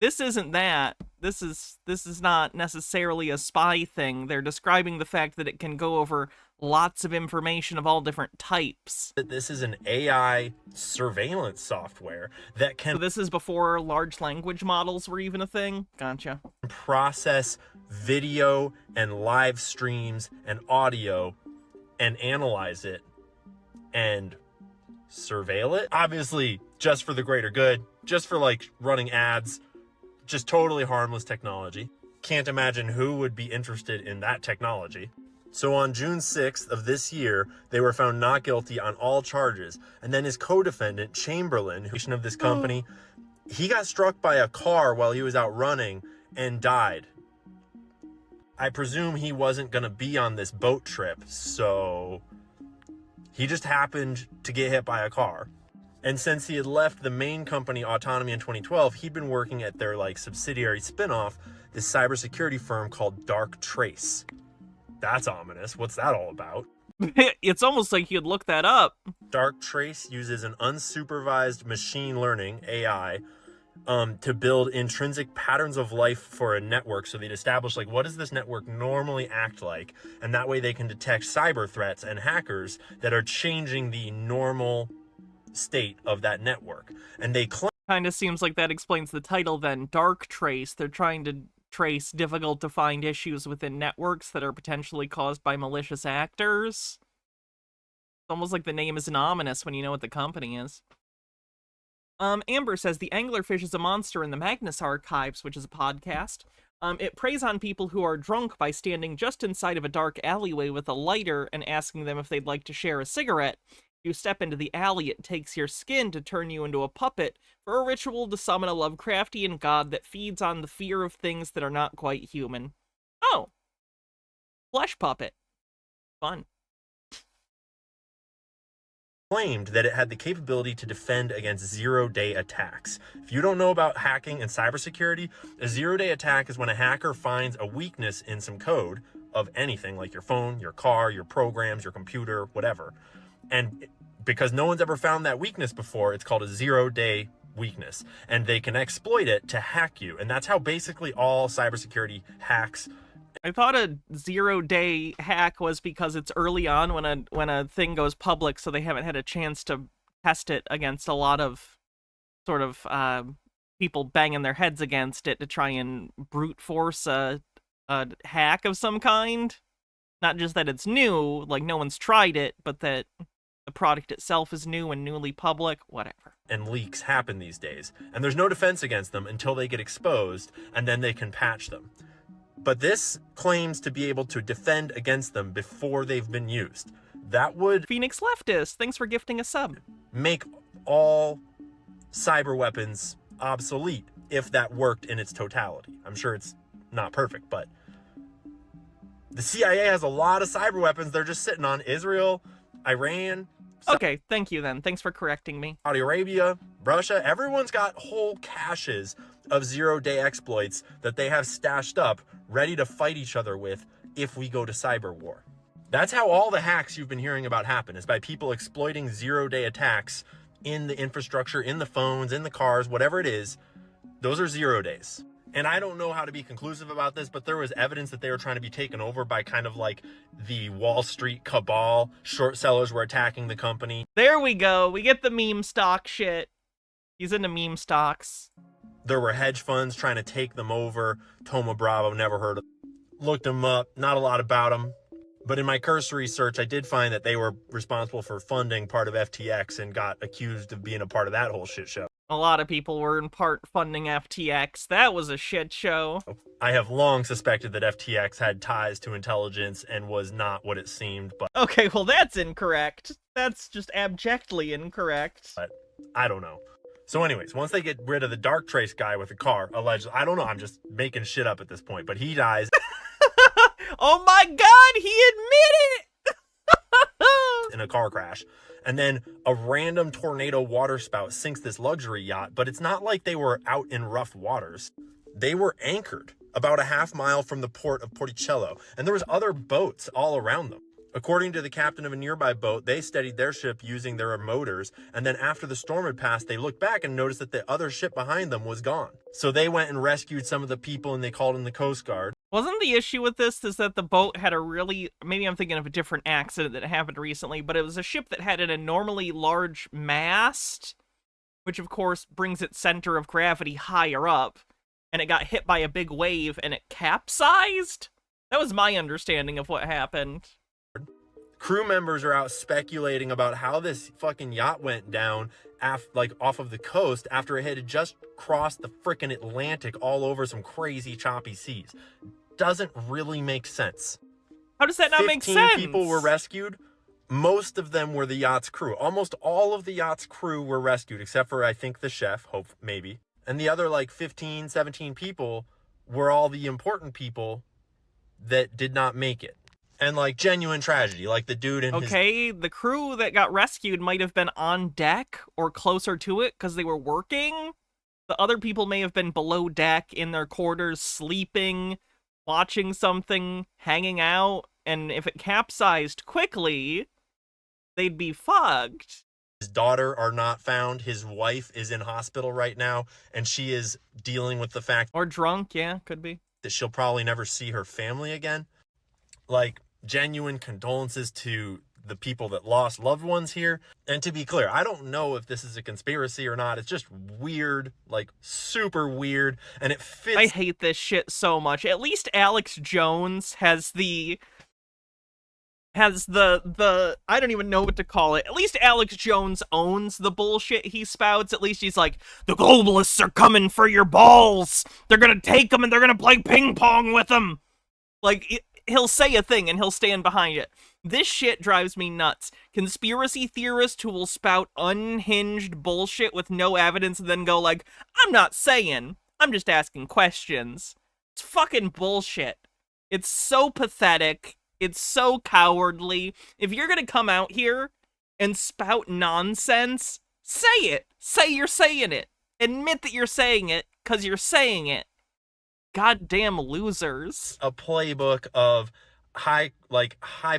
this isn't that. This is not necessarily a spy thing. They're describing the fact that it can go over lots of information of all different types. This is an AI surveillance software that can... So this is before large language models were even a thing? Gotcha. Process video and live streams and audio and analyze it and surveil it. Obviously, just for the greater good, just for like running ads, just totally harmless technology. Can't imagine who would be interested in that technology. So on June 6th of this year, they were found not guilty on all charges. And then his co-defendant, Chamberlain, who of this company, he got struck by a car while he was out running and died. I presume he wasn't going to be on this boat trip, so he just happened to get hit by a car. And since he had left the main company, Autonomy, in 2012, he'd been working at their like subsidiary spinoff, this cybersecurity firm called Dark Trace. That's ominous. What's that all about? It's almost like you'd look that up. Dark Trace uses an unsupervised machine learning, AI, to build intrinsic patterns of life for a network. So they'd establish, like, what does this network normally act like? And that way they can detect cyber threats and hackers that are changing the normal state of that network. And they claim... Kind of seems like that explains the title then. Dark Trace. They're trying to trace difficult to find issues within networks that are potentially caused by malicious actors. It's almost like the name isn't ominous when you know what the company is. Amber says the anglerfish is a monster in the Magnus Archives, which is a podcast. It preys on people who are drunk by standing just inside of a dark alleyway with a lighter and asking them if they'd like to share a cigarette. You step into the alley, it takes your skin to turn you into a puppet for a ritual to summon a Lovecraftian god that feeds on the fear of things that are not quite human. Oh. Flesh puppet. Fun. Claimed that it had the capability to defend against zero-day attacks. If you don't know about hacking and cybersecurity, a zero-day attack is when a hacker finds a weakness in some code of anything, like your phone, your car, your programs, your computer, whatever. And because no one's ever found that weakness before, it's called a zero-day weakness. And they can exploit it to hack you. And that's how basically all cybersecurity hacks. I thought a 0-day hack was because it's early on when a thing goes public, so they haven't had a chance to test it against a lot of sort of people banging their heads against it to try and brute force a hack of some kind. Not just that it's new, like no one's tried it, but that the product itself is new and newly public, whatever. And leaks happen these days, and there's no defense against them until they get exposed, and then they can patch them. But this claims to be able to defend against them before they've been used. That would... Phoenix Leftist, thanks for gifting a sub. ...make all cyber weapons obsolete if that worked in its totality. I'm sure it's not perfect, but... the CIA has a lot of cyber weapons they're just sitting on. Israel, Iran... Okay, thank you then. Thanks for correcting me. Saudi Arabia, Russia, everyone's got whole caches of zero-day exploits that they have stashed up, ready to fight each other with if we go to cyber war. That's how all the hacks you've been hearing about happen, is by people exploiting zero-day attacks in the infrastructure, in the phones, in the cars, whatever it is. Those are 0 days. And I don't know how to be conclusive about this, but there was evidence that they were trying to be taken over by kind of like the Wall Street cabal. Short sellers were attacking the company. There we go. We get the meme stock shit. He's into meme stocks. There were hedge funds trying to take them over. Thoma Bravo, never heard of them. Looked them up, not a lot about them. But in my cursory search, I did find that they were responsible for funding part of FTX and got accused of being a part of that whole shit show. A lot of people were in part funding FTX. That was a shit show. I have long suspected that FTX had ties to intelligence and was not what it seemed, but... Okay, well that's incorrect. That's just abjectly incorrect. But I don't know. So anyways, once they get rid of the Dark Trace guy with the car, allegedly, I don't know, I'm just making shit up at this point, but he dies. Oh my god, he admitted it! In a car crash. And then a random tornado waterspout sinks this luxury yacht, but it's not like they were out in rough waters. They were anchored about a half mile from the port of Porticello, and there was other boats all around them. According to the captain of a nearby boat, they steadied their ship using their motors, and then after the storm had passed, they looked back and noticed that the other ship behind them was gone. So they went and rescued some of the people, and they called in the Coast Guard. Wasn't the issue with this is that the boat had a really, maybe I'm thinking of a different accident that happened recently, but it was a ship that had an abnormally large mast, which of course brings its center of gravity higher up, and it got hit by a big wave and it capsized? That was my understanding of what happened. Crew members are out speculating about how this fucking yacht went down off of the coast after it had just crossed the frickin' Atlantic all over some crazy choppy seas. Doesn't really make sense. How does that not make sense? 15 people were rescued. Most of them were the yacht's crew. Almost all of the yacht's crew were rescued, except for, I think, the chef, maybe. And the other, 15, 17 people were all the important people that did not make it. And, genuine tragedy, like the dude in his... Okay, the crew that got rescued might have been on deck or closer to it because they were working. The other people may have been below deck in their quarters, sleeping, watching something, hanging out. And if it capsized quickly, they'd be fucked. His daughter are not found. His wife is in hospital right now, and she is dealing with the fact... Or drunk, yeah, could be. ...that she'll probably never see her family again. Genuine condolences to the people that lost loved ones here. And to be clear, I don't know if this is a conspiracy or not. It's just weird, like super weird, and it fits. I hate this shit so much. At least Alex Jones has the I don't even know what to call it. At least Alex Jones owns the bullshit he spouts. At least he's like, the globalists are coming for your balls. They're gonna take them and they're gonna play ping pong with them. Like, he'll say a thing and he'll stand behind it. This shit drives me nuts. Conspiracy theorists who will spout unhinged bullshit with no evidence and then go like, I'm not saying, I'm just asking questions. It's fucking bullshit. It's so pathetic. It's so cowardly. If you're gonna come out here and spout nonsense, say it. Say you're saying it. Admit that you're saying it, because you're saying it. Goddamn losers. A playbook of high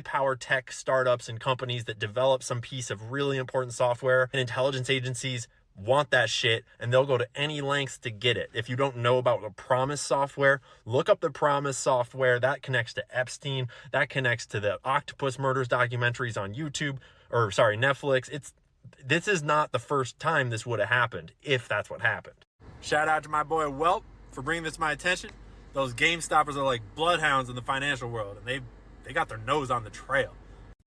power tech startups and companies that develop some piece of really important software, and intelligence agencies want that shit and they'll go to any lengths to get it. If you don't know about the Promise software, look up the Promise software. That connects to Epstein. That connects to the octopus murders documentaries on Netflix. This is not the first time this would have happened, if that's what happened. Shout out to my boy Welp for bringing this to my attention. Those game stoppers are like bloodhounds in the financial world, and they got their nose on the trail.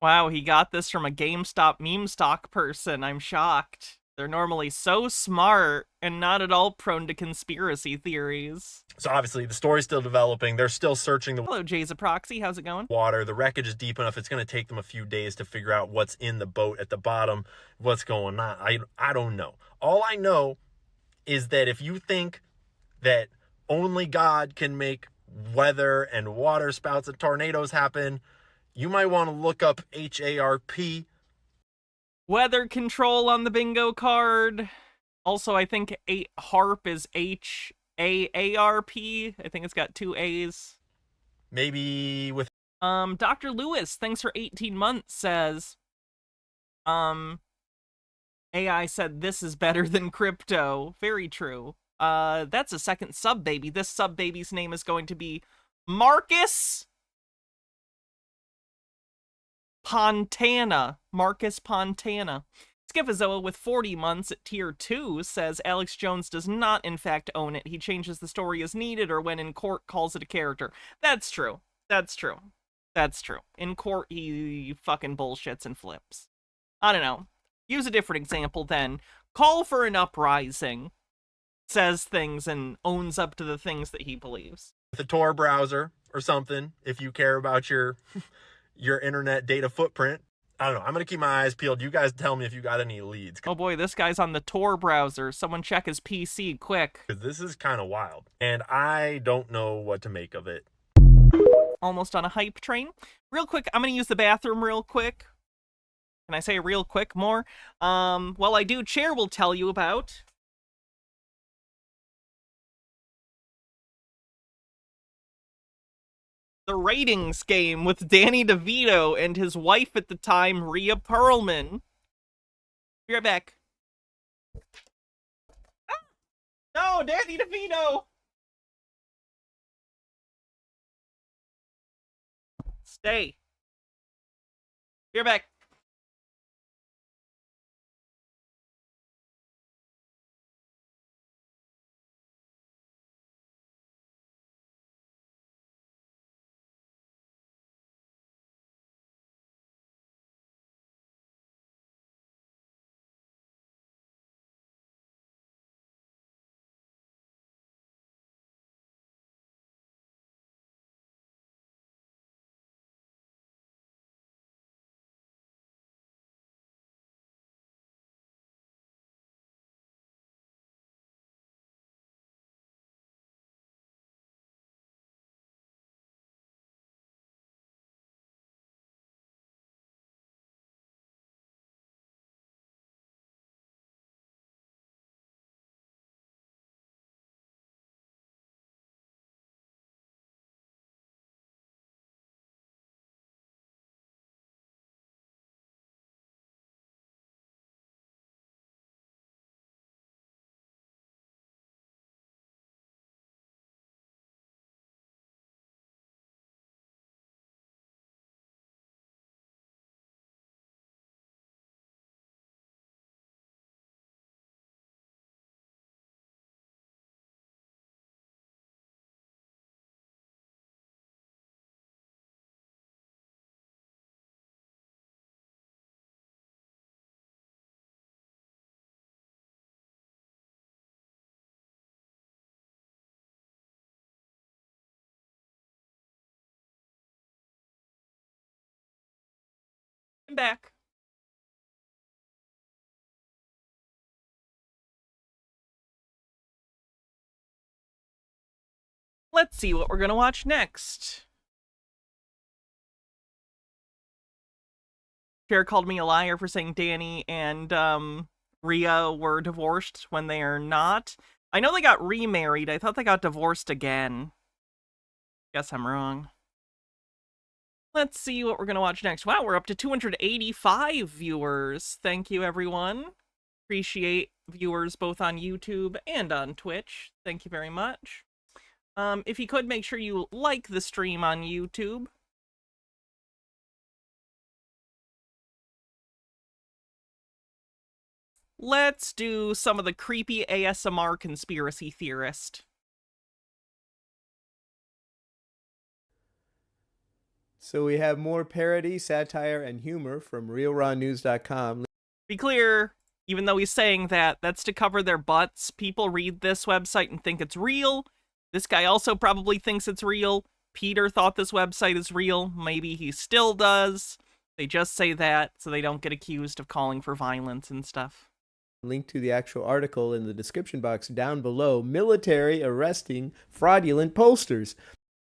Wow, he got this from a GameStop meme stock person. I'm shocked. They're normally so smart and not at all prone to conspiracy theories. So obviously the story's still developing. They're still searching the Hello, Jay's a Proxy. How's it going? water. The wreckage is deep enough. It's going to take them a few days to figure out what's in the boat at the bottom, what's going on. I don't know. All I know is that if you think that only God can make weather and water spouts and tornadoes happen, you might want to look up HARP. Weather control on the bingo card. Also, I think HARP is HAARP. I think it's got 2 A's. Maybe with Dr. Lewis, thanks for 18 months, says, AI said this is better than crypto. Very true. That's a second sub baby. This sub baby's name is going to be Marcus Pontana. Marcus Pontana. Skifazoa with 40 months at tier 2 says Alex Jones does not in fact own it. He changes the story as needed or when in court calls it a character. That's true. That's true. That's true. In court he fucking bullshits and flips. I don't know. Use a different example then. Call for an uprising. Says things and owns up to the things that he believes. a Tor browser or something if you care about your internet data footprint. I don't know. I'm going to keep my eyes peeled. You guys tell me if you got any leads. Oh boy, this guy's on the Tor browser. Someone check his PC, quick. Because this is kind of wild. And I don't know what to make of it. Almost on a hype train. Real quick, I'm going to use the bathroom real quick. Can I say real quick more? While I do, Chair will tell you about... the ratings game with Danny DeVito and his wife at the time, Rhea Perlman. Be right back. Ah! No, Danny DeVito! Stay. Be right back. I'm back. Let's see what we're gonna watch next. Cher called me a liar for saying Danny and Rhea were divorced when they are not. I know they got remarried. I thought they got divorced again. Guess I'm wrong. Let's see what we're gonna watch next. Wow, we're up to 285 viewers. Thank you, everyone. Appreciate viewers both on YouTube and on Twitch. Thank you very much. If you could, make sure you like the stream on YouTube. Let's do some of the creepy ASMR conspiracy theorist. So we have more parody, satire, and humor from RealRawNews.com. Be clear, even though he's saying that, that's to cover their butts. People read this website and think it's real. This guy also probably thinks it's real. Peter thought this website is real. Maybe he still does. They just say that so they don't get accused of calling for violence and stuff. Link to the actual article in the description box down below. Military arresting fraudulent pollsters.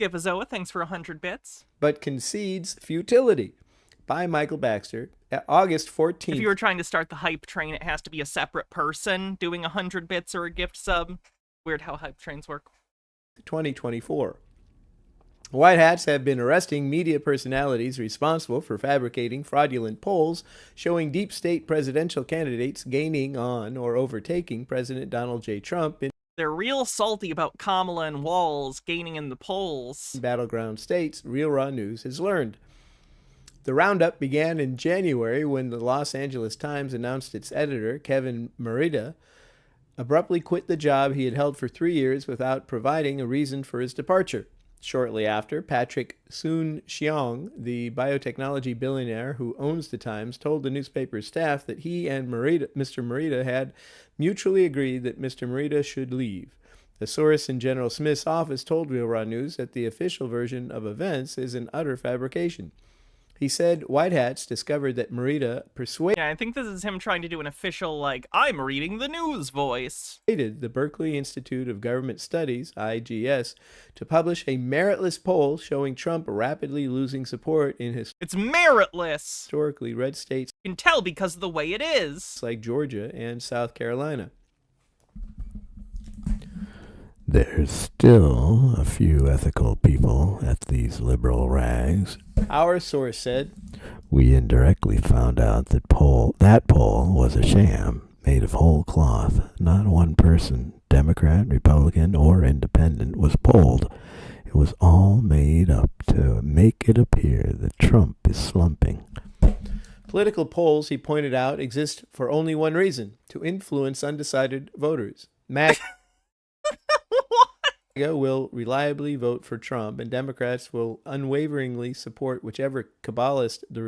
Gifazoa, thanks for 100 bits. But concedes futility. By Michael Baxter. August 14th. If you were trying to start the hype train, it has to be a separate person doing 100 bits or a gift sub. Weird how hype trains work. 2024. White hats have been arresting media personalities responsible for fabricating fraudulent polls showing deep state presidential candidates gaining on or overtaking President Donald J. Trump in They're real salty about Kamala and Walz gaining in the polls. battleground states, Real Raw News has learned. The roundup began in January when the Los Angeles Times announced its editor, Kevin Merida, abruptly quit the job he had held for 3 years without providing a reason for his departure. Shortly after, Patrick Soon-Shiong, the biotechnology billionaire who owns the Times, told the newspaper's staff that he and Mr. Merida had mutually agreed that Mr. Merida should leave. The source in General Smith's office told Real Raw News that the official version of events is an utter fabrication. He said White Hats discovered that Merida persuaded Yeah, I think this is him trying to do an official, like, I'm reading the news voice. the Berkeley Institute of Government Studies, IGS, to publish a meritless poll showing Trump rapidly losing support in It's meritless. historically red states You can tell because of the way it is. like Georgia and South Carolina. There's still a few ethical people at these liberal rags. Our source said, We indirectly found out that poll was a sham, made of whole cloth. Not one person, Democrat, Republican, or Independent, was polled. It was all made up to make it appear that Trump is slumping. Political polls, he pointed out, exist for only one reason: to influence undecided voters. MAGA will reliably vote for Trump, and Democrats will unwaveringly support whichever Kabbalist the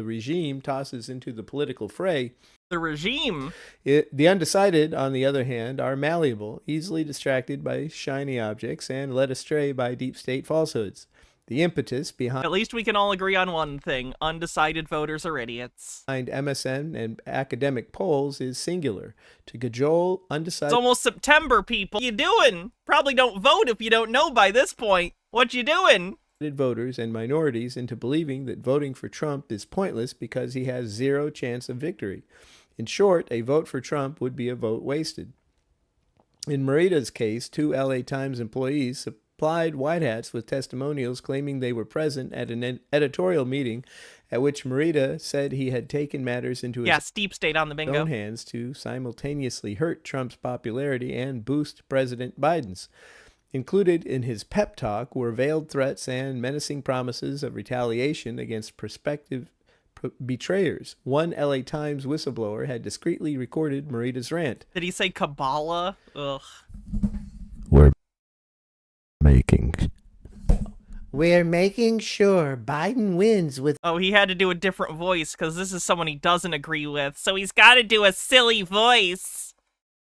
regime tosses into the political fray. The regime? The undecided, on the other hand, are malleable, easily distracted by shiny objects, and led astray by deep state falsehoods. The impetus behind... At least we can all agree on one thing. Undecided voters are idiots. ...behind MSN and academic polls is singular. To cajole undecided... It's almost September, people. What you doing? Probably don't vote if you don't know by this point. What you doing? ...voters and minorities into believing that voting for Trump is pointless because he has zero chance of victory. In short, a vote for Trump would be a vote wasted. In Merida's case, 2 LA Times employees supplied White Hats with testimonials claiming they were present at an editorial meeting at which Merida said he had taken matters into his deep state on the bingo. own hands to simultaneously hurt Trump's popularity and boost President Biden's. Included in his pep talk were veiled threats and menacing promises of retaliation against prospective betrayers. One LA Times whistleblower had discreetly recorded Merida's rant. Did he say Kabbalah? Ugh. We're making sure Biden wins with... Oh, he had to do a different voice because this is someone he doesn't agree with, so he's got to do a silly voice.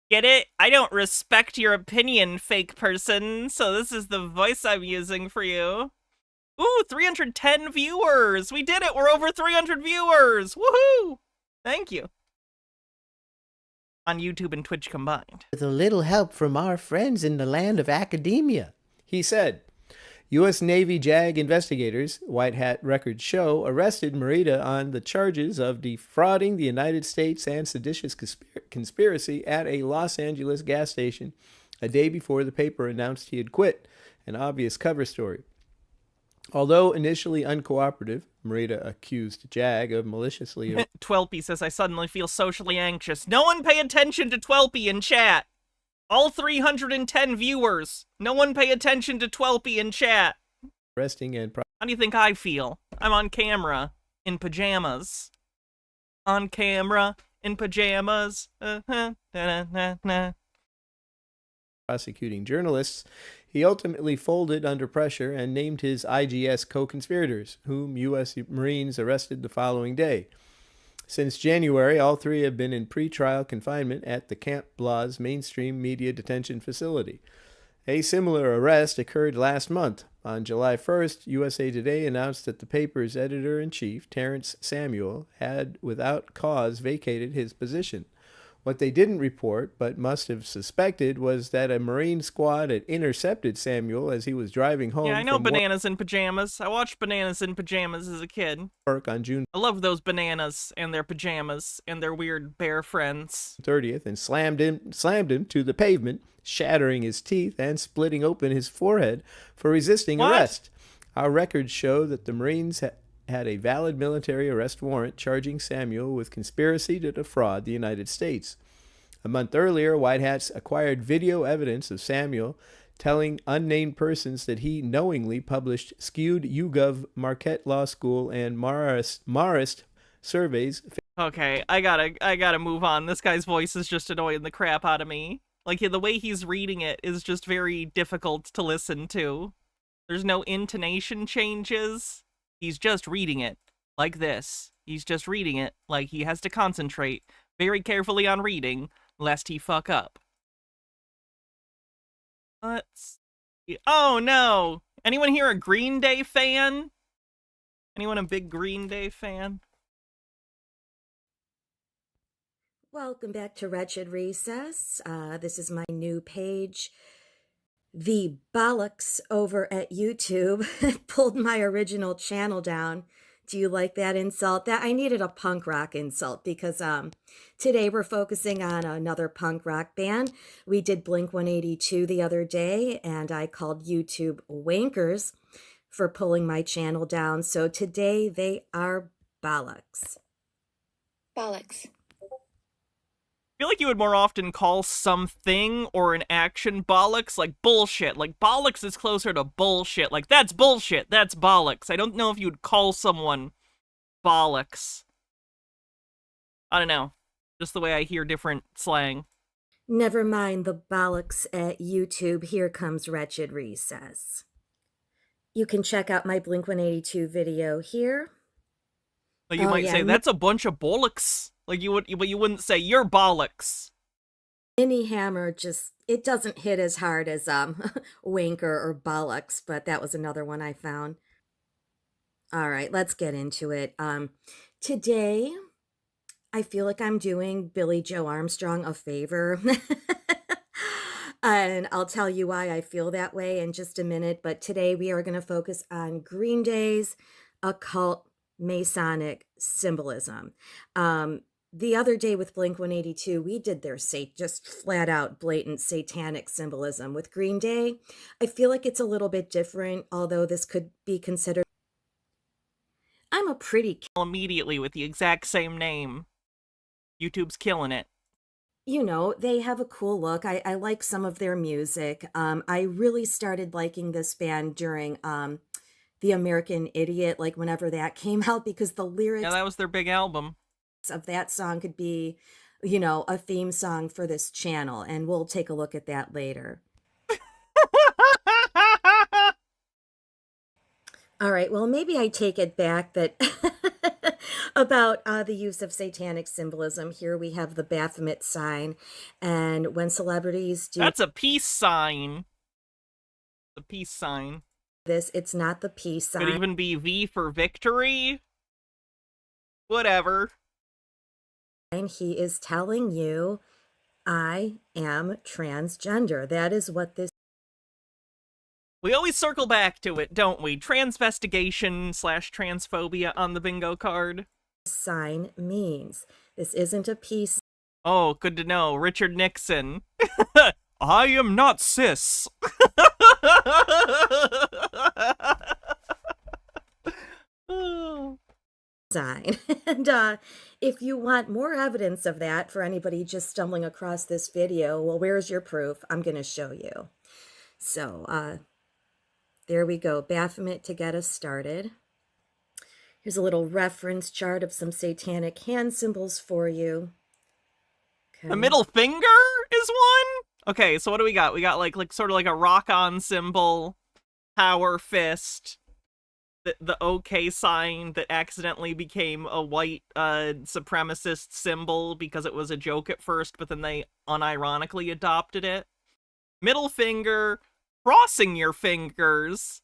Get it? I don't respect your opinion, fake person, so this is the voice I'm using for you. Ooh, 310 viewers. We did it. We're over 300 viewers. Woohoo! Thank you. On YouTube and Twitch combined. With a little help from our friends in the land of academia, he said. U.S. Navy JAG investigators, White Hat records show, arrested Merida on the charges of defrauding the United States and seditious conspiracy at a Los Angeles gas station a day before the paper announced he had quit, an obvious cover story. Although initially uncooperative, Merida accused JAG of maliciously... Twelpy says, I suddenly feel socially anxious. No one pay attention to Twelpy in chat. All 310 viewers. No one pay attention to Twelpy in chat. Arresting and... How do you think I feel? I'm on camera, in pajamas. On camera, in pajamas. Prosecuting journalists, he ultimately folded under pressure and named his IGS co-conspirators, whom U.S. Marines arrested the following day. Since January, all three have been in pre-trial confinement at the Camp Blas mainstream media detention facility. A similar arrest occurred last month. On July 1st, USA Today announced that the paper's editor-in-chief, Terrence Samuel, had without cause vacated his position. What they didn't report, but must have suspected, was that a Marine squad had intercepted Samuel as he was driving home. Yeah, I know Bananas in Pajamas. I watched Bananas in Pajamas as a kid. Work on June. I love those bananas and their pajamas and their weird bear friends. 30th, and slammed him to the pavement, shattering his teeth and splitting open his forehead for resisting arrest. Our records show that the Marines had a valid military arrest warrant charging Samuel with conspiracy to defraud the United States. A month earlier, White Hats acquired video evidence of Samuel telling unnamed persons that he knowingly published skewed YouGov Marquette Law School and Marist surveys. Okay, I gotta move on. This guy's voice is just annoying the crap out of me. Like, the way he's reading it is just very difficult to listen to. There's no intonation changes. He's just reading it like this. He's just reading it like he has to concentrate very carefully on reading, lest he fuck up. Let's see. Oh, no! Anyone here a Green Day fan? Anyone a big Green Day fan? Welcome back to Wretched Recess. This is my new page. The bollocks over at YouTube pulled my original channel down. Do you like that insult? That I needed a punk rock insult because today we're focusing on another punk rock band. We did Blink-182 the other day, and I called YouTube wankers for pulling my channel down. So today they are bollocks. Bollocks. I feel like you would more often call something or an action bollocks, like bullshit. Like, bollocks is closer to bullshit. Like, that's bullshit, that's bollocks. I don't know if you'd call someone bollocks. I don't know. Just the way I hear different slang. Never mind the bollocks at YouTube. Here comes Wretched Recess. You can check out my Blink-182 video here. Like, you might say, that's a bunch of bollocks. Like, you wouldn't say, you're bollocks. Mini Hammer just, it doesn't hit as hard as wanker or bollocks, but that was another one I found. All right, let's get into it. Today, I feel like I'm doing Billy Joe Armstrong a favor. And I'll tell you why I feel that way in just a minute. But today we are going to focus on Green Day's occult Masonic symbolism. The other day with Blink-182, we did their just flat out blatant satanic symbolism. With Green Day, I feel like it's a little bit different, although this could be considered. I'm a pretty immediately with the exact same name. YouTube's killing it. You know, they have a cool look. I like some of their music. I really started liking this band during The American Idiot, like whenever that came out, because the lyrics... Yeah, that was their big album. ...of that song could be, you know, a theme song for this channel, and we'll take a look at that later. All right, well, maybe I take it back that about the use of satanic symbolism. Here we have the Baphomet sign, and when celebrities do... That's a peace sign. The peace sign. this. It's not the peace sign. Could even be V for victory. Whatever. And he is telling you, I am transgender. That is what this We always circle back to it, don't we? Transvestigation / transphobia on the bingo card. sign means. This isn't a peace. Oh, good to know. Richard Nixon. I am not cis. Sign. And if you want more evidence of that for anybody just stumbling across this video, well, where's your proof? I'm going to show you. So there we go. Baphomet to get us started. Here's a little reference chart of some satanic hand symbols for you. Okay. The middle finger is one? Okay, so what do we got? We got like sort of like a rock-on symbol, power fist, the OK sign that accidentally became a white supremacist symbol because it was a joke at first, but then they unironically adopted it. Middle finger, crossing your fingers,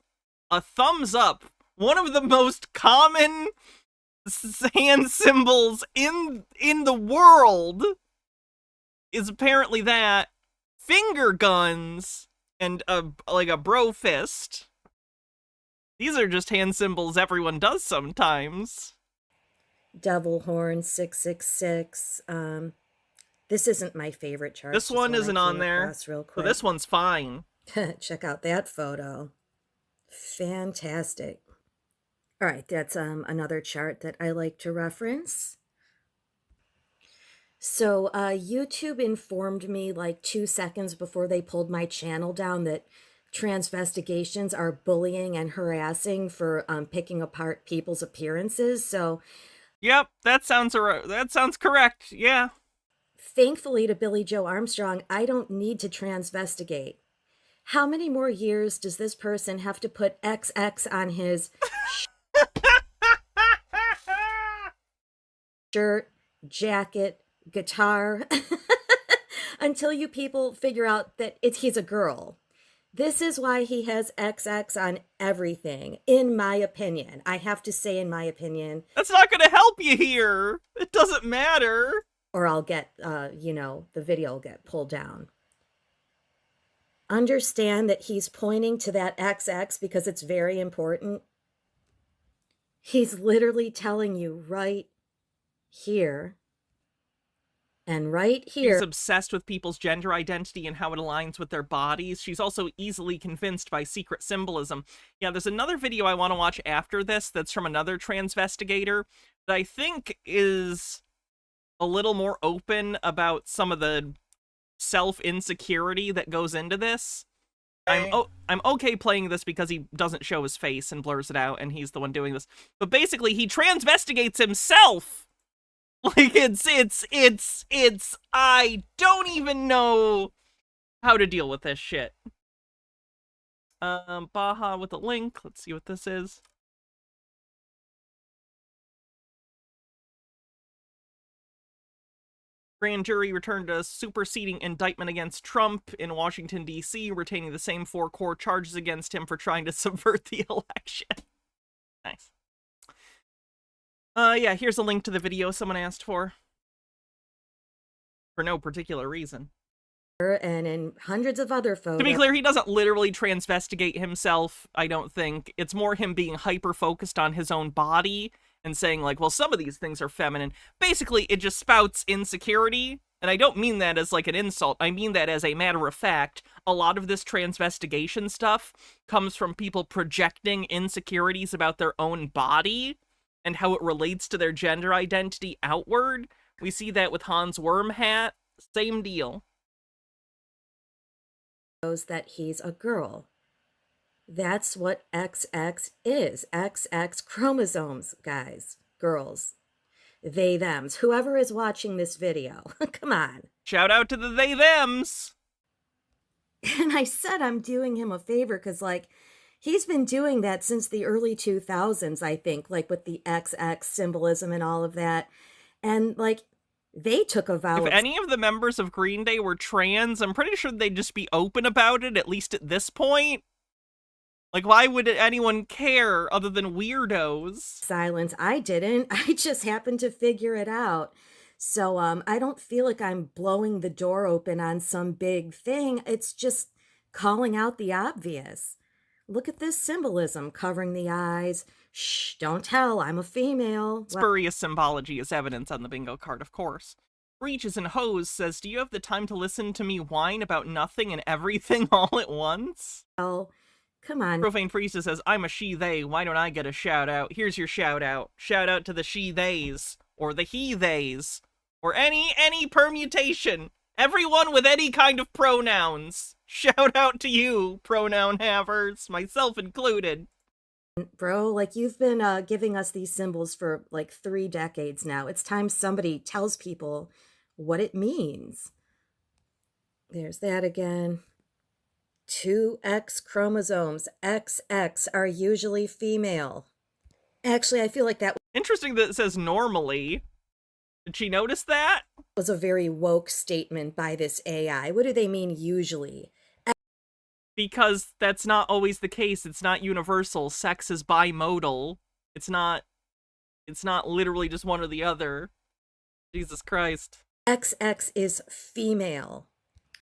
a thumbs up. One of the most common hand symbols in the world is apparently that. Finger guns and like a bro fist. These are just hand symbols everyone does sometimes. Devil horn 666. This isn't my favorite chart. This one isn't on there. Real So quick. this one's fine. Check out that photo. Fantastic. All right, that's another chart that I like to reference. So YouTube informed me like 2 seconds before they pulled my channel down that transvestigations are bullying and harassing for picking apart people's appearances. So, yep, that sounds correct. Yeah. Thankfully to Billy Joe Armstrong, I don't need to transvestigate. How many more years does this person have to put XX on his shirt, jacket, guitar until you people figure out that he's a girl? This is why he has XX on everything, in my opinion. I have to say, in my opinion. That's not going to help you here. It doesn't matter. Or I'll get, the video will get pulled down. Understand that he's pointing to that XX because it's very important. He's literally telling you right here and right here. She's obsessed with people's gender identity and how it aligns with their bodies. She's also easily convinced by secret symbolism. Yeah, there's another video I want to watch after this that's from another transvestigator that I think is a little more open about some of the self-insecurity that goes into this. I'm okay playing this because he doesn't show his face and blurs it out, and he's the one doing this. But basically, he transvestigates himself. Like, it's, I don't even know how to deal with this shit. Baja with a link. Let's see what this is. Grand jury returned a superseding indictment against Trump in Washington, D.C., retaining the same 4 core charges against him for trying to subvert the election. Nice. Yeah, here's a link to the video someone asked for no particular reason. And in hundreds of other photos. To be clear, he doesn't literally transvestigate himself, I don't think. It's more him being hyper-focused on his own body and saying, like, well, some of these things are feminine. Basically, it just spouts insecurity, and I don't mean that as, like, an insult. I mean that as a matter of fact. A lot of this transvestigation stuff comes from people projecting insecurities about their own body and how it relates to their gender identity outward. We see that with Hans Wormhat. Same deal. That he's a girl. That's what XX is. XX chromosomes, guys, girls, they, thems, whoever is watching this video. Come on. Shout out to the they, thems. And I said I'm doing him a favor because, like, he's been doing that since the early 2000s, I think, like with the XX symbolism and all of that. And, like, they took a vow. If any of the members of Green Day were trans, I'm pretty sure they'd just be open about it, at least at this point. Like, why would anyone care other than weirdos? Silence. I didn't. I just happened to figure it out. So I don't feel like I'm blowing the door open on some big thing. It's just calling out the obvious. Look at this symbolism covering the eyes. Shh, don't tell, I'm a female. Spurious symbology is evidence on the bingo card, of course. Reaches and Hose says, do you have the time to listen to me whine about nothing and everything all at once? Well, come on. Profane Priestess says, I'm a she-they, why don't I get a shout-out? Here's your shout-out. Shout-out to the she-theys, or the he-theys, or any permutation. Everyone with any kind of pronouns. Shout-out to you, pronoun havers, myself included. Bro, like you've been giving us these symbols for like 3 decades now. It's time somebody tells people what it means. There's that again. 2 X chromosomes. XX are usually female. Actually, I feel like that Interesting that it says normally. Did she notice that? Was a very woke statement by this AI. What do they mean usually? Because that's not always the case. It's not universal. Sex is bimodal. It's not literally just one or the other. Jesus Christ. XX is female.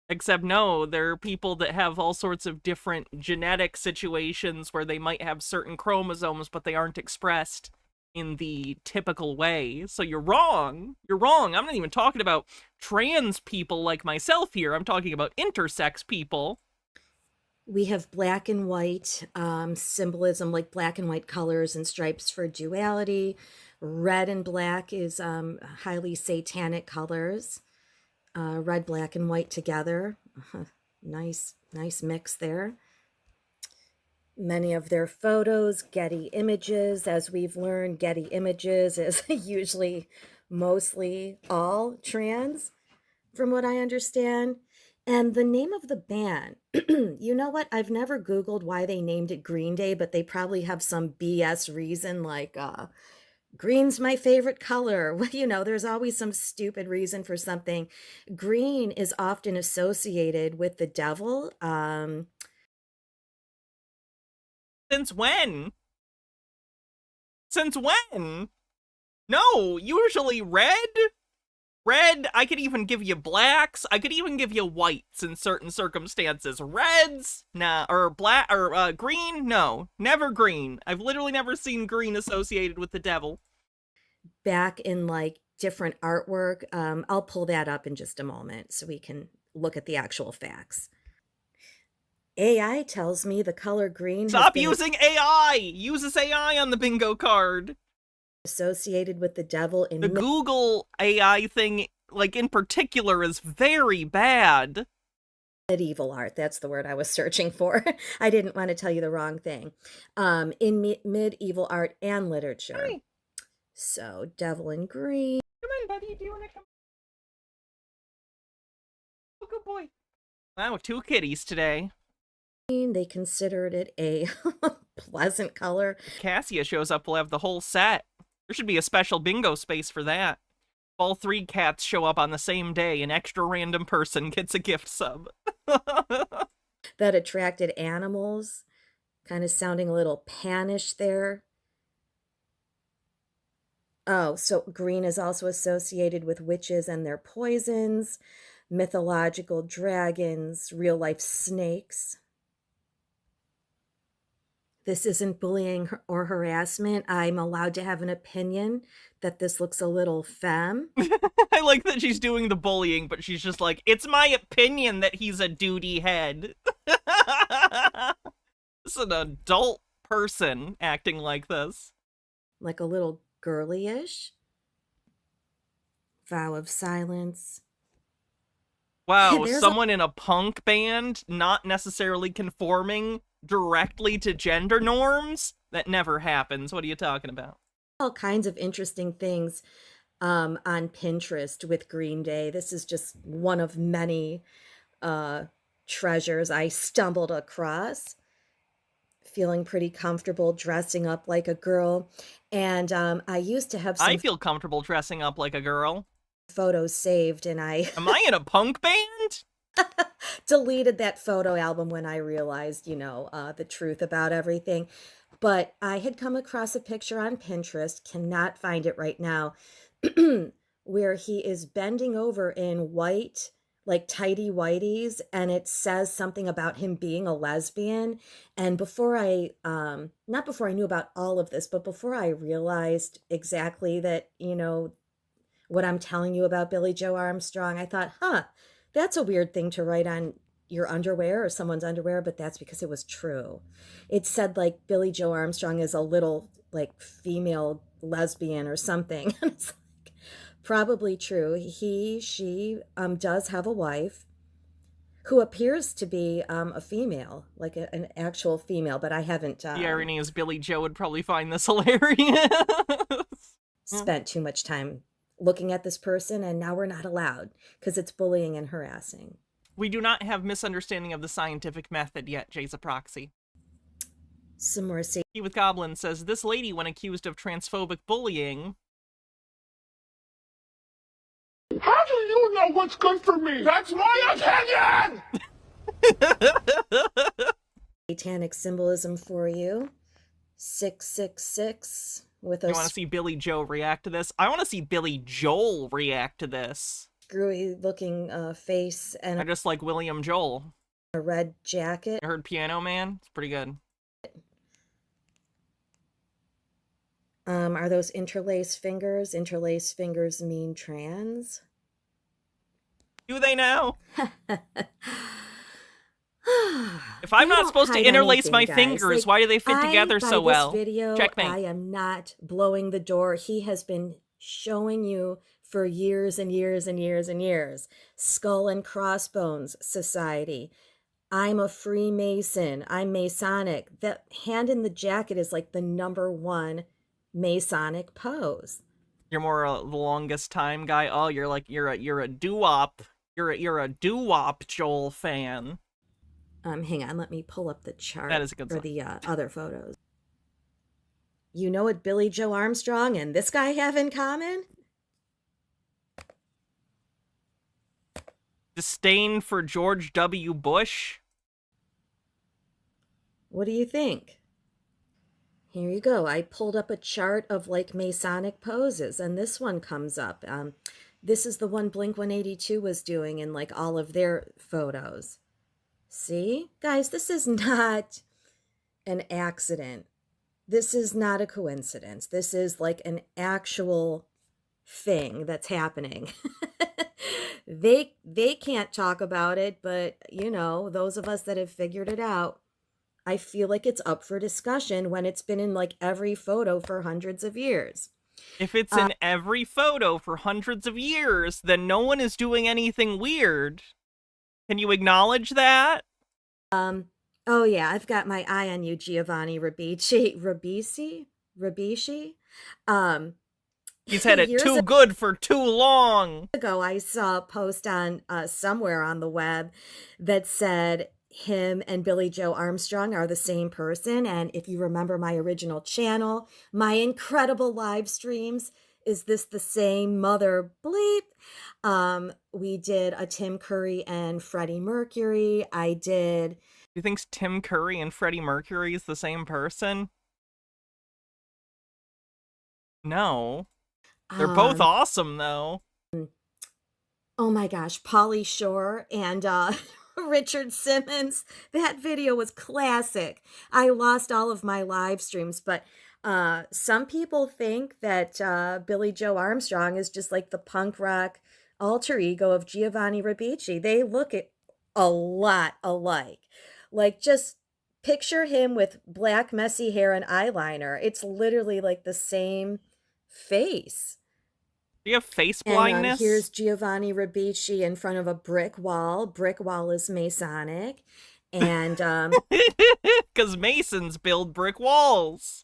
Except no, there are people that have all sorts of different genetic situations where they might have certain chromosomes, but they aren't expressed in the typical way. So you're wrong. You're wrong. I'm not even talking about trans people like myself here. I'm talking about intersex people. We have black and white symbolism, like black and white colors and stripes for duality. Red and black is highly satanic colors. Red, black, and white together. Nice mix there. Many of their photos, Getty Images. As we've learned, Getty Images is usually mostly all trans, from what I understand. And the name of the band, you know what? I've never Googled why they named it Green Day, but they probably have some BS reason like, green's my favorite color. Well, you know, there's always some stupid reason for something. Green is often associated with the devil. Since when? Since when? No, usually red. Red, I could even give you blacks. I could even give you whites in certain circumstances. Reds, nah, or black, or green, no, never green. I've literally never seen green associated with the devil. Back in like different artwork, I'll pull that up in just a moment so we can look at the actual facts. AI tells me the color green. Stop using AI! Use this AI on the bingo card. Associated with the devil in the Google AI thing, like in particular, is very bad. Medieval art, that's the word I was searching for. I didn't want to tell you the wrong thing. In medieval art and literature. Hi. So, devil in green. Come on, buddy, do you want to come? Oh, good boy. Wow, 2 kitties today. They considered it a pleasant color. If Cassia shows up, we'll have the whole set. There should be a special bingo space for that. If all 3 cats show up on the same day, an extra random person gets a gift sub. That attracted animals. Kind of sounding a little Panish there. Oh, so green is also associated with witches and their poisons, mythological dragons, real-life snakes. This isn't bullying or harassment. I'm allowed to have an opinion that this looks a little femme. I like that she's doing the bullying, but she's just like, it's my opinion that he's a duty head. This is an adult person acting like this. Like a little girly-ish. Vow of silence. Wow, someone in a punk band not necessarily conforming directly to gender norms? That never happens. What are you talking about? All kinds of interesting things on Pinterest with Green Day. This is just one of many treasures I stumbled across. Feeling pretty comfortable dressing up like a girl. And I used to have some... I feel comfortable dressing up like a girl. Photos saved and I... Am I in a punk band? deleted that photo album when I realized, the truth about everything. But I had come across a picture on Pinterest, cannot find it right now, where he is bending over in white, like tidy whities, and it says something about him being a lesbian. And before not before I knew about all of this, but before I realized exactly that, what I'm telling you about Billie Joe Armstrong, I thought, that's a weird thing to write on your underwear or someone's underwear, but that's because it was true. It said like Billie Joe Armstrong is a little like female lesbian or something. It's like, probably true. She does have a wife who appears to be a female, like an actual female, but I haven't. The irony is Billie Joe would probably find this hilarious. Spent too much time looking at this person, and now we're not allowed because it's bullying and harassing. We do not have misunderstanding of the scientific method yet, Jay's a proxy. Some more He with Goblins says, this lady, when accused of transphobic bullying... How do you know what's good for me? That's my opinion! Satanic symbolism for you. 666 with a... You want to see Billie Joe react to this? I want to see Billy Joel react to this. Screwy looking face and I just like William Joel. A red jacket. I heard Piano Man. It's pretty good. Are those interlaced fingers? Interlaced fingers mean trans? Do they now? If I'm not supposed to interlace my fingers, why do they fit together so well? Checkmate. I am not blowing the door. He has been showing you for years and years and years and years. Skull and Crossbones Society. I'm a Freemason. I'm Masonic. The hand in the jacket is like the #1 Masonic pose. You're more the longest time guy. Oh, you're a doo-wop. You're a doo-wop Joel fan. Hang on, let me pull up the chart that is a good for song. The other photos. You know what Billie Joe Armstrong and this guy have in common? Disdain for George W. Bush? What do you think? Here you go. I pulled up a chart of like Masonic poses, and this one comes up. This is the one Blink-182 was doing in like all of their photos. See? Guys, this is not an accident. This is not a coincidence. This is like an actual thing that's happening. They can't talk about it, but those of us that have figured it out, I feel like it's up for discussion when it's been in like every photo for hundreds of years. If it's in every photo for hundreds of years, then no one is doing anything weird. Can you acknowledge that? Oh yeah, I've got my eye on you, Giovanni Ribisi. He's had it too good for too long. Ago, I saw a post on somewhere on the web that said him and Billie Joe Armstrong are the same person. And if you remember my original channel, my incredible live streams, Is This the Same Mother Bleep? We did a Tim Curry and Freddie Mercury. I did. You think Tim Curry and Freddie Mercury is the same person? No. They're both awesome, though. Oh my gosh, Pauly Shore and Richard Simmons. That video was classic. I lost all of my live streams, but some people think that Billie Joe Armstrong is just like the punk rock alter ego of Giovanni Ribisi. They look a lot alike. Like, just picture him with black messy hair and eyeliner. It's literally like the same face. Do you have face blindness? And here's Giovanni Ribisi in front of a brick wall. Brick wall is Masonic. And because Masons build brick walls.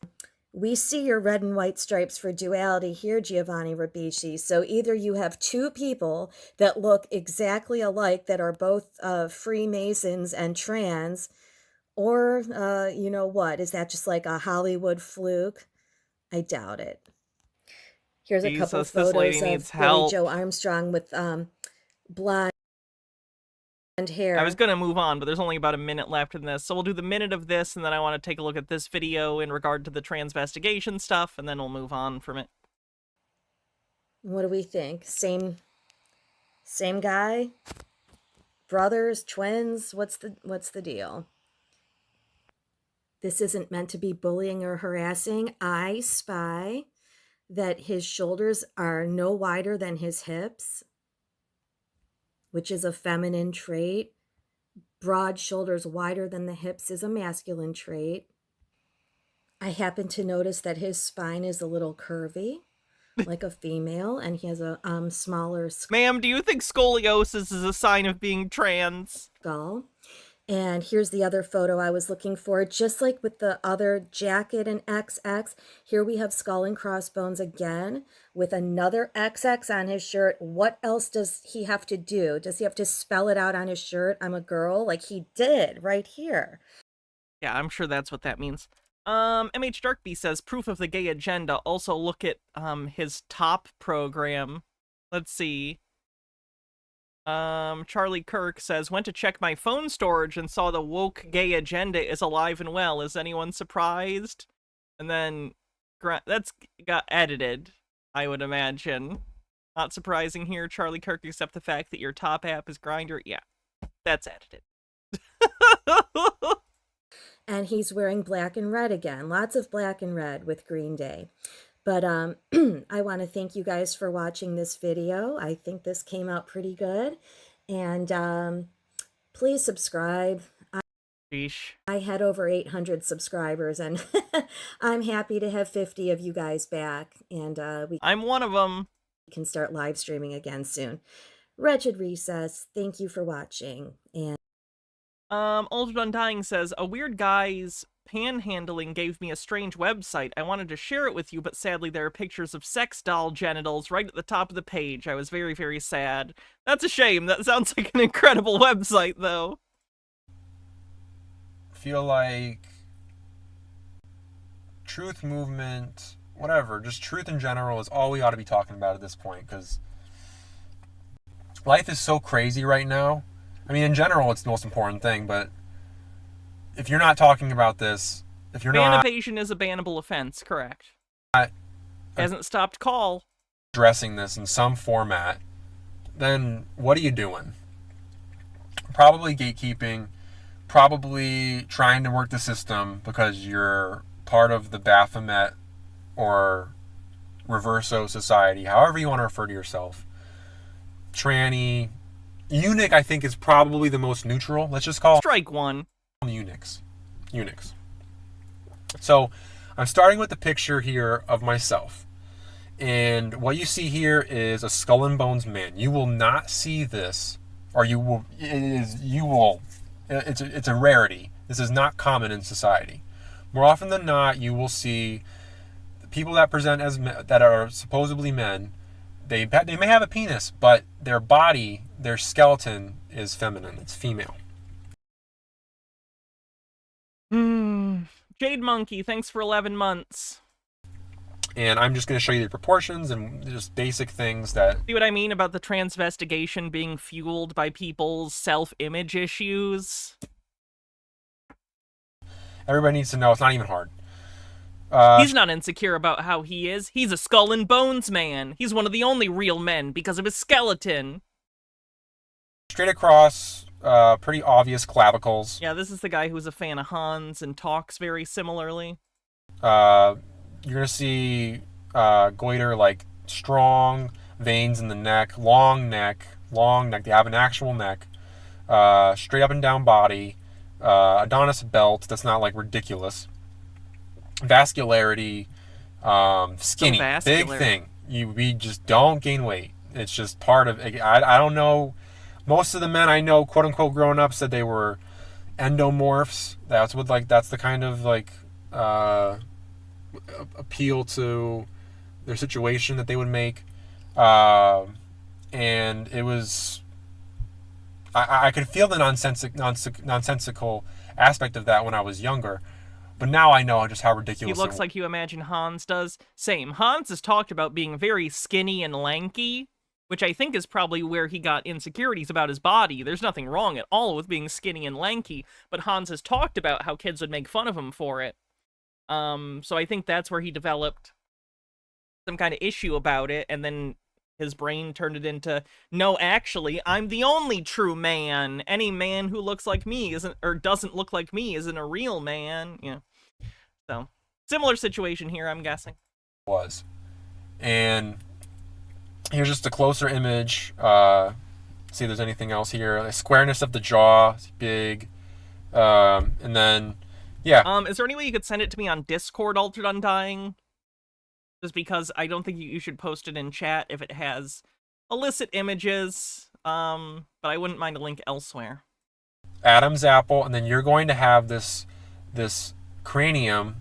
We see your red and white stripes for duality here, Giovanni Ribisi. So either you have two people that look exactly alike that are both Freemasons and trans, or you know what? Is that just like a Hollywood fluke? I doubt it. Here's a couple photos of Billie Joe Armstrong with blonde And hair. I was going to move on, but there's only about a minute left in this. So we'll do the minute of this, and then I want to take a look at this video in regard to the Transvestigation stuff, and then we'll move on from it. What do we think? Same guy? Brothers, twins? What's the deal? This isn't meant to be bullying or harassing. I spy that his shoulders are no wider than his hips, which is a feminine trait. Broad shoulders wider than the hips is a masculine trait. I happen to notice that his spine is a little curvy, like a female, and he has a smaller Ma'am, do you think scoliosis is a sign of being trans? Skull. And here's the other photo I was looking for. Just like with the other jacket and XX, here we have skull and crossbones again with another XX on his shirt. What else does he have to do? Does he have to spell it out on his shirt? I'm a girl, like he did right here. Yeah, I'm sure that's what that means. MH Darkby says, proof of the gay agenda. Also look at his top program. Let's see. Charlie Kirk says, went to check my phone storage and saw the woke gay agenda is alive and well. Is anyone surprised? And then that's got edited, I would imagine. Not surprising here, Charlie Kirk, except the fact that your top app is Grindr. Yeah, that's edited. And he's wearing black and red again. Lots of black and red with Green Day. But I want to thank you guys for watching this video. I think this came out pretty good. And please subscribe. I had over 800 subscribers, and I'm happy to have 50 of you guys back. And I'm one of them. We can start live streaming again soon. Wretched Recess, thank you for watching. And Ultra Undying says, a weird guy's panhandling gave me a strange website. I wanted to share it with you, but sadly there are pictures of sex doll genitals right at the top of the page. I was very, very sad. That's a shame. That sounds like an incredible website, though. Feel like truth movement, whatever, just truth in general is all we ought to be talking about at this point, because life is so crazy right now. I mean, in general, it's the most important thing, but if you're not talking about this, if you're Ban not... evasion is a bannable offense, correct. Hasn't stopped call. Addressing this in some format, then what are you doing? Probably gatekeeping, probably trying to work the system because you're part of the Baphomet or Reverso society, however you want to refer to yourself. Tranny. Eunuch, I think, is probably the most neutral. Let's just call... Strike one. Eunuchs. So I'm starting with the picture here of myself, and what you see here is a skull and bones man. You will not see this, or you will. It's a rarity. This is not common in society. More often than not, you will see people that present as that are supposedly men. They may have a penis, but their body, their skeleton is feminine. It's female. Jade Monkey, thanks for 11 months. And I'm just going to show you the proportions and just basic things that... See what I mean about the Transvestigation being fueled by people's self-image issues? Everybody needs to know it's not even hard. He's not insecure about how he is. He's a skull and bones man. He's one of the only real men because of his skeleton. Straight across... pretty obvious clavicles. Yeah, this is the guy who's a fan of Hans and talks very similarly. You're gonna see goiter, like strong veins in the neck, long neck. They have an actual neck. Straight up and down body. Adonis belt that's not like ridiculous. Vascularity, skinny, big thing. We just don't gain weight. It's just part of it. I don't know. Most of the men I know, quote unquote, growing up said they were endomorphs. That's the kind of like appeal to their situation that they would make. And it was, I could feel the nonsensical aspect of that when I was younger. But now I know just how ridiculous he looks like you imagine Hans does. Same. Hans has talked about being very skinny and lanky. which I think is probably where he got insecurities about his body. There's nothing wrong at all with being skinny and lanky, but Hans has talked about how kids would make fun of him for it. So I think that's where he developed some kind of issue about it, and then his brain turned it into, no, actually, I'm the only true man. Any man who looks like me isn't, or doesn't look like me isn't a real man. Yeah. So, similar situation here, I'm guessing. Was. And here's just a closer image. See if there's anything else here. The squareness of the jaw is big. And then, yeah. Is there any way you could send it to me on Discord, Altered Undying? Just because I don't think you should post it in chat if it has illicit images. But I wouldn't mind a link elsewhere. Adam's apple, and then you're going to have this cranium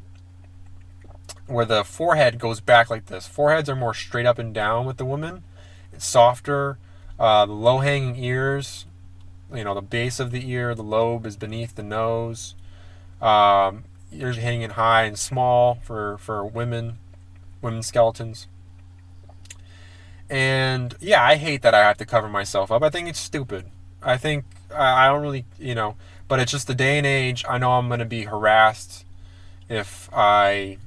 where the forehead goes back like this. Foreheads are more straight up and down with the woman. It's softer. The low-hanging ears, the base of the ear, the lobe is beneath the nose. Ears hanging high and small for women's skeletons. And yeah, I hate that I have to cover myself up. I think it's stupid. I think I don't really, but it's just the day and age. I know I'm going to be harassed if I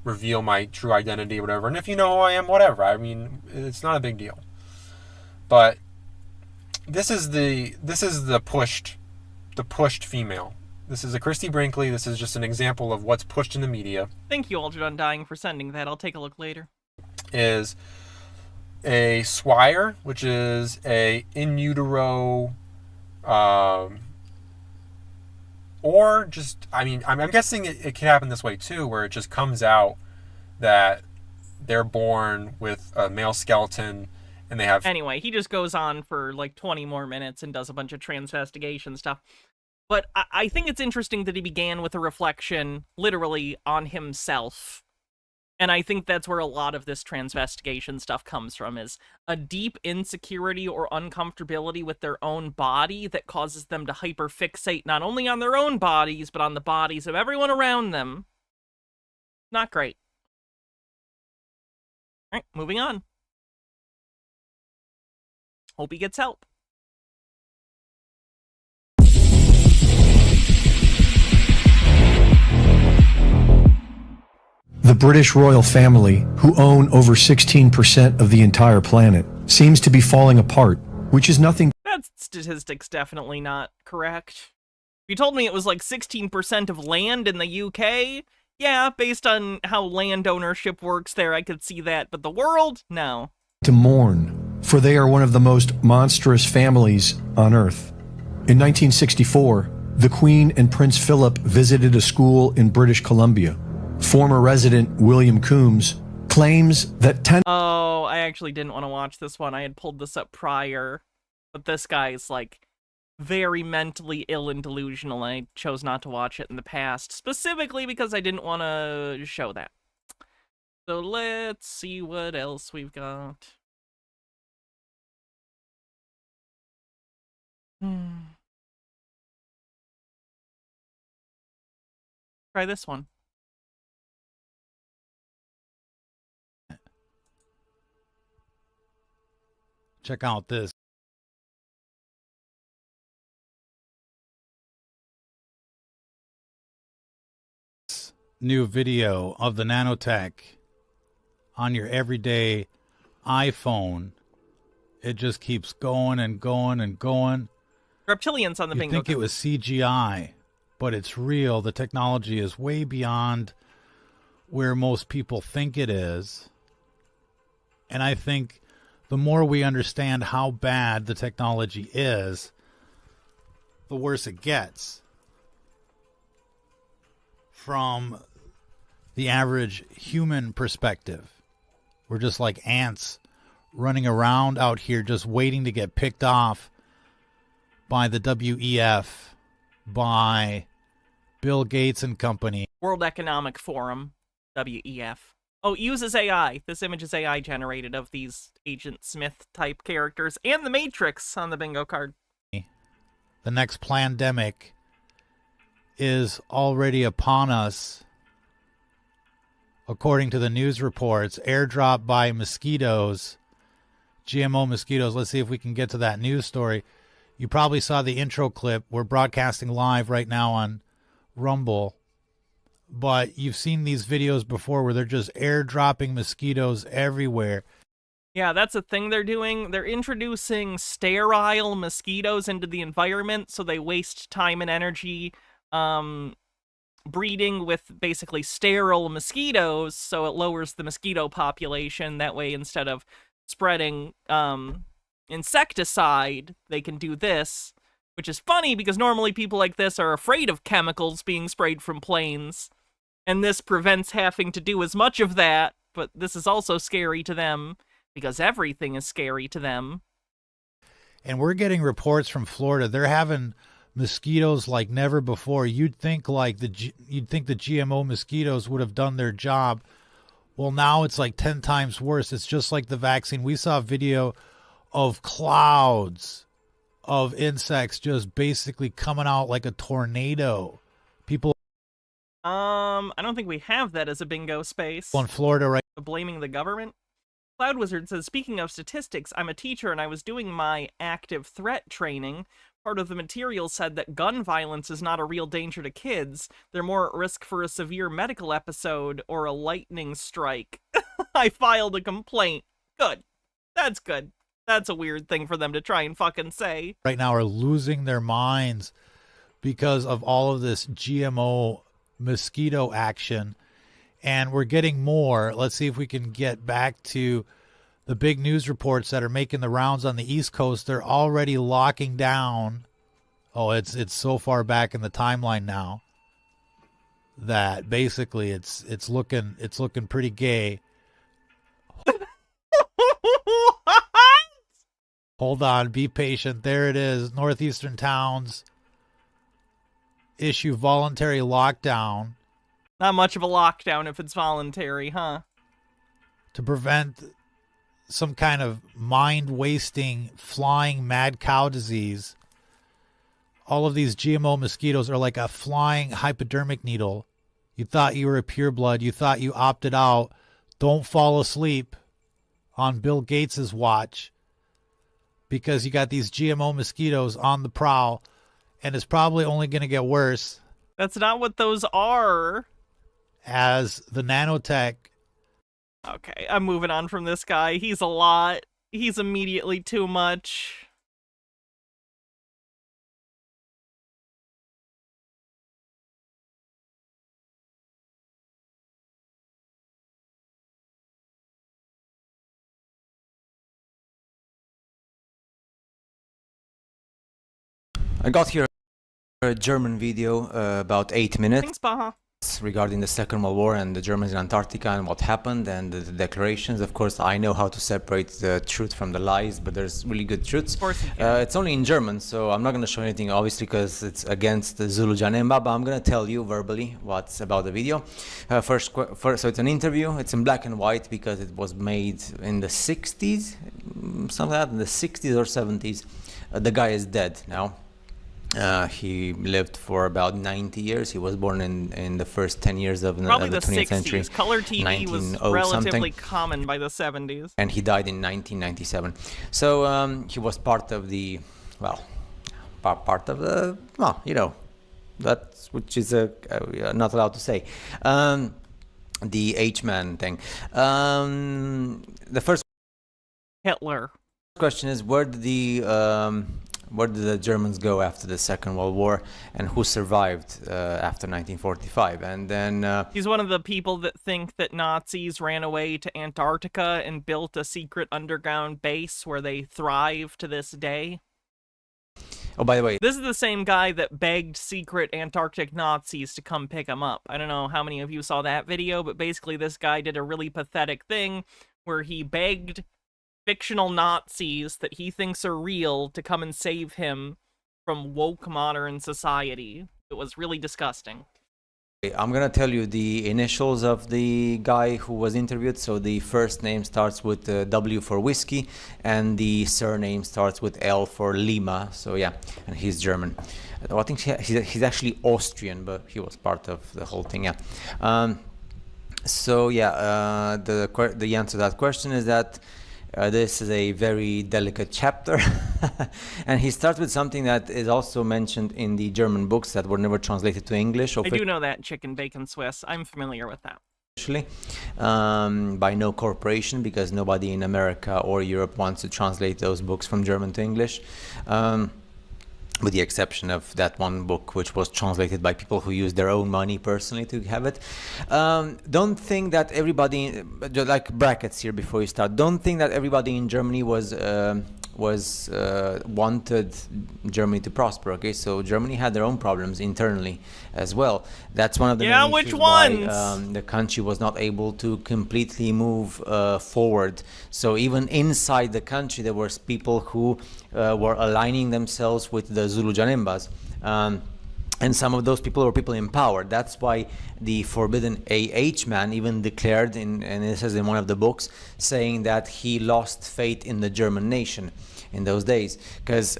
reveal my true identity or whatever. And if you know who I am, whatever. I mean, it's not a big deal. But this is the pushed female. This is a Christy Brinkley. This is just an example of what's pushed in the media. Thank you, Altered Undying, for sending that. I'll take a look later. Is a swire, which is a in utero, or just, I'm guessing it can happen this way too, where it just comes out that they're born with a male skeleton and they have... Anyway, he just goes on for like 20 more minutes and does a bunch of transvestigation stuff. But I think it's interesting that he began with a reflection, literally, on himself. And I think that's where a lot of this transvestigation stuff comes from, is a deep insecurity or uncomfortability with their own body that causes them to hyperfixate not only on their own bodies, but on the bodies of everyone around them. Not great. All right, moving on. Hope he gets help. The British royal family, who own over 16% of the entire planet, seems to be falling apart, which is nothing. That statistic's definitely not correct. If you told me it was like 16% of land in the UK, yeah, based on how land ownership works there, I could see that. But the world? No. To mourn, for they are one of the most monstrous families on Earth. In 1964, the Queen and Prince Philip visited a school in British Columbia. Former resident William Coombs claims that Oh, I actually didn't want to watch this one. I had pulled this up prior. But this guy's, like, very mentally ill and delusional. I chose not to watch it in the past, specifically because I didn't want to show that. So let's see what else we've got. Try this one. Check out this. New video of the nanotech on your everyday iPhone. It just keeps going and going and going. Reptilians on the bingo card. You think it was CGI, but it's real. The technology is way beyond where most people think it is. And I think the more we understand how bad the technology is, the worse it gets. From the average human perspective, we're just like ants running around out here just waiting to get picked off by the WEF, by Bill Gates and company. World Economic Forum, WEF. Oh, it uses AI. This image is AI generated of these Agent Smith type characters and the Matrix on the bingo card. The next pandemic is already upon us. According to the news reports, airdrop by Mosquitoes GMO mosquitoes. Let's see if we can get to that news story. You probably saw the intro clip. We're broadcasting live right now on Rumble. But you've seen these videos before where they're just airdropping mosquitoes everywhere. Yeah, that's a thing they're doing. They're introducing sterile mosquitoes into the environment, so they waste time and energy breeding with basically sterile mosquitoes, so it lowers the mosquito population. That way, instead of spreading insecticide, they can do this, which is funny because normally people like this are afraid of chemicals being sprayed from planes, and this prevents having to do as much of that, but this is also scary to them because everything is scary to them. And we're getting reports from Florida. They're having mosquitoes like never before. You'd think the GMO mosquitoes would have done their job. Well, now it's like 10 times worse. It's just like the vaccine. We saw a video of clouds of insects just basically coming out like a tornado. People I don't think we have that as a bingo space. in Florida right blaming the government. Cloud Wizard says, speaking of statistics, I'm a teacher and I was doing my active threat training. Part of the material said that gun violence is not a real danger to kids. They're more at risk for a severe medical episode or a lightning strike. I filed a complaint. Good. That's good. That's a weird thing for them to try and fucking say. right now are losing their minds because of all of this GMO mosquito action. And we're getting more. Let's see if we can get back to the big news reports that are making the rounds on the East Coast. They're already locking down. Oh, it's so far back in the timeline now that basically it's looking pretty gay. Hold on, be patient. There it is. Northeastern towns issue voluntary lockdown. Not much of a lockdown if it's voluntary, huh? To prevent some kind of mind-wasting flying mad cow disease. All of these GMO mosquitoes are like a flying hypodermic needle. You thought you were a pureblood. You thought you opted out. Don't fall asleep on Bill Gates's watch, because you got these GMO mosquitoes on the prowl, and it's probably only going to get worse. That's not what those are. As the nanotech. Okay, I'm moving on from this guy. He's a lot. He's immediately too much. I got here a German video about 8 minutes. Thanks, Baha. Regarding the Second World War and the Germans in Antarctica and what happened and the declarations. Of course, I know how to separate the truth from the lies, but there's really good truths. Of course you can. It's only in German, so I'm not going to show anything, obviously, because it's against the Zulu Janemba, but I'm going to tell you verbally what's about the video. First, so it's an interview. It's in black and white because it was made in the 60s, something like that, in the 60s or 70s. The guy is dead now. He lived for about 90 years. He was born in the first 10 years of the 20th century. Color TV was relatively common by the 70s. And he died in 1997. So he was part of the, that's which is not allowed to say. The H-man thing. The first Hitler. Question is, where did the Germans go after the Second World War, and who survived after 1945? And then he's one of the people that think that Nazis ran away to Antarctica and built a secret underground base where they thrive to this day. Oh, by the way, this is the same guy that begged secret Antarctic Nazis to come pick him up. I don't know how many of you saw that video, but basically this guy did a really pathetic thing where he begged fictional Nazis that he thinks are real to come and save him from woke modern society. It was really disgusting. I'm gonna tell you the initials of the guy who was interviewed. So the first name starts with W for whiskey, and the surname starts with L for Lima. So yeah, and he's German. I think he's actually Austrian, but he was part of the whole thing. Yeah. So yeah, the answer to that question is that This is a very delicate chapter. And he starts with something that is also mentioned in the German books that were never translated to English. I do know that, Chicken Bacon Swiss. I'm familiar with that. Officially, by no corporation, because nobody in America or Europe wants to translate those books from German to English. With the exception of that one book, which was translated by people who used their own money personally to have it. Don't think that everybody, like brackets here before you start, don't think that everybody in Germany wanted Germany to prosper. Okay, so Germany had their own problems internally as well. That's one of the main which issues ones? why the country was not able to completely move forward. So even inside the country, there were people who were aligning themselves with the Zulu Janembas. And some of those people were people in power. That's why the forbidden AH man even declared, and this is in one of the books, saying that he lost faith in the German nation in those days. Because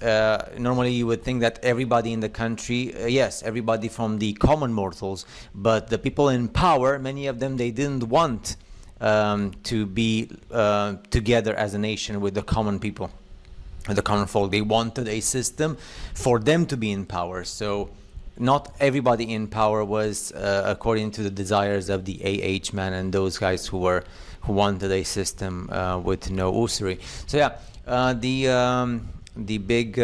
normally you would think that everybody in the country, yes, everybody from the common mortals, but the people in power, many of them, they didn't want to be together as a nation with the common people, the common folk. They wanted a system for them to be in power. So not everybody in power was according to the desires of the AH man and those guys who wanted a system with no usury. So yeah, the big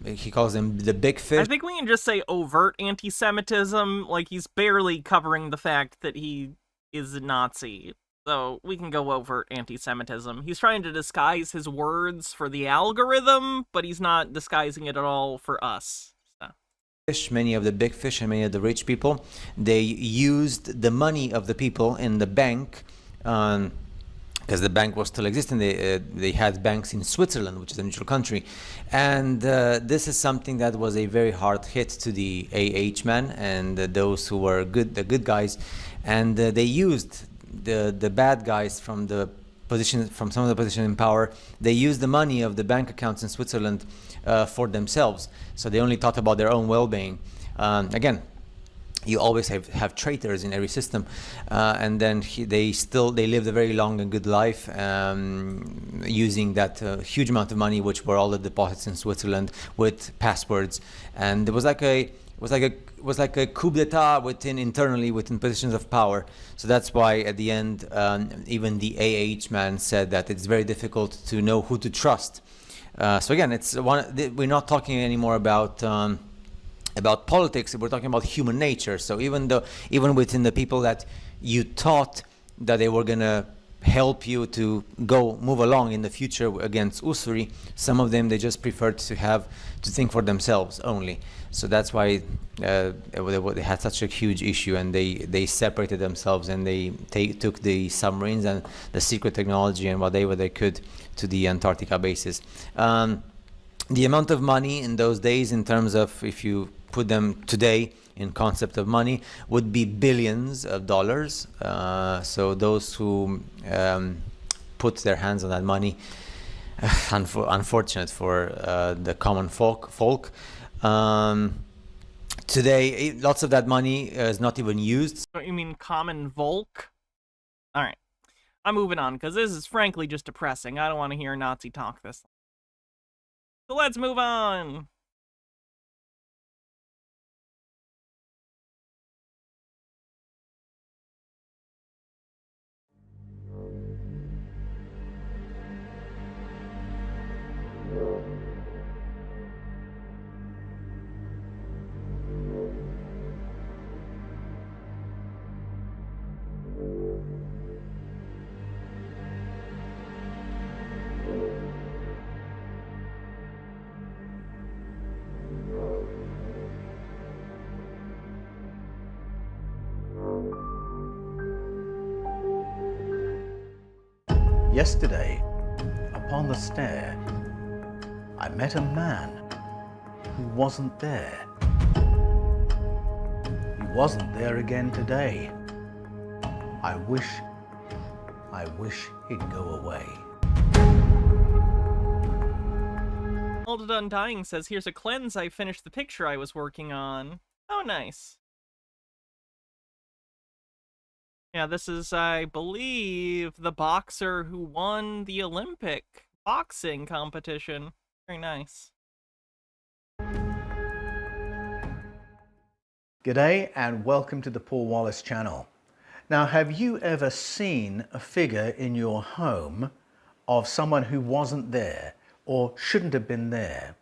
he calls them the big fish. I think we can just say overt anti-Semitism. Like, he's barely covering the fact that he is a Nazi. So we can go overt anti-Semitism. He's trying to disguise his words for the algorithm, but he's not disguising it at all for us. Many of the big fish and many of the rich people, they used the money of the people in the bank, because the bank was still existing. They had banks in Switzerland, which is a neutral country, and this is something that was a very hard hit to the AH man and those who were the good guys, and they used the bad guys from some of the positions in power. They used the money of the bank accounts in Switzerland for themselves. So they only thought about their own well-being. Again, you always have traitors in every system, and then they lived a very long and good life, using that huge amount of money, which were all the deposits in Switzerland, with passwords. And it was like a coup d'état internally within positions of power. So that's why at the end, even the AH man said that it's very difficult to know who to trust. So again, we're not talking anymore about politics. We're talking about human nature. So even within the people that you thought that they were gonna help you to move along in the future against usury, some of them, they just preferred to think for themselves only. So that's why they had such a huge issue, and they separated themselves, and they took the submarines and the secret technology and whatever they could to the Antarctica bases. The amount of money in those days, in terms of if you put them today in concept of money, would be billions of dollars. So those who put their hands on that money, unfortunate for the common folk. Today, lots of that money is not even used. You mean common Volk? Alright. I'm moving on, because this is frankly just depressing. I don't want to hear Nazi talk this. So let's move on! Yesterday, upon the stair, I met a man who wasn't there. He wasn't there again today. I wish he'd go away. Old Undying says, here's a cleanse. I finished the picture I was working on. Oh, nice. Yeah, this is, I believe, the boxer who won the Olympic boxing competition. Very nice. G'day and welcome to the Paul Wallace channel. Now, have you ever seen a figure in your home of someone who wasn't there or shouldn't have been there?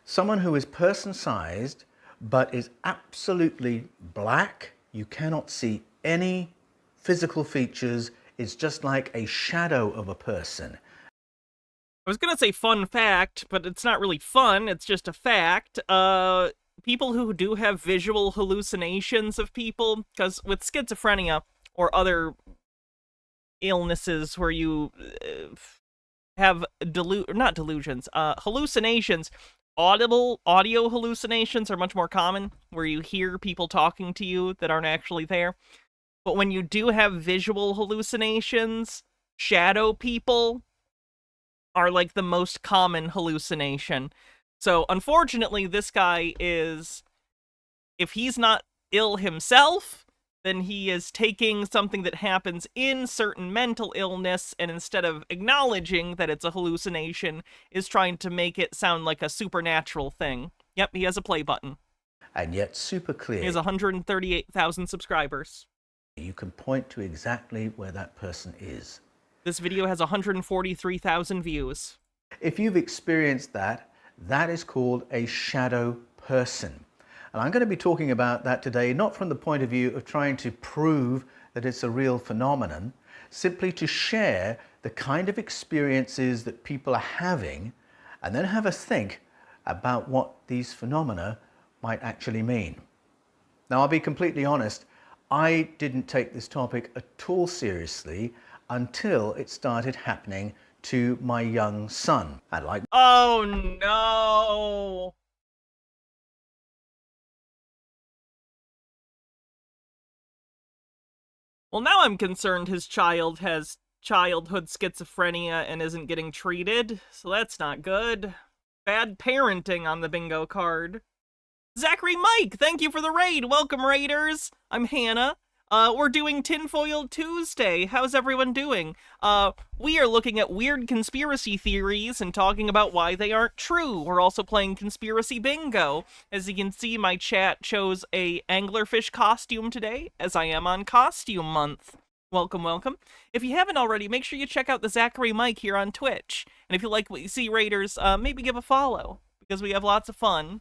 Someone who is person-sized but is absolutely black. You cannot see any physical features. It's just like a shadow of a person. I was gonna say fun fact, but it's not really fun, it's just a fact. People who do have visual hallucinations of people, because with schizophrenia or other illnesses where you have hallucinations, audio hallucinations are much more common, where you hear people talking to you that aren't actually there. But when you do have visual hallucinations, shadow people are like the most common hallucination. So unfortunately, this guy is, if he's not ill himself, then he is taking something that happens in certain mental illness, and instead of acknowledging that it's a hallucination, is trying to make it sound like a supernatural thing. Yep, he has a play button. And yet super clear. He has 138,000 subscribers. You can point to exactly where that person is. This video has 143,000 views. If you've experienced that, that is called a shadow person. And I'm going to be talking about that today, not from the point of view of trying to prove that it's a real phenomenon, simply to share the kind of experiences that people are having, and then have us think about what these phenomena might actually mean. Now, I'll be completely honest, I didn't take this topic at all seriously until it started happening to my young son. And like, oh no! Well, now I'm concerned his child has childhood schizophrenia and isn't getting treated, so that's not good. Bad parenting on the bingo card. Zachary Mike, thank you for the raid. Welcome, raiders. I'm Hannah. We're doing Tinfoil Tuesday. How's everyone doing? We are looking at weird conspiracy theories and talking about why they aren't true. We're also playing Conspiracy Bingo. As you can see, my chat chose a anglerfish costume today, as I am on Costume Month. Welcome, welcome. If you haven't already, make sure you check out the Zachary Mike here on Twitch. And if you like what you see, raiders, maybe give a follow, because we have lots of fun.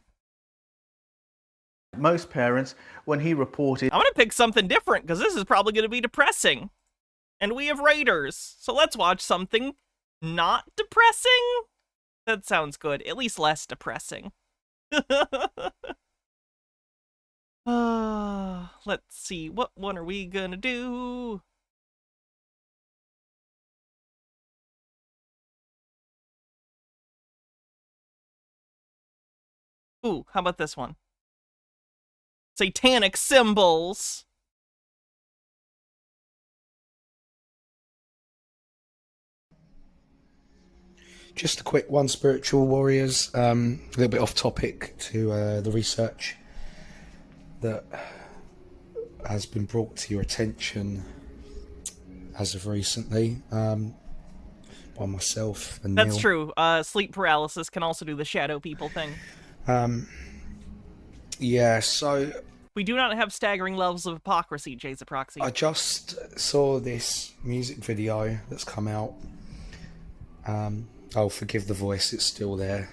most parents, when he reported... I'm gonna pick something different, because this is probably gonna be depressing. And we have raiders, so let's watch something not depressing? That sounds good, at least less depressing. Let's see, what one are we gonna do? Ooh, how about this one? Satanic symbols. Just a quick one, spiritual warriors. A little bit off topic to the research that has been brought to your attention as of recently by myself and That's Neil. true. Sleep paralysis can also do the shadow people thing. Yeah, so we do not have staggering levels of hypocrisy, Jay's Proxy. I just saw this music video that's come out. Oh, forgive the voice, it's still there.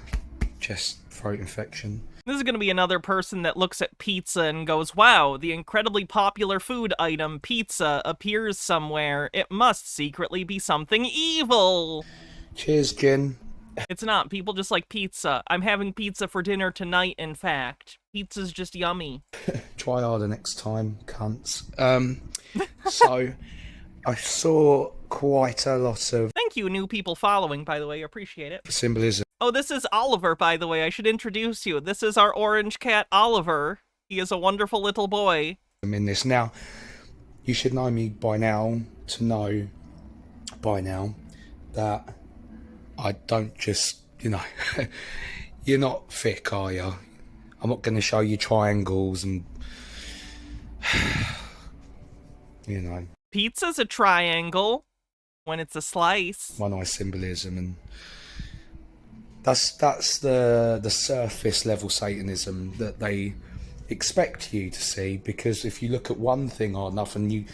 Chest, throat infection. This is going to be another person that looks at pizza and goes, wow, the incredibly popular food item pizza appears somewhere. It must secretly be something evil. Cheers, Jen. It's not. People just like pizza. I'm having pizza for dinner tonight, in fact. Pizza's just yummy. Try harder next time, cunts. So, I saw quite a lot of... Thank you, new people following, by the way. I appreciate it. Symbolism. Oh, this is Oliver, by the way. I should introduce you. This is our orange cat, Oliver. He is a wonderful little boy. I'm in this. Now, you should know me by now to know by now that I don't just, you know, you're not thick, are you? I'm not going to show you triangles and, you know. Pizza's a triangle when it's a slice. One eye symbolism, and that's the surface level Satanism that they expect you to see, because if you look at one thing hard enough and you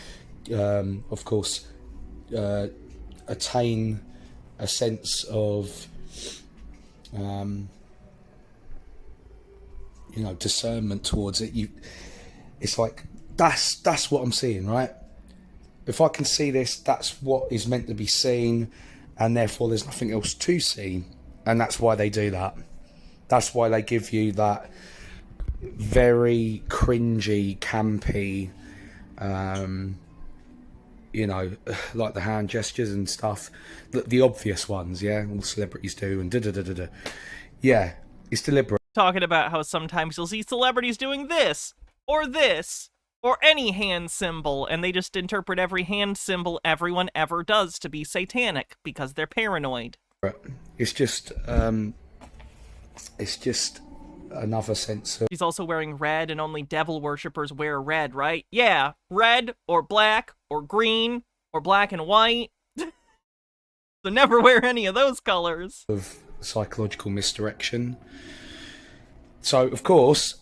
of course attain a sense of discernment towards it, it's like that's what I'm seeing, right? If I can see this, that's what is meant to be seen, and therefore there's nothing else to see. And that's why they do that. That's why they give you that very cringy, campy, like the hand gestures and stuff. The obvious ones, yeah? All celebrities do, and da-da-da-da-da. Yeah, it's deliberate. Talking about how sometimes you'll see celebrities doing this, or any hand symbol, and they just interpret every hand symbol everyone ever does to be satanic, because they're paranoid. It's just another sense of... He's also wearing red, and only devil worshippers wear red, right? Yeah, red, or black, or green, or black and white. So never wear any of those colors. Of psychological misdirection. So, of course,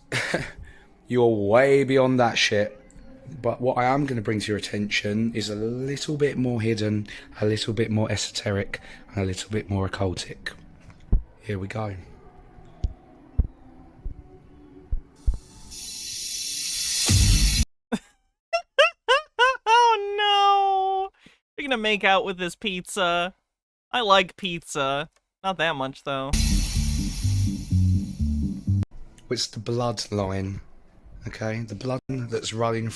you're way beyond that shit. But what I am going to bring to your attention is a little bit more hidden, a little bit more esoteric, and a little bit more occultic. Here we go. Oh no! You're gonna make out with this pizza. I like pizza. Not that much, though. It's the bloodline, okay? The blood that's running.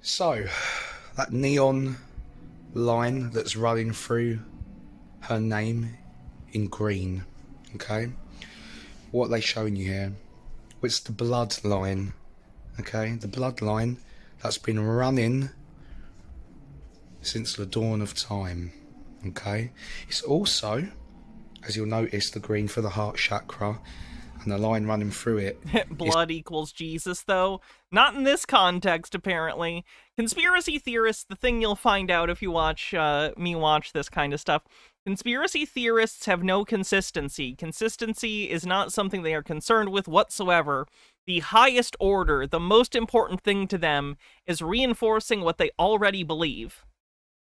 So, that neon line that's running through her name in green, okay? What are they showing you here? It's the bloodline, okay? The bloodline that's been running since the dawn of time, okay? It's also, as you'll notice, the green for the heart chakra and the line running through it. Blood equals Jesus, though. Not in this context, apparently. Conspiracy theorists, the thing you'll find out if you watch me watch this kind of stuff, conspiracy theorists have no consistency. Consistency is not something they are concerned with whatsoever. The highest order, the most important thing to them, is reinforcing what they already believe.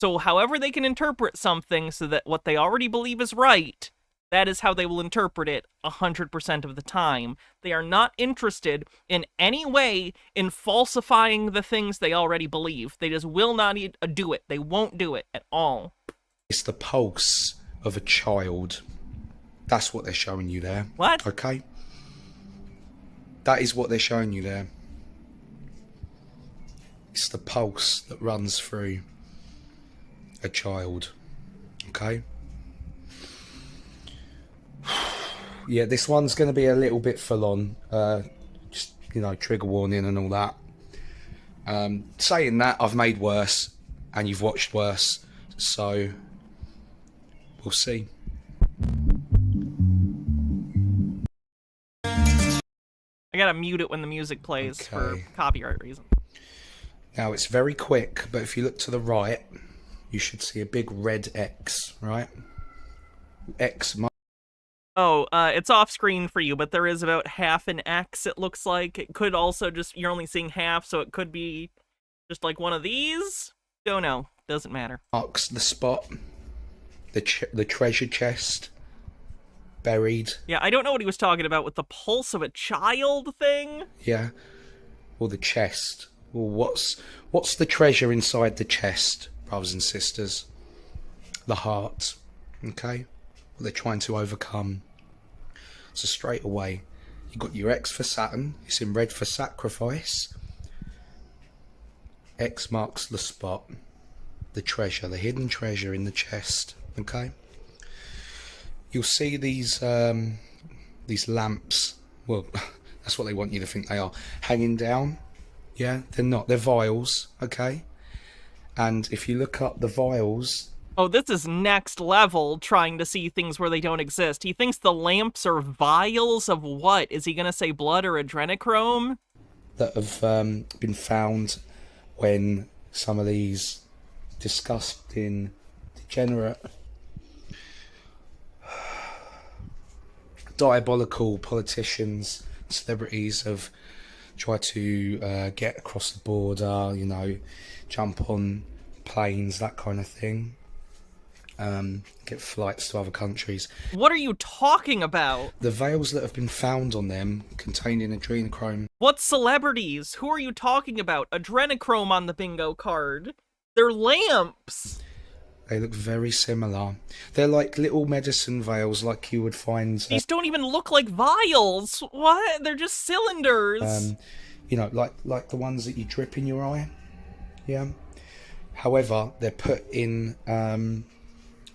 So however they can interpret something so that what they already believe is right, that is how they will interpret it 100% of the time. They are not interested in any way in falsifying the things they already believe. They just will not do it. They won't do it at all. It's the pulse of a child. That's what they're showing you there. What? Okay? That is what they're showing you there. It's the pulse that runs through a child. Okay? Yeah, this one's going to be a little bit full on. Just, trigger warning and all that. Saying that, I've made worse, and you've watched worse, so we'll see. I gotta mute it when the music plays for copyright reasons. Now, it's very quick, but if you look to the right, you should see a big red X, right? X. Oh, it's off screen for you, but there is about half an X, it looks like. It could also just, you're only seeing half, so it could be just like one of these. Don't know. Doesn't matter. Marks the spot. The treasure chest. Buried. Yeah, I don't know what he was talking about with the pulse of a child thing. Yeah. Or the chest. Well, what's the treasure inside the chest, brothers and sisters? The heart. Okay? What they're trying to overcome. So straight away, you got your X for Saturn. It's in red for sacrifice. X marks the spot. The treasure, the hidden treasure in the chest. Okay? You'll see these lamps. Well, that's what they want you to think they are. Hanging down. Yeah, they're not. They're vials. Okay? And if you look up the vials... Oh, this is next level, trying to see things where they don't exist. He thinks the lamps are vials of what? Is he going to say blood or adrenochrome? that have been found when some of these disgusting, degenerate, diabolical politicians, celebrities have tried to get across the border, you know, jump on planes, that kind of thing, get flights to other countries. What are you talking about? The veils that have been found on them containing adrenochrome. What celebrities? Who are you talking about? Adrenochrome on the bingo card. They're lamps. They look very similar. They're like little medicine vials like you would find... These don't even look like vials. What? They're just cylinders. You know, like the ones that you drip in your eye. Yeah. However, they're put in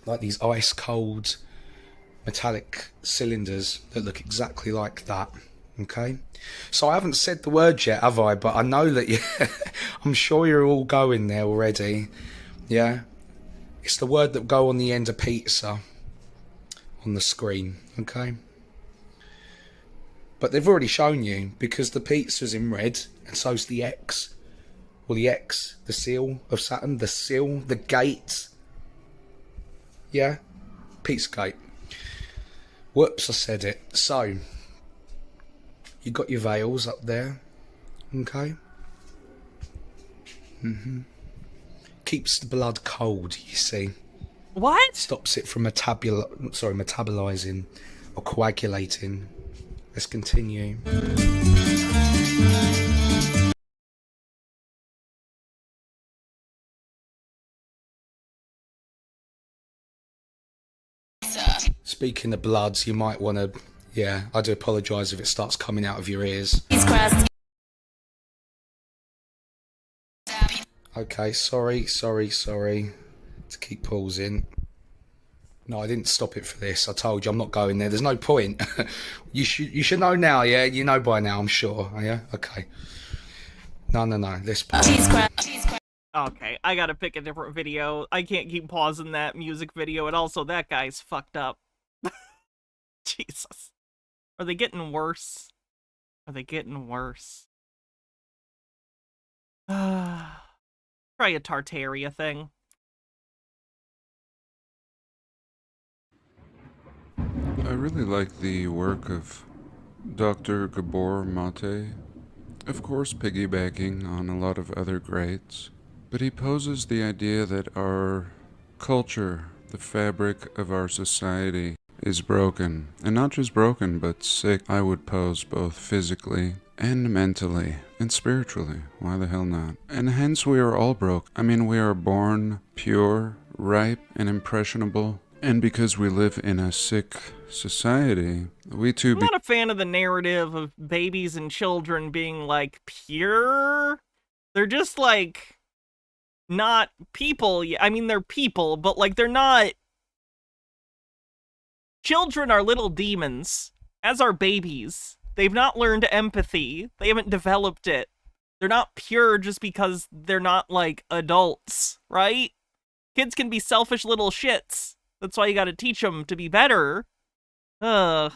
like these ice cold metallic cylinders that look exactly like that. Okay. So I haven't said the word yet, have I? But I know that I'm sure you're all going there already. Yeah. It's the word that go on the end of pizza on the screen, okay? But they've already shown you, because the pizza's in red, and so's the X. Well, the X, the seal of Saturn, the seal, the gate. Yeah? Pizza gate. Whoops, I said it. So, you got your veils up there, okay? Keeps the blood cold, you see. What? Stops it from metabolizing or coagulating. Let's continue. Speaking of bloods, you might want to... Yeah, I do apologise if it starts coming out of your ears. Okay, sorry to keep pausing. No, I didn't stop it for this. I told you I'm not going there. There's no point. You should know now, yeah? You know by now, I'm sure. Yeah? Okay. No. Let's pause. Okay, I gotta pick a different video. I can't keep pausing that music video, and also that guy's fucked up. Jesus. Are they getting worse? Are they getting worse? Try a Tartaria thing. I really like the work of Dr. Gabor Mate, of course piggybacking on a lot of other greats, but he poses the idea that our culture, the fabric of our society, is broken, and not just broken, but sick, I would pose, both physically and mentally and spiritually. Why the hell not? And hence we are all broke. I mean, we are born pure, ripe, and impressionable, and because we live in a sick society, we too I'm not a fan of the narrative of babies and children being like pure. They're just like not people. I mean, they're people, but like they're not. Children are little demons, as are babies. They've not learned empathy. They haven't developed it. They're not pure just because they're not, like, adults, right? Kids can be selfish little shits. That's why you gotta teach them to be better. Ugh.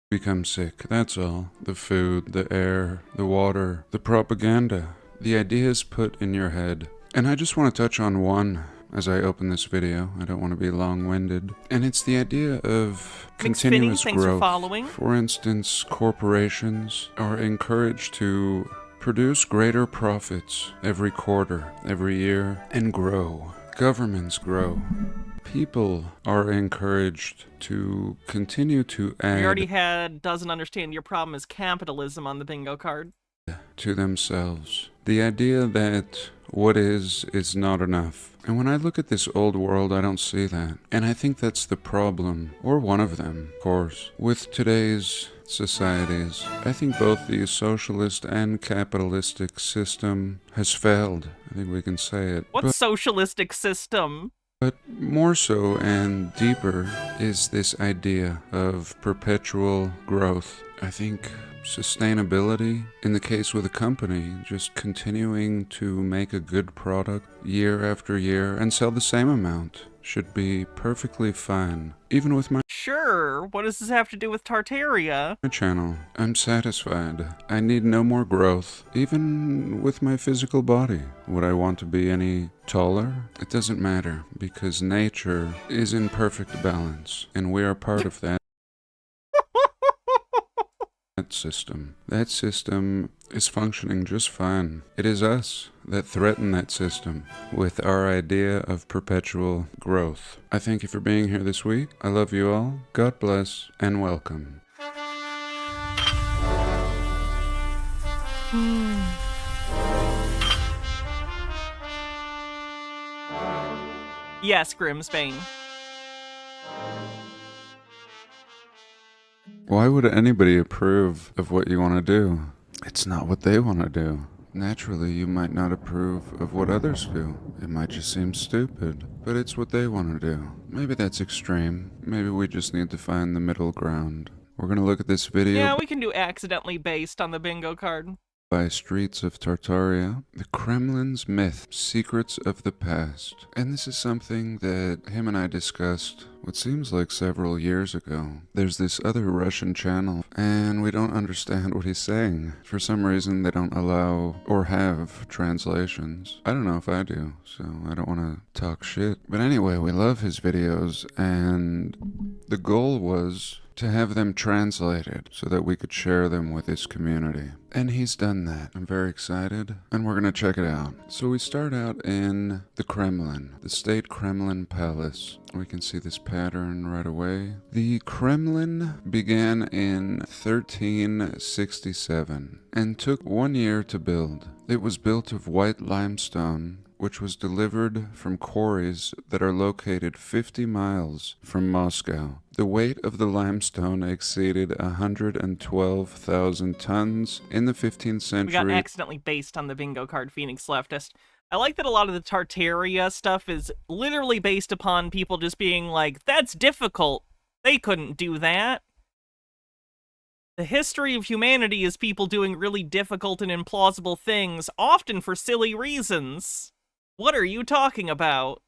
become sick, that's all. The food, the air, the water, the propaganda, the ideas put in your head. And I just want to touch on one as I open this video. I don't want to be long-winded. And it's the idea of continuous growth. For instance, corporations are encouraged to produce greater profits every quarter, every year, and grow. Governments grow. People are encouraged to continue to add... We already had doesn't understand your problem is capitalism on the bingo card. ...to themselves. The idea that what is not enough. And when I look at this old world, I don't see that. And I think that's the problem, or one of them, of course, with today's societies. I think both the socialist and capitalistic system has failed. I think we can say it. What socialistic system? But more so and deeper is this idea of perpetual growth. I think sustainability, in the case with a company, just continuing to make a good product year after year and sell the same amount. should be perfectly fine, even with my Sure, what does this have to do with Tartaria? channel. I'm satisfied. I need no more growth, even with my physical body. Would I want to be any taller? It doesn't matter, because nature is in perfect balance, and we are part of that. That system is functioning just fine. It is us that threaten that system with our idea of perpetual growth. I thank you for being here this week. I love you all. God bless and welcome. Yes, Grimsbane. Why would anybody approve of what you want to do? It's not what they want to do. Naturally, you might not approve of what others do. It might just seem stupid, but it's what they want to do. Maybe that's extreme. Maybe we just need to find the middle ground. We're going to look at this video. Yeah, we can do accidentally based on the bingo card. By Streets of Tartaria, The Kremlin's Myth, Secrets of the Past. And this is something that him and I discussed what seems like several years ago. There's this other Russian channel, and we don't understand what he's saying. For some reason, they don't allow or have translations. I don't know if I do, so I don't want to talk shit. But anyway, we love his videos, and the goal was to have them translated so that we could share them with his community. And he's done that. I'm very excited, and we're gonna check it out. So we start out in the Kremlin, the State Kremlin Palace. We can see this pattern right away. The Kremlin began in 1367 and took 1 year to build. It was built of white limestone, which was delivered from quarries that are located 50 miles from Moscow. The weight of the limestone exceeded 112,000 tons in the 15th century. We got accidentally based on the bingo card, Phoenix Leftist. I like that a lot of the Tartaria stuff is literally based upon people just being like, that's difficult. They couldn't do that. The history of humanity is people doing really difficult and implausible things, often for silly reasons. What are you talking about?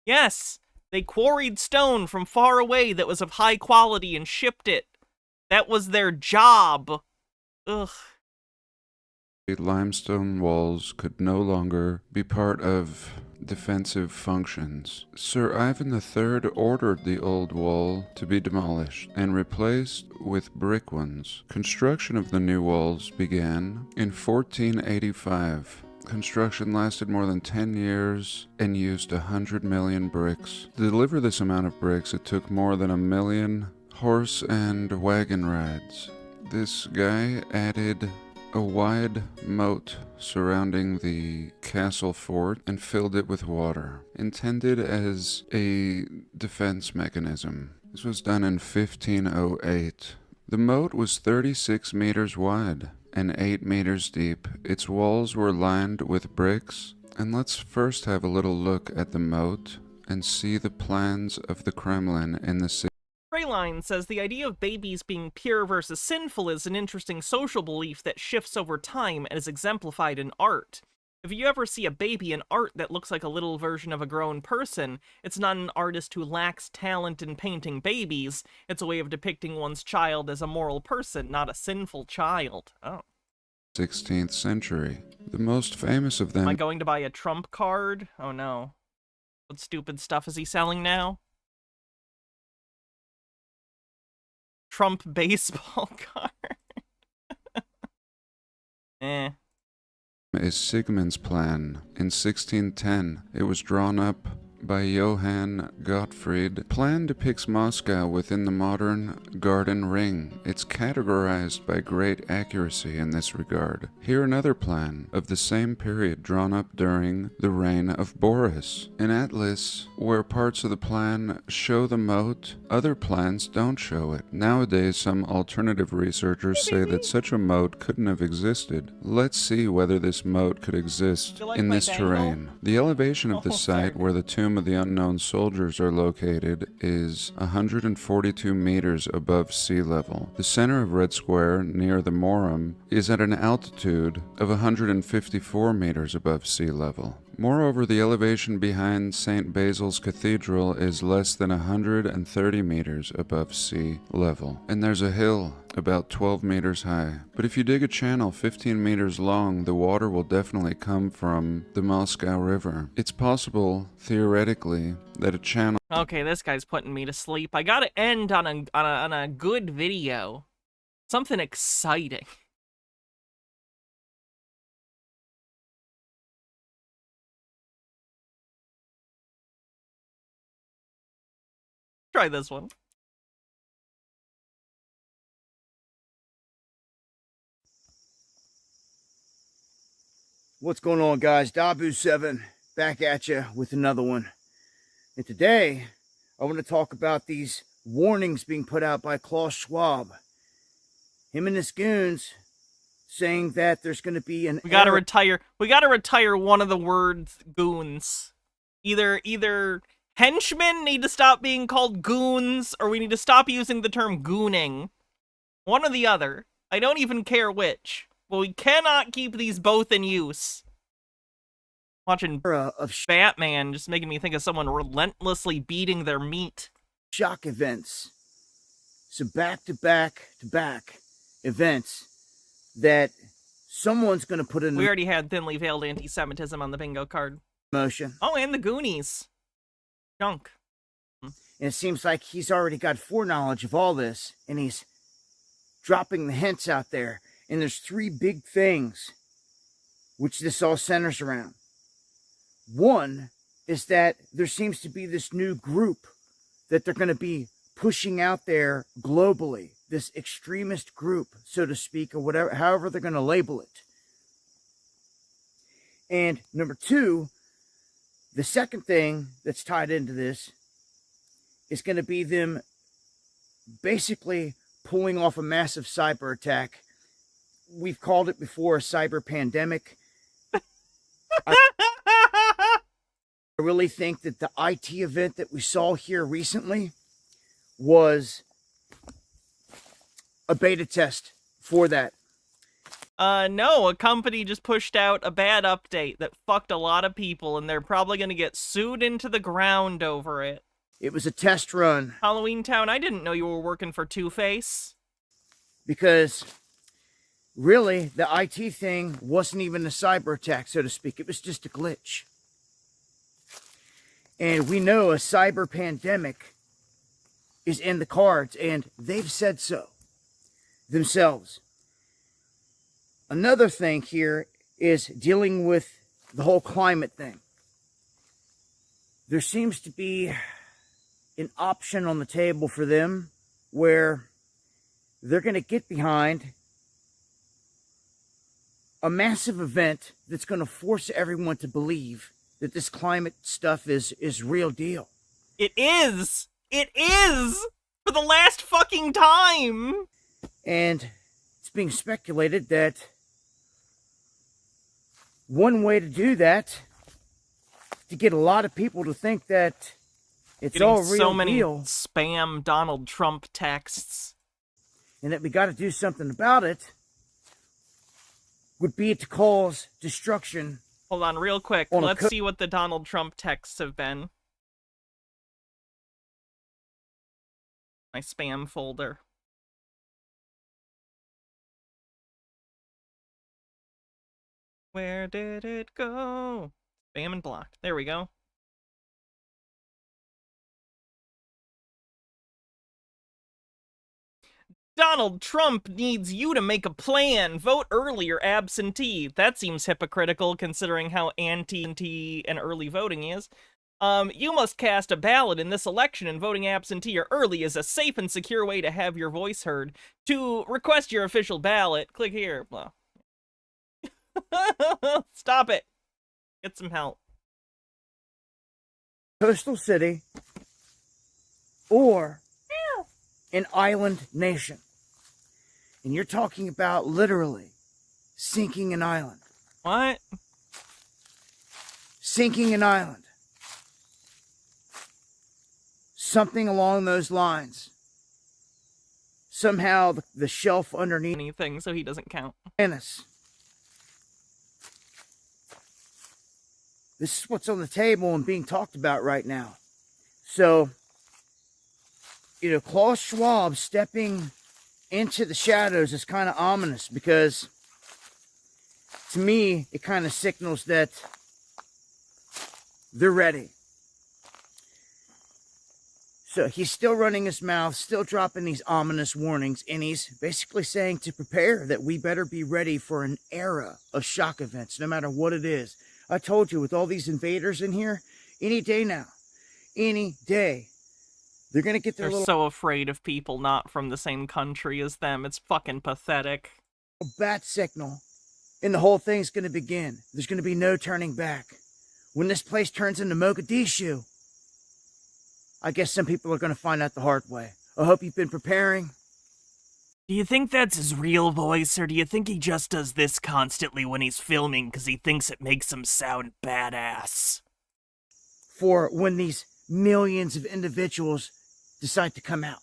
Yes, they quarried stone from far away that was of high quality and shipped it. That was their job. Ugh. Limestone walls could no longer be part of defensive functions. Sir Ivan III ordered the old wall to be demolished and replaced with brick ones. Construction of the new walls began in 1485. Construction lasted more than 10 years and used 100 million bricks. To deliver this amount of bricks, it took more than 1 million horse and wagon rides. This guy added a wide moat surrounding the castle fort and filled it with water, intended as a defense mechanism. This was done in 1508. The moat was 36 meters wide and 8 meters deep. Its walls were lined with bricks. And let's first have a little look at the moat and see the plans of the Kremlin in the city. Greyline says the idea of babies being pure versus sinful is an interesting social belief that shifts over time and is exemplified in art. If you ever see a baby in art that looks like a little version of a grown person, it's not an artist who lacks talent in painting babies, it's a way of depicting one's child as a moral person, not a sinful child. Oh. 16th century. The most famous of them... Am I going to buy a Trump card? Oh no. What stupid stuff is he selling now? Trump baseball card. is Sigmund's plan. In 1610, it was drawn up by Johann Gottfried. The plan depicts Moscow within the modern Garden Ring. It's categorized by great accuracy in this regard. Here another plan of the same period drawn up during the reign of Boris. An atlas where parts of the plan show the moat, other plans don't show it. Nowadays, some alternative researchers say that such a moat couldn't have existed. Let's see whether this moat could exist in this terrain. The elevation of the site where the tomb of the unknown soldiers are located is 142 meters above sea level. The center of Red Square, near the Morum, is at an altitude of 154 meters above sea level. Moreover, the elevation behind St. Basil's Cathedral is less than 130 meters above sea level, and there's a hill about 12 meters high. But if you dig a channel 15 meters long, the water will definitely come from the Moscow River. It's possible, theoretically, that a channel... Okay, this guy's putting me to sleep. I gotta end on a good video. Something exciting. Try this one. What's going on, guys? Dabu7 back at you with another one. And today, I want to talk about these warnings being put out by Klaus Schwab. Him and his goons saying that there's going to be an... We gotta retire one of the words goons. Either henchmen need to stop being called goons, or we need to stop using the term gooning. One or the other. I don't even care which. But we cannot keep these both in use. Watching Batman just making me think of someone relentlessly beating their meat. Shock events. So back-to-back-to-back events that someone's going to put in... We already had thinly veiled anti-Semitism on the bingo card. Motion. Oh, and the Goonies. Junk. And it seems like he's already got foreknowledge of all this, and he's dropping the hints out there. And there's three big things which this all centers around. One is that there seems to be this new group that they're going to be pushing out there globally. This extremist group, so to speak, or whatever, however they're going to label it. And number two, the second thing that's tied into this is going to be them basically pulling off a massive cyber attack. We've called it before a cyber pandemic. I really think that the IT event that we saw here recently was a beta test for that. No, a company just pushed out a bad update that fucked a lot of people, and they're probably going to get sued into the ground over it. It was a test run. Halloween Town, I didn't know you were working for Two-Face. Because... really, the IT thing wasn't even a cyber attack, so to speak. It was just a glitch. And we know a cyber pandemic is in the cards, and they've said so themselves. Another thing here is dealing with the whole climate thing. There seems to be an option on the table for them where they're going to get behind a massive event that's going to force everyone to believe that this climate stuff is real deal. It is! It is! For the last fucking time! And it's being speculated that one way to do that, to get a lot of people to think that it's getting all real so many deal, spam Donald Trump texts, and that we got to do something about it, would be to cause destruction. Hold on, real quick. Let's see what the Donald Trump texts have been. My spam folder. Where did it go? Spam and blocked. There we go. Donald Trump needs you to make a plan. Vote early or absentee. That seems hypocritical considering how anti and early voting is. You must cast a ballot in this election, and voting absentee or early is a safe and secure way to have your voice heard. To request your official ballot, click here. Well, stop it. Get some help. Coastal city or an island nation. And you're talking about literally sinking an island. What? Sinking an island. Something along those lines. Somehow the shelf underneath anything, so he doesn't count. Venice. This is what's on the table and being talked about right now. So, Klaus Schwab stepping into the shadows is kind of ominous, because to me, it kind of signals that they're ready. So he's still running his mouth, still dropping these ominous warnings, and he's basically saying to prepare, that we better be ready for an era of shock events, no matter what it is. I told you, with all these invaders in here, any day now, any day, they're going to get their They're so afraid of people not from the same country as them. It's fucking pathetic. Bat signal, and the whole thing's going to begin. There's going to be no turning back. When this place turns into Mogadishu, I guess some people are going to find out the hard way. I hope you've been preparing. Do you think that's his real voice, or do you think he just does this constantly when he's filming because he thinks it makes him sound badass? For when these millions of individuals decide to come out.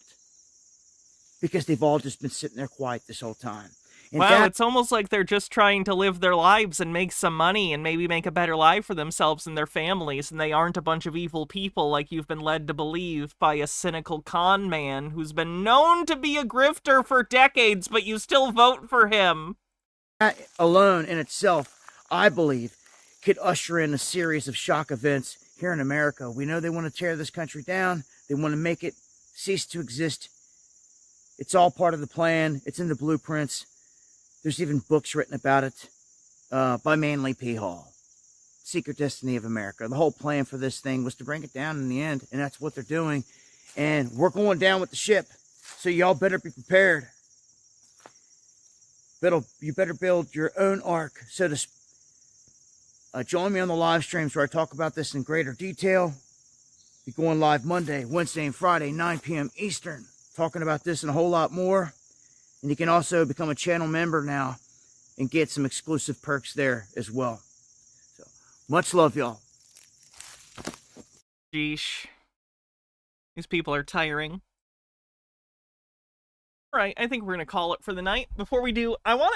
Because they've all just been sitting there quiet this whole time. And wow, it's almost like they're just trying to live their lives and make some money and maybe make a better life for themselves and their families, and they aren't a bunch of evil people like you've been led to believe by a cynical con man who's been known to be a grifter for decades, but you still vote for him. That alone in itself, I believe, could usher in a series of shock events here in America. We know they want to tear this country down. They want to make it cease to exist. It's all part of the plan. It's in the blueprints. There's even books written about it by Manly P. Hall. Secret Destiny of America. The whole plan for this thing was to bring it down in the end, and that's what they're doing. And we're going down with the ship, so y'all better be prepared. You better build your own ark, so to speak. Join me on the live streams where I talk about this in greater detail. Be going live Monday, Wednesday, and Friday, 9 p.m. Eastern, talking about this and a whole lot more. And you can also become a channel member now and get some exclusive perks there as well. So, much love, y'all. Sheesh. These people are tiring. All right, I think we're going to call it for the night. Before we do, I want to